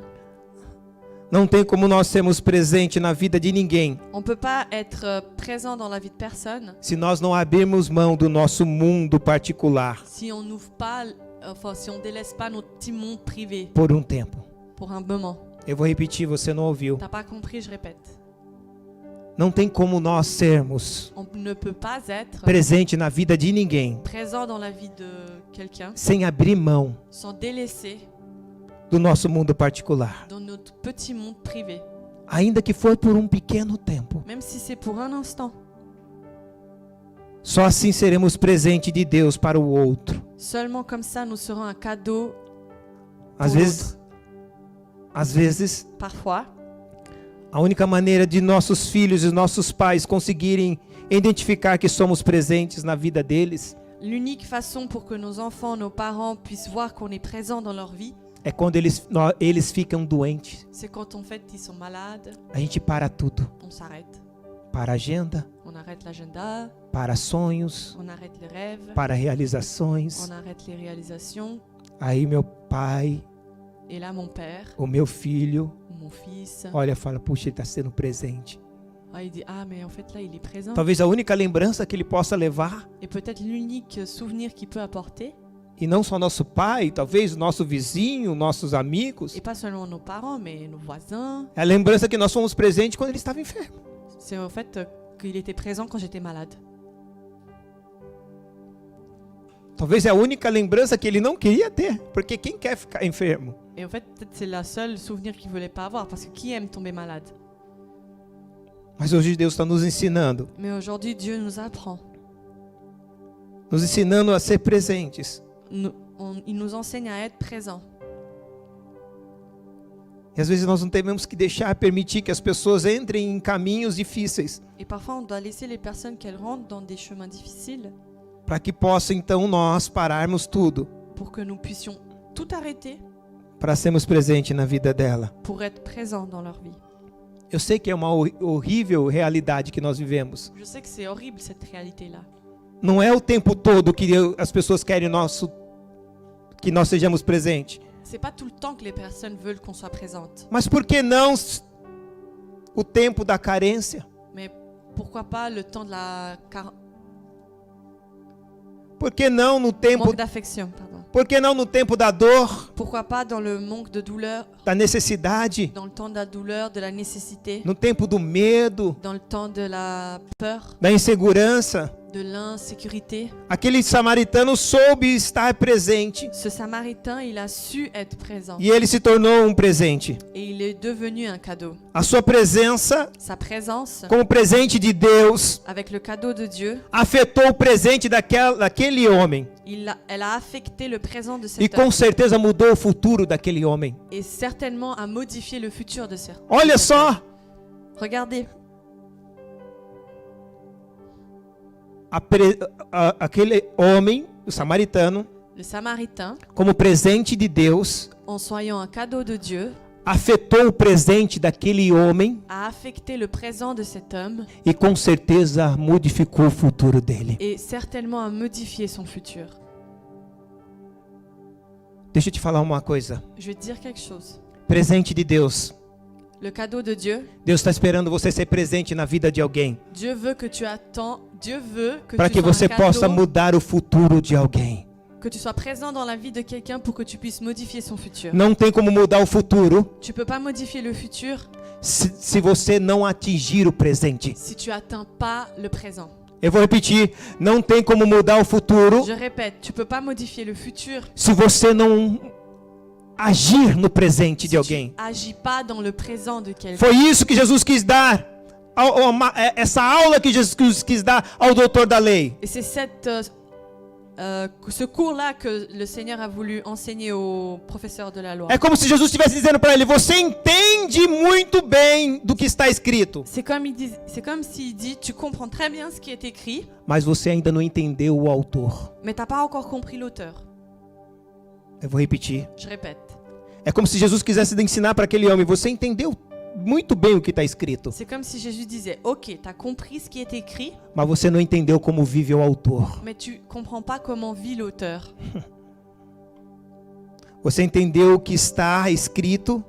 [SPEAKER 1] Não tem como nós sermos presentes na vida de ninguém
[SPEAKER 2] On ne peut pas être présent dans la vie de personne
[SPEAKER 1] se nós não abrirmos mão do nosso mundo particular
[SPEAKER 2] si on n'ouvre pas, enfin si on délaisse pas notre petit monde privé
[SPEAKER 1] por um tempo.
[SPEAKER 2] pour un moment.
[SPEAKER 1] Eu vou repetir, você não ouviu.
[SPEAKER 2] T'as pas compris, je répète.
[SPEAKER 1] Não tem como nós sermos
[SPEAKER 2] On ne peut pas être
[SPEAKER 1] presentes na vida de ninguém
[SPEAKER 2] présent dans la vie de quelqu'un
[SPEAKER 1] sem abrir mão
[SPEAKER 2] sans délaisser
[SPEAKER 1] do nosso mundo particular.
[SPEAKER 2] dans notre petit monde privé,
[SPEAKER 1] Ainda que for por um pequeno tempo.
[SPEAKER 2] même si c'est pour un instant.
[SPEAKER 1] Só assim seremos presentes de Deus para o outro.
[SPEAKER 2] Seulement comme ça, nous serons un cadeau
[SPEAKER 1] Às
[SPEAKER 2] pour
[SPEAKER 1] vezes,
[SPEAKER 2] parfois.
[SPEAKER 1] a única maneira de nossos filhos e nossos pais conseguirem identificar que somos presentes na vida deles
[SPEAKER 2] L'unique façon pour que nos enfants, nos parents puissent voir qu'on est présent dans leur vie,
[SPEAKER 1] é quando eles ficam doentes.
[SPEAKER 2] c'est quand en fait ils sont malades,
[SPEAKER 1] A gente para tudo.
[SPEAKER 2] on s'arrête.
[SPEAKER 1] Para a agenda,
[SPEAKER 2] On arrête l'agenda,
[SPEAKER 1] para sonhos,
[SPEAKER 2] on arrête les rêves,
[SPEAKER 1] para realizações.
[SPEAKER 2] on arrête les réalisations.
[SPEAKER 1] Aí meu pai,
[SPEAKER 2] Et là, mon père,
[SPEAKER 1] o meu filho,
[SPEAKER 2] mon fils,
[SPEAKER 1] olha, fala, puxa, ele está sendo presente.
[SPEAKER 2] il dit ah mais en fait là il est présent.
[SPEAKER 1] Talvez a única lembrança que ele possa levar,
[SPEAKER 2] Et peut-être l'unique souvenir qu'il peut apporter,
[SPEAKER 1] e não só nosso pai, talvez nosso vizinho, nossos amigos,
[SPEAKER 2] et pas seulement nos parents mais nos voisins,
[SPEAKER 1] é a lembrança que nós fomos presentes quando ele estava enfermo.
[SPEAKER 2] c'est en fait qu'il était présent quand j'étais malade.
[SPEAKER 1] Talvez é a única lembrança que ele não queria ter, porque quem quer ficar enfermo?
[SPEAKER 2] Et en fait peut-être c'est la seule souvenir qu'il voulait pas avoir parce que qui aime tomber malade?
[SPEAKER 1] Mas hoje Deus está nos ensinando,
[SPEAKER 2] Mais aujourd'hui Dieu nous apprend,
[SPEAKER 1] nos ensinando a ser presentes.
[SPEAKER 2] il nous enseigne à être présent.
[SPEAKER 1] E às vezes nós não temos que permitir que as pessoas entrem em caminhos difíceis,
[SPEAKER 2] Et parfois on doit laisser les personnes qu'elles rentrent dans des chemins difficiles
[SPEAKER 1] para que possa então nós pararmos tudo,
[SPEAKER 2] pour que nous puissions tout arrêter
[SPEAKER 1] para sermos presentes na vida dela.
[SPEAKER 2] pour être présents dans leur vie.
[SPEAKER 1] Eu sei que é uma horrível realidade que nós vivemos.
[SPEAKER 2] Je sais que c'est horrible cette réalité-là.
[SPEAKER 1] Não é o tempo todo que as pessoas querem que nós sejamos presentes.
[SPEAKER 2] C'est pas tout le temps que les personnes veulent qu'on soit présente.
[SPEAKER 1] Mas por que não o tempo da carência?
[SPEAKER 2] Mais pourquoi pas le temps de la
[SPEAKER 1] Por que não no tempo
[SPEAKER 2] manque d'affection, pardon.
[SPEAKER 1] Por que não no tempo da dor,
[SPEAKER 2] Pourquoi pas dans le manque de douleur,
[SPEAKER 1] da necessidade,
[SPEAKER 2] dans le temps de la douleur, de la nécessité,
[SPEAKER 1] no tempo do medo,
[SPEAKER 2] dans le temps de la peur,
[SPEAKER 1] da insegurança?
[SPEAKER 2] de l'insécurité?
[SPEAKER 1] Aquele samaritano soube estar presente
[SPEAKER 2] Ce Samaritain, il a su être présent
[SPEAKER 1] e ele se tornou um presente.
[SPEAKER 2] et il est devenu un cadeau.
[SPEAKER 1] A sua presença,
[SPEAKER 2] Sa présence,
[SPEAKER 1] como presente de Deus,
[SPEAKER 2] avec le cadeau de Dieu,
[SPEAKER 1] afetou o presente daquele homem
[SPEAKER 2] elle a affecté le présent de
[SPEAKER 1] e
[SPEAKER 2] cet
[SPEAKER 1] com
[SPEAKER 2] homme
[SPEAKER 1] certeza mudou o futuro daquele homem.
[SPEAKER 2] et certainement a modifié le futur de cet
[SPEAKER 1] Olha
[SPEAKER 2] homme.
[SPEAKER 1] só,
[SPEAKER 2] Regardez,
[SPEAKER 1] aquele homem, o samaritano,
[SPEAKER 2] le Samaritain,
[SPEAKER 1] como presente de Deus,
[SPEAKER 2] en soyant un cadeau de Dieu,
[SPEAKER 1] afetou o presente daquele homem
[SPEAKER 2] a affecté le présent de cet homme
[SPEAKER 1] e com certeza modificou o futuro dele.
[SPEAKER 2] et certainement a modifié son futur.
[SPEAKER 1] Deixa eu te falar uma coisa.
[SPEAKER 2] Je vais te dire quelque chose.
[SPEAKER 1] Presente de Deus.
[SPEAKER 2] Le cadeau de Dieu,
[SPEAKER 1] Deus está esperando você ser presente na vida de alguém,
[SPEAKER 2] Dieu veut que tu attends, Dieu veut que
[SPEAKER 1] para
[SPEAKER 2] tu
[SPEAKER 1] que
[SPEAKER 2] sois
[SPEAKER 1] você
[SPEAKER 2] un
[SPEAKER 1] possa
[SPEAKER 2] cadeau,
[SPEAKER 1] mudar o futuro de alguém.
[SPEAKER 2] que tu sois présent dans la vie de quelqu'un pour que tu puisses modifier son futur.
[SPEAKER 1] Não tem como mudar o futuro
[SPEAKER 2] Tu peux pas modifier le futur
[SPEAKER 1] se você não atingir o presente.
[SPEAKER 2] si tu atteins pas le présent.
[SPEAKER 1] Eu vou repetir, não tem como mudar o futuro
[SPEAKER 2] Je répète, tu peux pas modifier le futur
[SPEAKER 1] se você não agir no presente de
[SPEAKER 2] si tu
[SPEAKER 1] alguém.
[SPEAKER 2] agis pas dans le présent de quelqu'un.
[SPEAKER 1] Foi isso que Jesus quis dar, essa aula que Jesus quis dar ao doutor da lei.
[SPEAKER 2] Et c'est ce cours-là que le Seigneur a voulu enseigner aux professeurs de la loi.
[SPEAKER 1] É como se Jesus estivesse dizendo para ele, você entende muito bem do que está escrito,
[SPEAKER 2] C'est comme s'il dit, tu comprends très bien ce qui est écrit,
[SPEAKER 1] mas você ainda não entendeu o autor.
[SPEAKER 2] mais t'as pas encore compris l'auteur.
[SPEAKER 1] Eu vou repetir.
[SPEAKER 2] Je répète.
[SPEAKER 1] É como se Jesus quisesse ensinar para aquele homem, você entendeu muito bem o que está escrito,
[SPEAKER 2] C'est comme si Jésus disait, ok, t'as compris ce qui est écrit,
[SPEAKER 1] mas você não entendeu como vive o autor.
[SPEAKER 2] mais tu comprends pas comment vit l'auteur.
[SPEAKER 1] Você entendeu o que está escrito,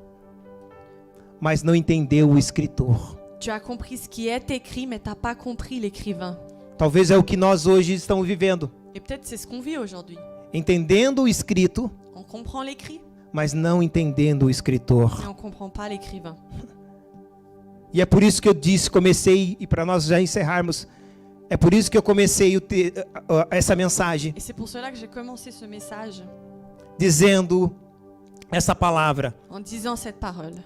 [SPEAKER 1] mas não entendeu o escritor.
[SPEAKER 2] Tu as compris ce qui est écrit, mais t'as pas compris l'écrivain.
[SPEAKER 1] Talvez é o que nós hoje estamos vivendo.
[SPEAKER 2] Et peut-être c'est ce qu'on vit aujourd'hui.
[SPEAKER 1] Entendendo o escrito,
[SPEAKER 2] On comprend l'écrit,
[SPEAKER 1] mas não entendendo o escritor.
[SPEAKER 2] mais on comprend pas l'écrivain.
[SPEAKER 1] E é por isso que eu comecei, e para nós já encerrarmos, é por isso que eu comecei essa mensagem,
[SPEAKER 2] Et c'est pour cela que j'ai commencé ce message
[SPEAKER 1] dizendo essa palavra.
[SPEAKER 2] en disant cette parole.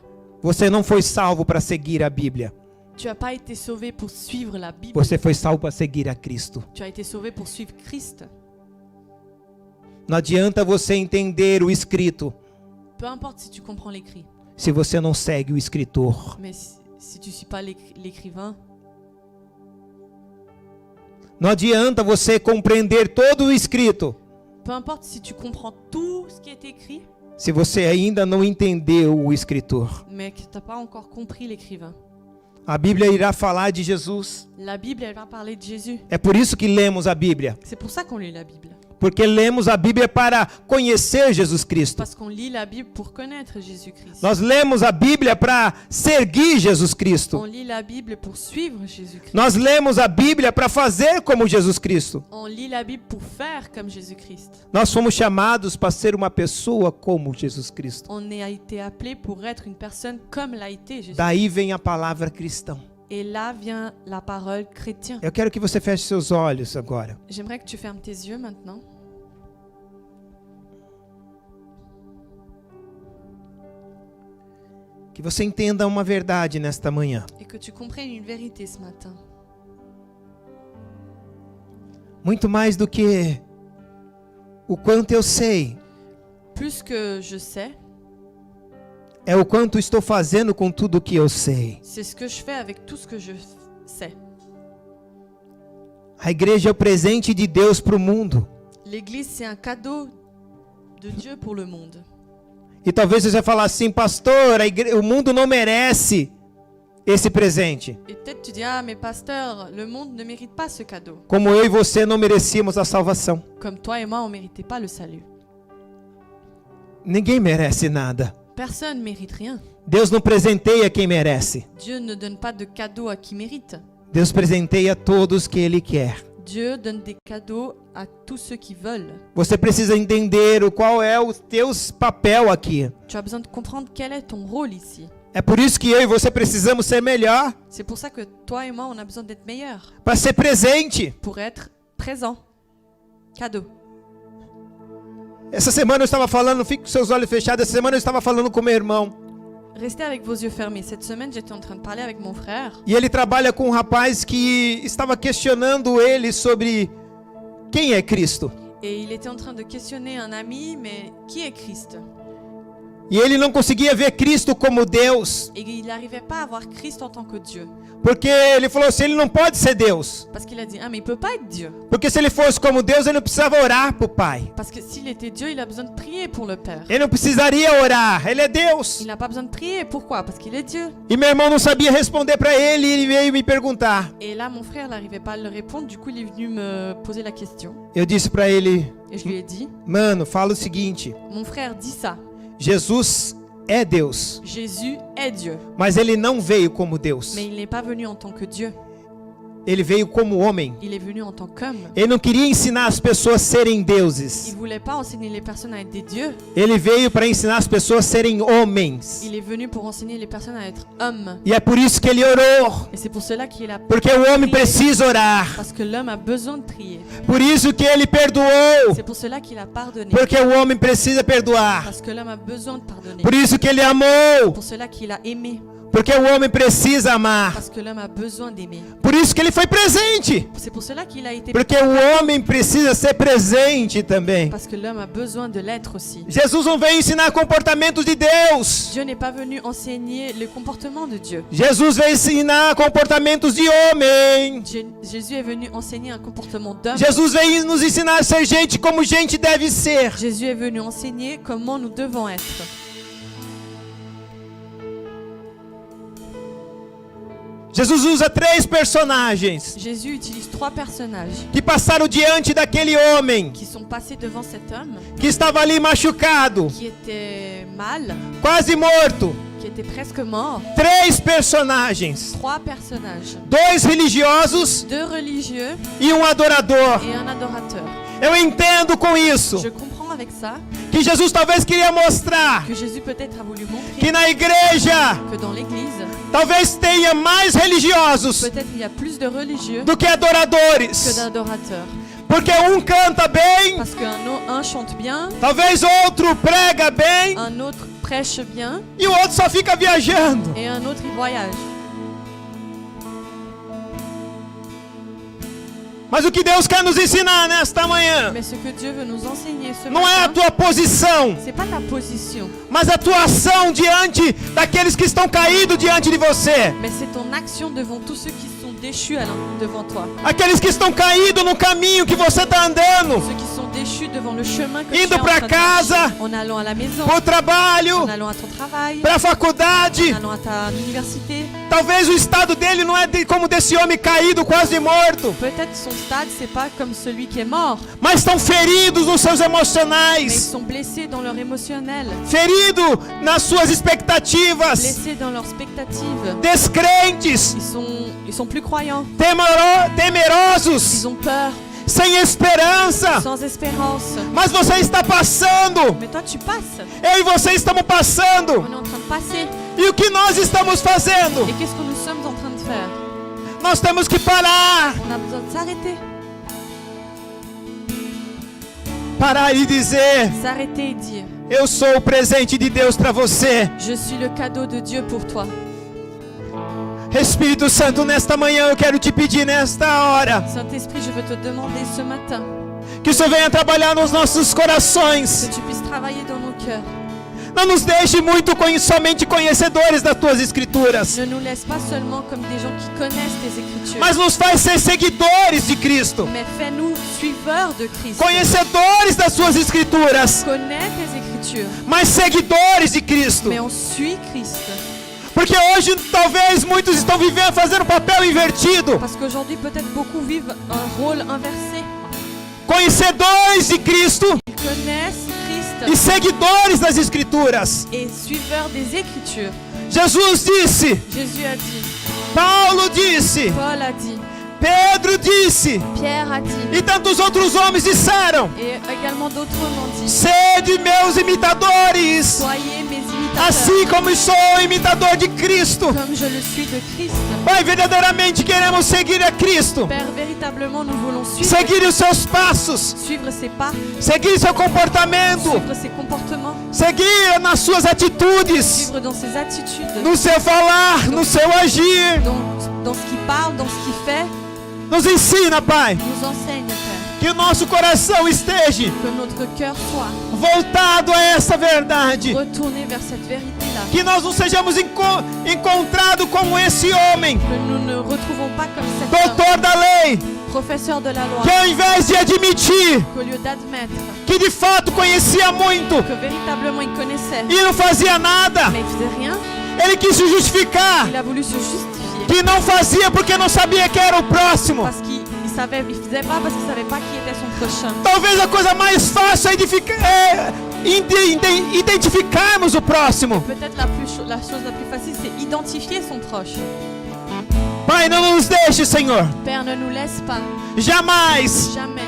[SPEAKER 1] Você não foi salvo para seguir a Bíblia.
[SPEAKER 2] Tu n'as pas été sauvé pour suivre la Bible,
[SPEAKER 1] Você foi salvo para seguir a Cristo.
[SPEAKER 2] tu as été sauvé pour suivre Christ.
[SPEAKER 1] Não adianta você entender o escrito
[SPEAKER 2] Peu importe si tu comprends l'écrit,
[SPEAKER 1] se você não segue o escritor.
[SPEAKER 2] mais si tu ne suis pas l'écrivain,
[SPEAKER 1] Não adianta você compreender todo o escrito
[SPEAKER 2] peu importe si tu comprends tout ce qui est écrit,
[SPEAKER 1] se você ainda não entendeu o escritor.
[SPEAKER 2] mais que tu n'as pas encore compris l'écrivain.
[SPEAKER 1] A Bíblia irá falar de Jesus.
[SPEAKER 2] La Bible, elle va parler de Jésus.
[SPEAKER 1] É por isso que lemos a Bíblia.
[SPEAKER 2] C'est pour ça qu'on lit la Bible.
[SPEAKER 1] Porque lemos a Bíblia para conhecer Jesus Cristo.
[SPEAKER 2] Parce qu'on lit la Bible pour connaître Jésus-Christ.
[SPEAKER 1] Nós lemos a Bíblia para seguir Jesus
[SPEAKER 2] On
[SPEAKER 1] Cristo.
[SPEAKER 2] lit la Bible pour suivre Jésus-Christ.
[SPEAKER 1] Nós lemos a Bíblia para fazer como Jesus Cristo.
[SPEAKER 2] On lit la Bible pour faire comme Jésus-Christ.
[SPEAKER 1] Nós fomos chamados para ser uma pessoa como Jesus Cristo.
[SPEAKER 2] On a été appelé pour être une personne comme l'a été Jésus.
[SPEAKER 1] Daí vem a palavra cristão.
[SPEAKER 2] Et là vient la parole chrétien.
[SPEAKER 1] Eu quero que você feche seus olhos agora.
[SPEAKER 2] J'aimerais que tu fermes tes yeux maintenant.
[SPEAKER 1] Que você entenda uma verdade nesta manhã.
[SPEAKER 2] Et que tu comprennes une vérité ce matin.
[SPEAKER 1] Muito mais do que o quanto eu sei,
[SPEAKER 2] Plus que je sais,
[SPEAKER 1] é o quanto estou fazendo com tudo que eu sei.
[SPEAKER 2] c'est ce que je fais avec tout ce que je sais.
[SPEAKER 1] A igreja é o presente de Deus para o mundo.
[SPEAKER 2] L'Église, c'est un cadeau de Dieu pour le monde.
[SPEAKER 1] E talvez você vai falar assim, pastor, o mundo não merece esse presente.
[SPEAKER 2] Et peut-être tu dis, ah mais pasteur, le monde ne mérite pas ce cadeau.
[SPEAKER 1] Como eu e você não merecíamos a salvação.
[SPEAKER 2] Comme toi et moi, on ne méritait pas le salut.
[SPEAKER 1] Ninguém merece nada.
[SPEAKER 2] Personne ne mérite rien.
[SPEAKER 1] Deus não presenteia quem merece.
[SPEAKER 2] Dieu ne donne pas de cadeau à qui mérite.
[SPEAKER 1] Deus presenteia todos que Ele quer.
[SPEAKER 2] Dieu donne des cadeaux à tous ceux qui veulent.
[SPEAKER 1] Você precisa entender qual é o teu papel aqui.
[SPEAKER 2] Tu as besoin de comprendre quel est ton rôle ici.
[SPEAKER 1] É por isso que eu e você precisamos ser melhor,
[SPEAKER 2] C'est pour ça que toi et moi, on a besoin d'être meilleurs,
[SPEAKER 1] para ser presente.
[SPEAKER 2] pour être présent. Cadeau.
[SPEAKER 1] Essa semana eu estava falando, fique com seus olhos fechados, essa semana eu estava falando com meu irmão.
[SPEAKER 2] Restez avec vos yeux fermés. Cette semaine, j'étais en train de parler avec mon frère.
[SPEAKER 1] E ele trabalha com um rapaz que estava questionando ele sobre quem é Cristo.
[SPEAKER 2] Et il était en train de questionner un ami, mais qui est Christ?
[SPEAKER 1] E ele não conseguia ver Cristo como Deus,
[SPEAKER 2] Et il n'arrivait pas à voir Christ en tant que Dieu.
[SPEAKER 1] porque ele falou assim, ele não pode ser Deus.
[SPEAKER 2] Parce qu'il a dit, ah mais il peut pas être Dieu.
[SPEAKER 1] Porque se ele fosse como Deus, ele não precisava orar para o Pai.
[SPEAKER 2] Parce que s'il était Dieu, il a besoin de prier pour le Père.
[SPEAKER 1] Ele não precisaria orar, ele é Deus.
[SPEAKER 2] Il n'a pas besoin de prier. Pourquoi? Parce qu'il est Dieu.
[SPEAKER 1] E meu irmão não sabia responder para ele, e ele veio me perguntar.
[SPEAKER 2] Et là, mon frère n'arrivait pas à le répondre. Du coup, il est venu me poser la question.
[SPEAKER 1] Eu disse para ele,
[SPEAKER 2] Et je lui ai dit,
[SPEAKER 1] mano, fala o seguinte,
[SPEAKER 2] mon frère dit ça.
[SPEAKER 1] Jesus é Deus,
[SPEAKER 2] Jésus est Dieu.
[SPEAKER 1] mas ele não veio como Deus.
[SPEAKER 2] Mais il n'est pas venu en tant que Dieu.
[SPEAKER 1] Ele veio como homem.
[SPEAKER 2] Il est venu en tant qu'homme.
[SPEAKER 1] Ele não queria ensinar as pessoas a serem
[SPEAKER 2] Il
[SPEAKER 1] deuses.
[SPEAKER 2] ne voulait pas enseigner les personnes à être des dieux.
[SPEAKER 1] Ele veio para ensinar as pessoas a serem homens.
[SPEAKER 2] Il est venu pour enseigner les personnes à être hommes.
[SPEAKER 1] E é por isso que ele orou.
[SPEAKER 2] Et c'est pour cela qu'il a
[SPEAKER 1] Porque o homem precisa orar.
[SPEAKER 2] Parce que l'homme a besoin de prier.
[SPEAKER 1] Por isso que ele perdoou.
[SPEAKER 2] C'est pour cela qu'il a pardonné.
[SPEAKER 1] Porque o homem precisa perdoar.
[SPEAKER 2] Parce que l'homme a besoin de pardonner.
[SPEAKER 1] Por isso que ele amou.
[SPEAKER 2] Pour cela qu'il a aimé.
[SPEAKER 1] Porque o homem precisa amar.
[SPEAKER 2] Parce que l'homme a besoin d'aimer.
[SPEAKER 1] Por isso que ele foi presente.
[SPEAKER 2] C'est pour cela qu'il a été.
[SPEAKER 1] Porque o homem precisa ser presente também.
[SPEAKER 2] Parce que l'homme a besoin de l'être aussi.
[SPEAKER 1] Jesus não veio ensinar comportamentos de Deus.
[SPEAKER 2] Dieu n'est pas venu enseigner le comportement de Dieu.
[SPEAKER 1] Jesus veio ensinar comportamentos de homem.
[SPEAKER 2] Jésus est venu enseigner un comportement d'homme.
[SPEAKER 1] Jesus veio nos ensinar a ser gente como gente deve ser.
[SPEAKER 2] Jésus est venu enseigner comment nous devons être.
[SPEAKER 1] Jesus usa 3 personagens
[SPEAKER 2] Jésus utilise 3 personnages
[SPEAKER 1] que passaram diante daquele homem
[SPEAKER 2] qui sont passés devant cet homme
[SPEAKER 1] que estava ali machucado,
[SPEAKER 2] qui était mal,
[SPEAKER 1] quase morto.
[SPEAKER 2] qui était presque mort.
[SPEAKER 1] 3 personagens,
[SPEAKER 2] 3 personnages,
[SPEAKER 1] 2 religiosos
[SPEAKER 2] 2 religieux
[SPEAKER 1] e um adorador.
[SPEAKER 2] et un adorateur.
[SPEAKER 1] Eu entendo com isso
[SPEAKER 2] Je comprends avec ça
[SPEAKER 1] que Jesus talvez queria mostrar
[SPEAKER 2] que Jésus peut-être a voulu montrer
[SPEAKER 1] que na igreja
[SPEAKER 2] que dans l'église,
[SPEAKER 1] talvez tenha mais religiosos
[SPEAKER 2] peut-être il y a plus de religieux
[SPEAKER 1] do que
[SPEAKER 2] que
[SPEAKER 1] adoradores.
[SPEAKER 2] d'adorateurs.
[SPEAKER 1] Porque um canta bem,
[SPEAKER 2] Parce qu'un chante bien,
[SPEAKER 1] talvez outro prega bem
[SPEAKER 2] un autre prêche bien
[SPEAKER 1] e o outro só fica viajando.
[SPEAKER 2] et un autre il voyage.
[SPEAKER 1] Mas o que Deus quer nos ensinar nesta manhã
[SPEAKER 2] Mais ce que Dieu veut nous enseigner ce
[SPEAKER 1] não é a
[SPEAKER 2] matin,
[SPEAKER 1] tua posição,
[SPEAKER 2] c'est pas ta position,
[SPEAKER 1] mas a tua ação diante daqueles que estão caídos diante de você.
[SPEAKER 2] mais c'est ton action devant tous ceux qui sont déchus devant toi.
[SPEAKER 1] Aqueles que estão caídos no caminho que você está andando,
[SPEAKER 2] Ceux qui sont déchus devant le chemin que tu es
[SPEAKER 1] indo
[SPEAKER 2] en
[SPEAKER 1] para
[SPEAKER 2] train de
[SPEAKER 1] casa,
[SPEAKER 2] marcher, en allant à la maison,
[SPEAKER 1] para o trabalho,
[SPEAKER 2] en allant à ton travail,
[SPEAKER 1] para a faculdade.
[SPEAKER 2] en allant à ta université.
[SPEAKER 1] Talvez o estado dele não é como desse homem caído, quase morto,
[SPEAKER 2] Peut-être son stade, c'est pas comme celui qui est mort,
[SPEAKER 1] mas estão feridos nos seus
[SPEAKER 2] mais ils
[SPEAKER 1] emocionais,
[SPEAKER 2] sont blessés dans leur émotionnel,
[SPEAKER 1] feridos nas suas expectativas,
[SPEAKER 2] blessés dans leurs expectatives.
[SPEAKER 1] descrentes,
[SPEAKER 2] Ils sont plus croyants,
[SPEAKER 1] temerosos,
[SPEAKER 2] ils ont peur,
[SPEAKER 1] sem esperança.
[SPEAKER 2] sans espérance.
[SPEAKER 1] Mas você está passando,
[SPEAKER 2] Mais toi, tu passes.
[SPEAKER 1] eu e você estamos passando.
[SPEAKER 2] On est en train de passer.
[SPEAKER 1] E o que nós estamos fazendo?
[SPEAKER 2] Et qu'est-ce que nous sommes en train de faire?
[SPEAKER 1] Nós temos que parar,
[SPEAKER 2] On a besoin de s'arrêter.
[SPEAKER 1] parar e dizer:
[SPEAKER 2] S'arrêter et dire,
[SPEAKER 1] eu sou o presente de Deus para você.
[SPEAKER 2] je suis le cadeau de Dieu pour toi.
[SPEAKER 1] Espírito Santo, nesta manhã eu quero te pedir nesta hora
[SPEAKER 2] Saint-Esprit, je veux te demander ce matin
[SPEAKER 1] que o Senhor venha trabalhar nos nossos corações.
[SPEAKER 2] que tu puisses travailler dans nos cœurs.
[SPEAKER 1] Não nos deixe muito somente conhecedores das tuas escrituras,
[SPEAKER 2] Ne nous laisse pas seulement comme des gens qui connaissent tes Écritures,
[SPEAKER 1] mas nos faz ser seguidores de Cristo,
[SPEAKER 2] mais fais-nous suiveurs de Christ.
[SPEAKER 1] conhecedores das suas escrituras,
[SPEAKER 2] Connais tes Écritures,
[SPEAKER 1] mas seguidores de Cristo.
[SPEAKER 2] mais on suit Christ.
[SPEAKER 1] Porque hoje talvez muitos estão vivendo fazendo um papel invertido,
[SPEAKER 2] Parce qu'aujourd'hui, peut-être beaucoup vivent un rôle inversé.
[SPEAKER 1] conhecedores de Cristo
[SPEAKER 2] Ils connaissent
[SPEAKER 1] e
[SPEAKER 2] Christ
[SPEAKER 1] seguidores das escrituras.
[SPEAKER 2] et suiveurs des Écritures.
[SPEAKER 1] Jesus disse,
[SPEAKER 2] Jésus a dit,
[SPEAKER 1] Paulo disse,
[SPEAKER 2] Paul a dit,
[SPEAKER 1] Pedro disse,
[SPEAKER 2] Pierre a dit,
[SPEAKER 1] e tantos outros homens disseram:
[SPEAKER 2] et également d'autres l'ont dit,
[SPEAKER 1] sede meus imitadores,
[SPEAKER 2] soyez mes imitateurs,
[SPEAKER 1] assim como sou imitador de Cristo.
[SPEAKER 2] comme je le suis de Christ.
[SPEAKER 1] Pai, verdadeiramente queremos seguir a Cristo,
[SPEAKER 2] Père, véritablement, nous voulons
[SPEAKER 1] seguir os seus passos,
[SPEAKER 2] suivre ses pas,
[SPEAKER 1] seguir seu comportamento,
[SPEAKER 2] suivre ses comportements,
[SPEAKER 1] seguir nas suas atitudes,
[SPEAKER 2] suivre dans ses attitudes,
[SPEAKER 1] no seu falar, no seu agir.
[SPEAKER 2] dans ce qu'il parle, dans ce qu'il fait.
[SPEAKER 1] Nos ensina, Pai,
[SPEAKER 2] Nous enseigne, Père,
[SPEAKER 1] que o nosso coração esteja
[SPEAKER 2] que notre cœur soit
[SPEAKER 1] voltado a essa verdade.
[SPEAKER 2] retourné vers cette vérité-là.
[SPEAKER 1] Que nós não sejamos encontrados como esse homem,
[SPEAKER 2] Que nous ne retrouvons pas comme cet homme,
[SPEAKER 1] doutor da lei,
[SPEAKER 2] professeur de la loi,
[SPEAKER 1] que ao invés de admitir
[SPEAKER 2] qu'au lieu d'admettre
[SPEAKER 1] que de fato conhecia muito
[SPEAKER 2] que véritablement il connaissait,
[SPEAKER 1] e não fazia nada,
[SPEAKER 2] mais il faisait rien,
[SPEAKER 1] ele quis se justificar
[SPEAKER 2] il a voulu se justifier.
[SPEAKER 1] que não fazia porque não sabia que era o próximo.
[SPEAKER 2] Parce qu'il savait, il faisait pas parce qu'il savait pas qui était son prochain.
[SPEAKER 1] Talvez a coisa mais fácil é identificarmos o próximo.
[SPEAKER 2] Peut-être la chose la plus facile, c'est identifier son proche.
[SPEAKER 1] Pai, não nos deixe, Senhor,
[SPEAKER 2] Père, ne nous laisse pas
[SPEAKER 1] jamais
[SPEAKER 2] jamais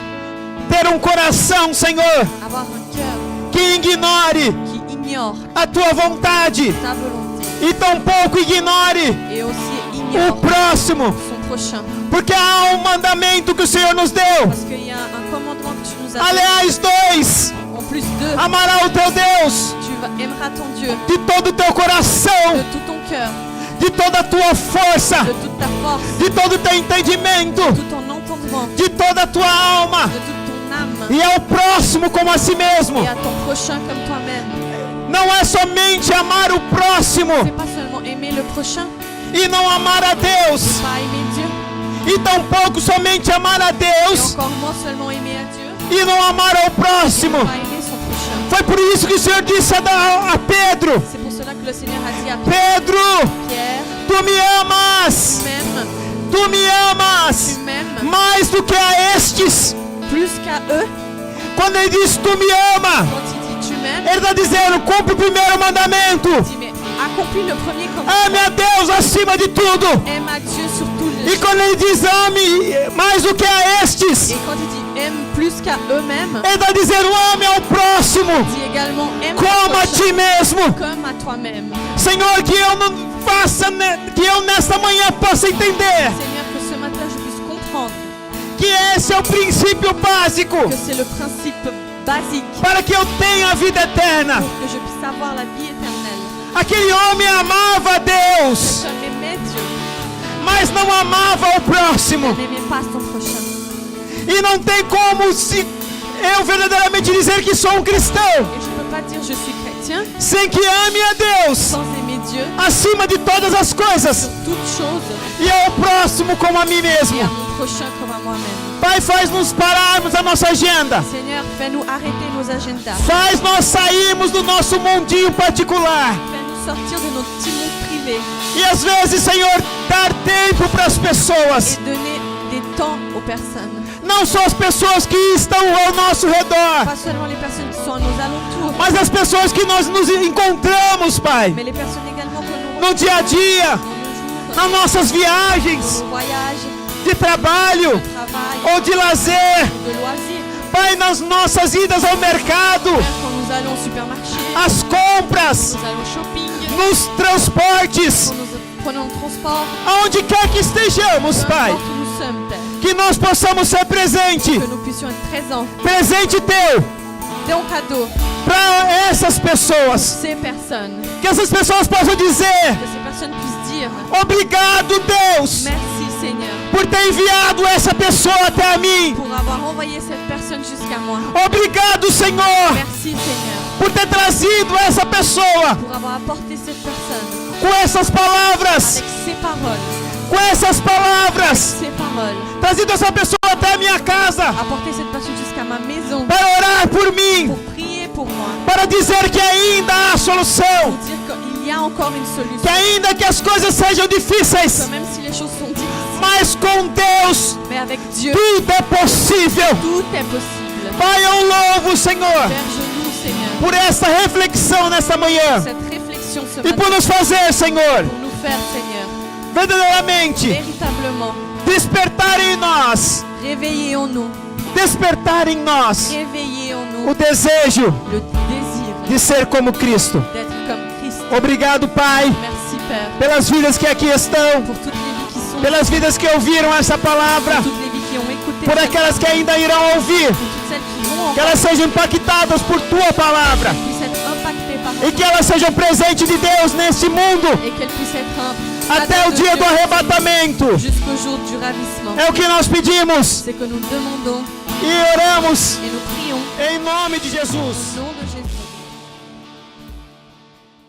[SPEAKER 1] ter um coração, Senhor,
[SPEAKER 2] avoir un cœur
[SPEAKER 1] que ignore
[SPEAKER 2] qui ignore
[SPEAKER 1] a Tua vontade
[SPEAKER 2] ta volonté
[SPEAKER 1] e tampouco ignore
[SPEAKER 2] et aussi
[SPEAKER 1] o
[SPEAKER 2] ignore
[SPEAKER 1] próximo,
[SPEAKER 2] son prochain.
[SPEAKER 1] porque há um mandamento que o Senhor nos deu.
[SPEAKER 2] Parce qu'il y a un commandement que tu nous as donné.
[SPEAKER 1] Aliás, dois:
[SPEAKER 2] En plus de,
[SPEAKER 1] amarás o teu Deus
[SPEAKER 2] aimeras ton Dieu
[SPEAKER 1] de todo o teu coração,
[SPEAKER 2] de tout ton cœur,
[SPEAKER 1] de toda a tua força,
[SPEAKER 2] de toute ta force,
[SPEAKER 1] de todo o teu entendimento,
[SPEAKER 2] de tout ton entendement,
[SPEAKER 1] de toda a tua alma,
[SPEAKER 2] de toute ton âme
[SPEAKER 1] e ao próximo como a si mesmo.
[SPEAKER 2] et à ton prochain comme toi-même.
[SPEAKER 1] Não é somente amar o próximo
[SPEAKER 2] C'est pas seulement aimer le prochain,
[SPEAKER 1] e não amar a Deus,
[SPEAKER 2] pas aimer Dieu,
[SPEAKER 1] e tampouco somente amar a
[SPEAKER 2] et
[SPEAKER 1] Deus
[SPEAKER 2] encore moins seulement aimer à Dieu,
[SPEAKER 1] e não amar ao próximo.
[SPEAKER 2] pas aimer son prochain.
[SPEAKER 1] Foi por isso que o Senhor disse a Pedro:
[SPEAKER 2] C'est pour cela que le Seigneur a dit à
[SPEAKER 1] Pedro,
[SPEAKER 2] Pierre,
[SPEAKER 1] tu me amas, tu me amas
[SPEAKER 2] tu m'aimes
[SPEAKER 1] mais do que a estes.
[SPEAKER 2] plus qu'à eux.
[SPEAKER 1] Quando ele diz tu me ama,
[SPEAKER 2] Quand il dit tu m'aimes,
[SPEAKER 1] ele está dizendo: cumpre o primeiro mandamento,
[SPEAKER 2] il dit mais accomplis le premier commandement.
[SPEAKER 1] ame a Deus acima de tudo.
[SPEAKER 2] Aime à Dieu sur tout les
[SPEAKER 1] E quando ele diz ame mais do que a estes,
[SPEAKER 2] Et quand il dit aime plus qu'à eux-mêmes,
[SPEAKER 1] ele está dizendo ame ao próximo
[SPEAKER 2] il dit également aime
[SPEAKER 1] como
[SPEAKER 2] ton
[SPEAKER 1] a
[SPEAKER 2] prochain
[SPEAKER 1] ti mesmo.
[SPEAKER 2] comme à toi-même.
[SPEAKER 1] Senhor, que eu não faça, que eu nesta manhã possa entender
[SPEAKER 2] Seigneur, que ce matin je puisse comprendre
[SPEAKER 1] que esse é o princípio básico
[SPEAKER 2] que c'est le principe basique
[SPEAKER 1] para que eu tenha a vida eterna.
[SPEAKER 2] pour que je puisse avoir la vie éternelle.
[SPEAKER 1] Aquele homem amava a Deus,
[SPEAKER 2] Cet homme aimait Dieu,
[SPEAKER 1] mas não amava o próximo.
[SPEAKER 2] n'aimait pas son prochain.
[SPEAKER 1] E não tem como se eu verdadeiramente dizer que sou um cristão
[SPEAKER 2] Et je ne peux pas dire je suis chrétien
[SPEAKER 1] sem que ame a Deus
[SPEAKER 2] sans aimer Dieu
[SPEAKER 1] acima de todas as coisas
[SPEAKER 2] toutes choses
[SPEAKER 1] e ao próximo como a mim
[SPEAKER 2] et
[SPEAKER 1] mesmo.
[SPEAKER 2] à mon prochain comme à moi-même.
[SPEAKER 1] Pai, faz-nos pararmos a nossa agenda.
[SPEAKER 2] Seigneur, fais-nous arrêter nos agendas.
[SPEAKER 1] Faz nós sairmos do nosso mundinho particular.
[SPEAKER 2] Fais-nous sortir de notre petit monde privé
[SPEAKER 1] E às vezes, Senhor, dar tempo para as pessoas.
[SPEAKER 2] et donner des temps aux personnes.
[SPEAKER 1] Não só as pessoas que estão ao nosso redor,
[SPEAKER 2] Pas seulement les personnes qui sont à nos alentours,
[SPEAKER 1] mas as pessoas que nós nos encontramos, Pai,
[SPEAKER 2] mais les personnes également que nous
[SPEAKER 1] no dia a dia,
[SPEAKER 2] dans nos jours,
[SPEAKER 1] nas nossas
[SPEAKER 2] dans
[SPEAKER 1] viagens
[SPEAKER 2] nos voyages,
[SPEAKER 1] de trabalho
[SPEAKER 2] de travail,
[SPEAKER 1] ou de lazer.
[SPEAKER 2] de loisirs.
[SPEAKER 1] Pai, nas nossas idas ao mercado,
[SPEAKER 2] Père, quand nous allons au supermarché,
[SPEAKER 1] as compras,
[SPEAKER 2] nous allons au shopping,
[SPEAKER 1] nos transportes,
[SPEAKER 2] quand nous prenons le transport,
[SPEAKER 1] aonde quer que estejamos,
[SPEAKER 2] peu
[SPEAKER 1] Pai,
[SPEAKER 2] importe où nous sommes, Père,
[SPEAKER 1] que nós possamos ser presente,
[SPEAKER 2] que nous puissions être présents,
[SPEAKER 1] presente teu,
[SPEAKER 2] ton cadeau,
[SPEAKER 1] para essas pessoas,
[SPEAKER 2] ces personnes,
[SPEAKER 1] que essas pessoas possam dizer:
[SPEAKER 2] que ces personnes puissent dire
[SPEAKER 1] obrigado, Deus,
[SPEAKER 2] merci Seigneur
[SPEAKER 1] por ter enviado essa pessoa até a mim.
[SPEAKER 2] pour avoir envoyé cette personne jusqu'à moi.
[SPEAKER 1] Obrigado, Senhor,
[SPEAKER 2] Merci Seigneur
[SPEAKER 1] por ter trazido essa pessoa
[SPEAKER 2] pour avoir apporté cette personne
[SPEAKER 1] com essas palavras,
[SPEAKER 2] avec ses paroles,
[SPEAKER 1] com essas palavras,
[SPEAKER 2] ses paroles,
[SPEAKER 1] trazido essa pessoa até a minha casa
[SPEAKER 2] apporter cette personne jusqu'à ma maison
[SPEAKER 1] para orar por mim,
[SPEAKER 2] pour prier pour moi,
[SPEAKER 1] para dizer que ainda há solução,
[SPEAKER 2] pour dire qu'il y a encore une
[SPEAKER 1] que
[SPEAKER 2] solution,
[SPEAKER 1] ainda que as coisas sejam
[SPEAKER 2] que
[SPEAKER 1] difíceis,
[SPEAKER 2] même si les choses sont difficiles,
[SPEAKER 1] mas com Deus
[SPEAKER 2] mais avec Dieu,
[SPEAKER 1] tudo é possível.
[SPEAKER 2] tout est possible.
[SPEAKER 1] Pai, eu louvo, Senhor,
[SPEAKER 2] Père, je loue Seigneur
[SPEAKER 1] por essa reflexão nesta manhã
[SPEAKER 2] cette réflexion ce
[SPEAKER 1] e por
[SPEAKER 2] matin
[SPEAKER 1] nos fazer, Senhor,
[SPEAKER 2] pour nous faire Seigneur
[SPEAKER 1] verdadeiramente
[SPEAKER 2] véritablement
[SPEAKER 1] despertar em nós,
[SPEAKER 2] Réveillez en nous.
[SPEAKER 1] despertar em nós
[SPEAKER 2] Réveillez en
[SPEAKER 1] o
[SPEAKER 2] nous
[SPEAKER 1] desejo
[SPEAKER 2] le désir
[SPEAKER 1] de ser como Cristo.
[SPEAKER 2] d'être comme Christ.
[SPEAKER 1] Obrigado, Pai,
[SPEAKER 2] Merci Père
[SPEAKER 1] pelas vidas que aqui estão,
[SPEAKER 2] pour toutes les vies qui sont
[SPEAKER 1] pelas vidas que ouviram essa palavra,
[SPEAKER 2] toutes les vies qui ont écouté,
[SPEAKER 1] por aquelas que ainda irão ouvir,
[SPEAKER 2] pour toutes celles qui vont
[SPEAKER 1] que elas sejam impactadas por Tua palavra
[SPEAKER 2] puissent être impactées par
[SPEAKER 1] e que elas sejam presente de Deus neste mundo
[SPEAKER 2] et qu'elles puissent être
[SPEAKER 1] até o dia do arrebatamento.
[SPEAKER 2] jusqu'au jour du ravissement.
[SPEAKER 1] É o que nós pedimos
[SPEAKER 2] C'est que nous demandons
[SPEAKER 1] e oramos
[SPEAKER 2] et nous prions
[SPEAKER 1] em nome de Jesus.
[SPEAKER 2] au nom de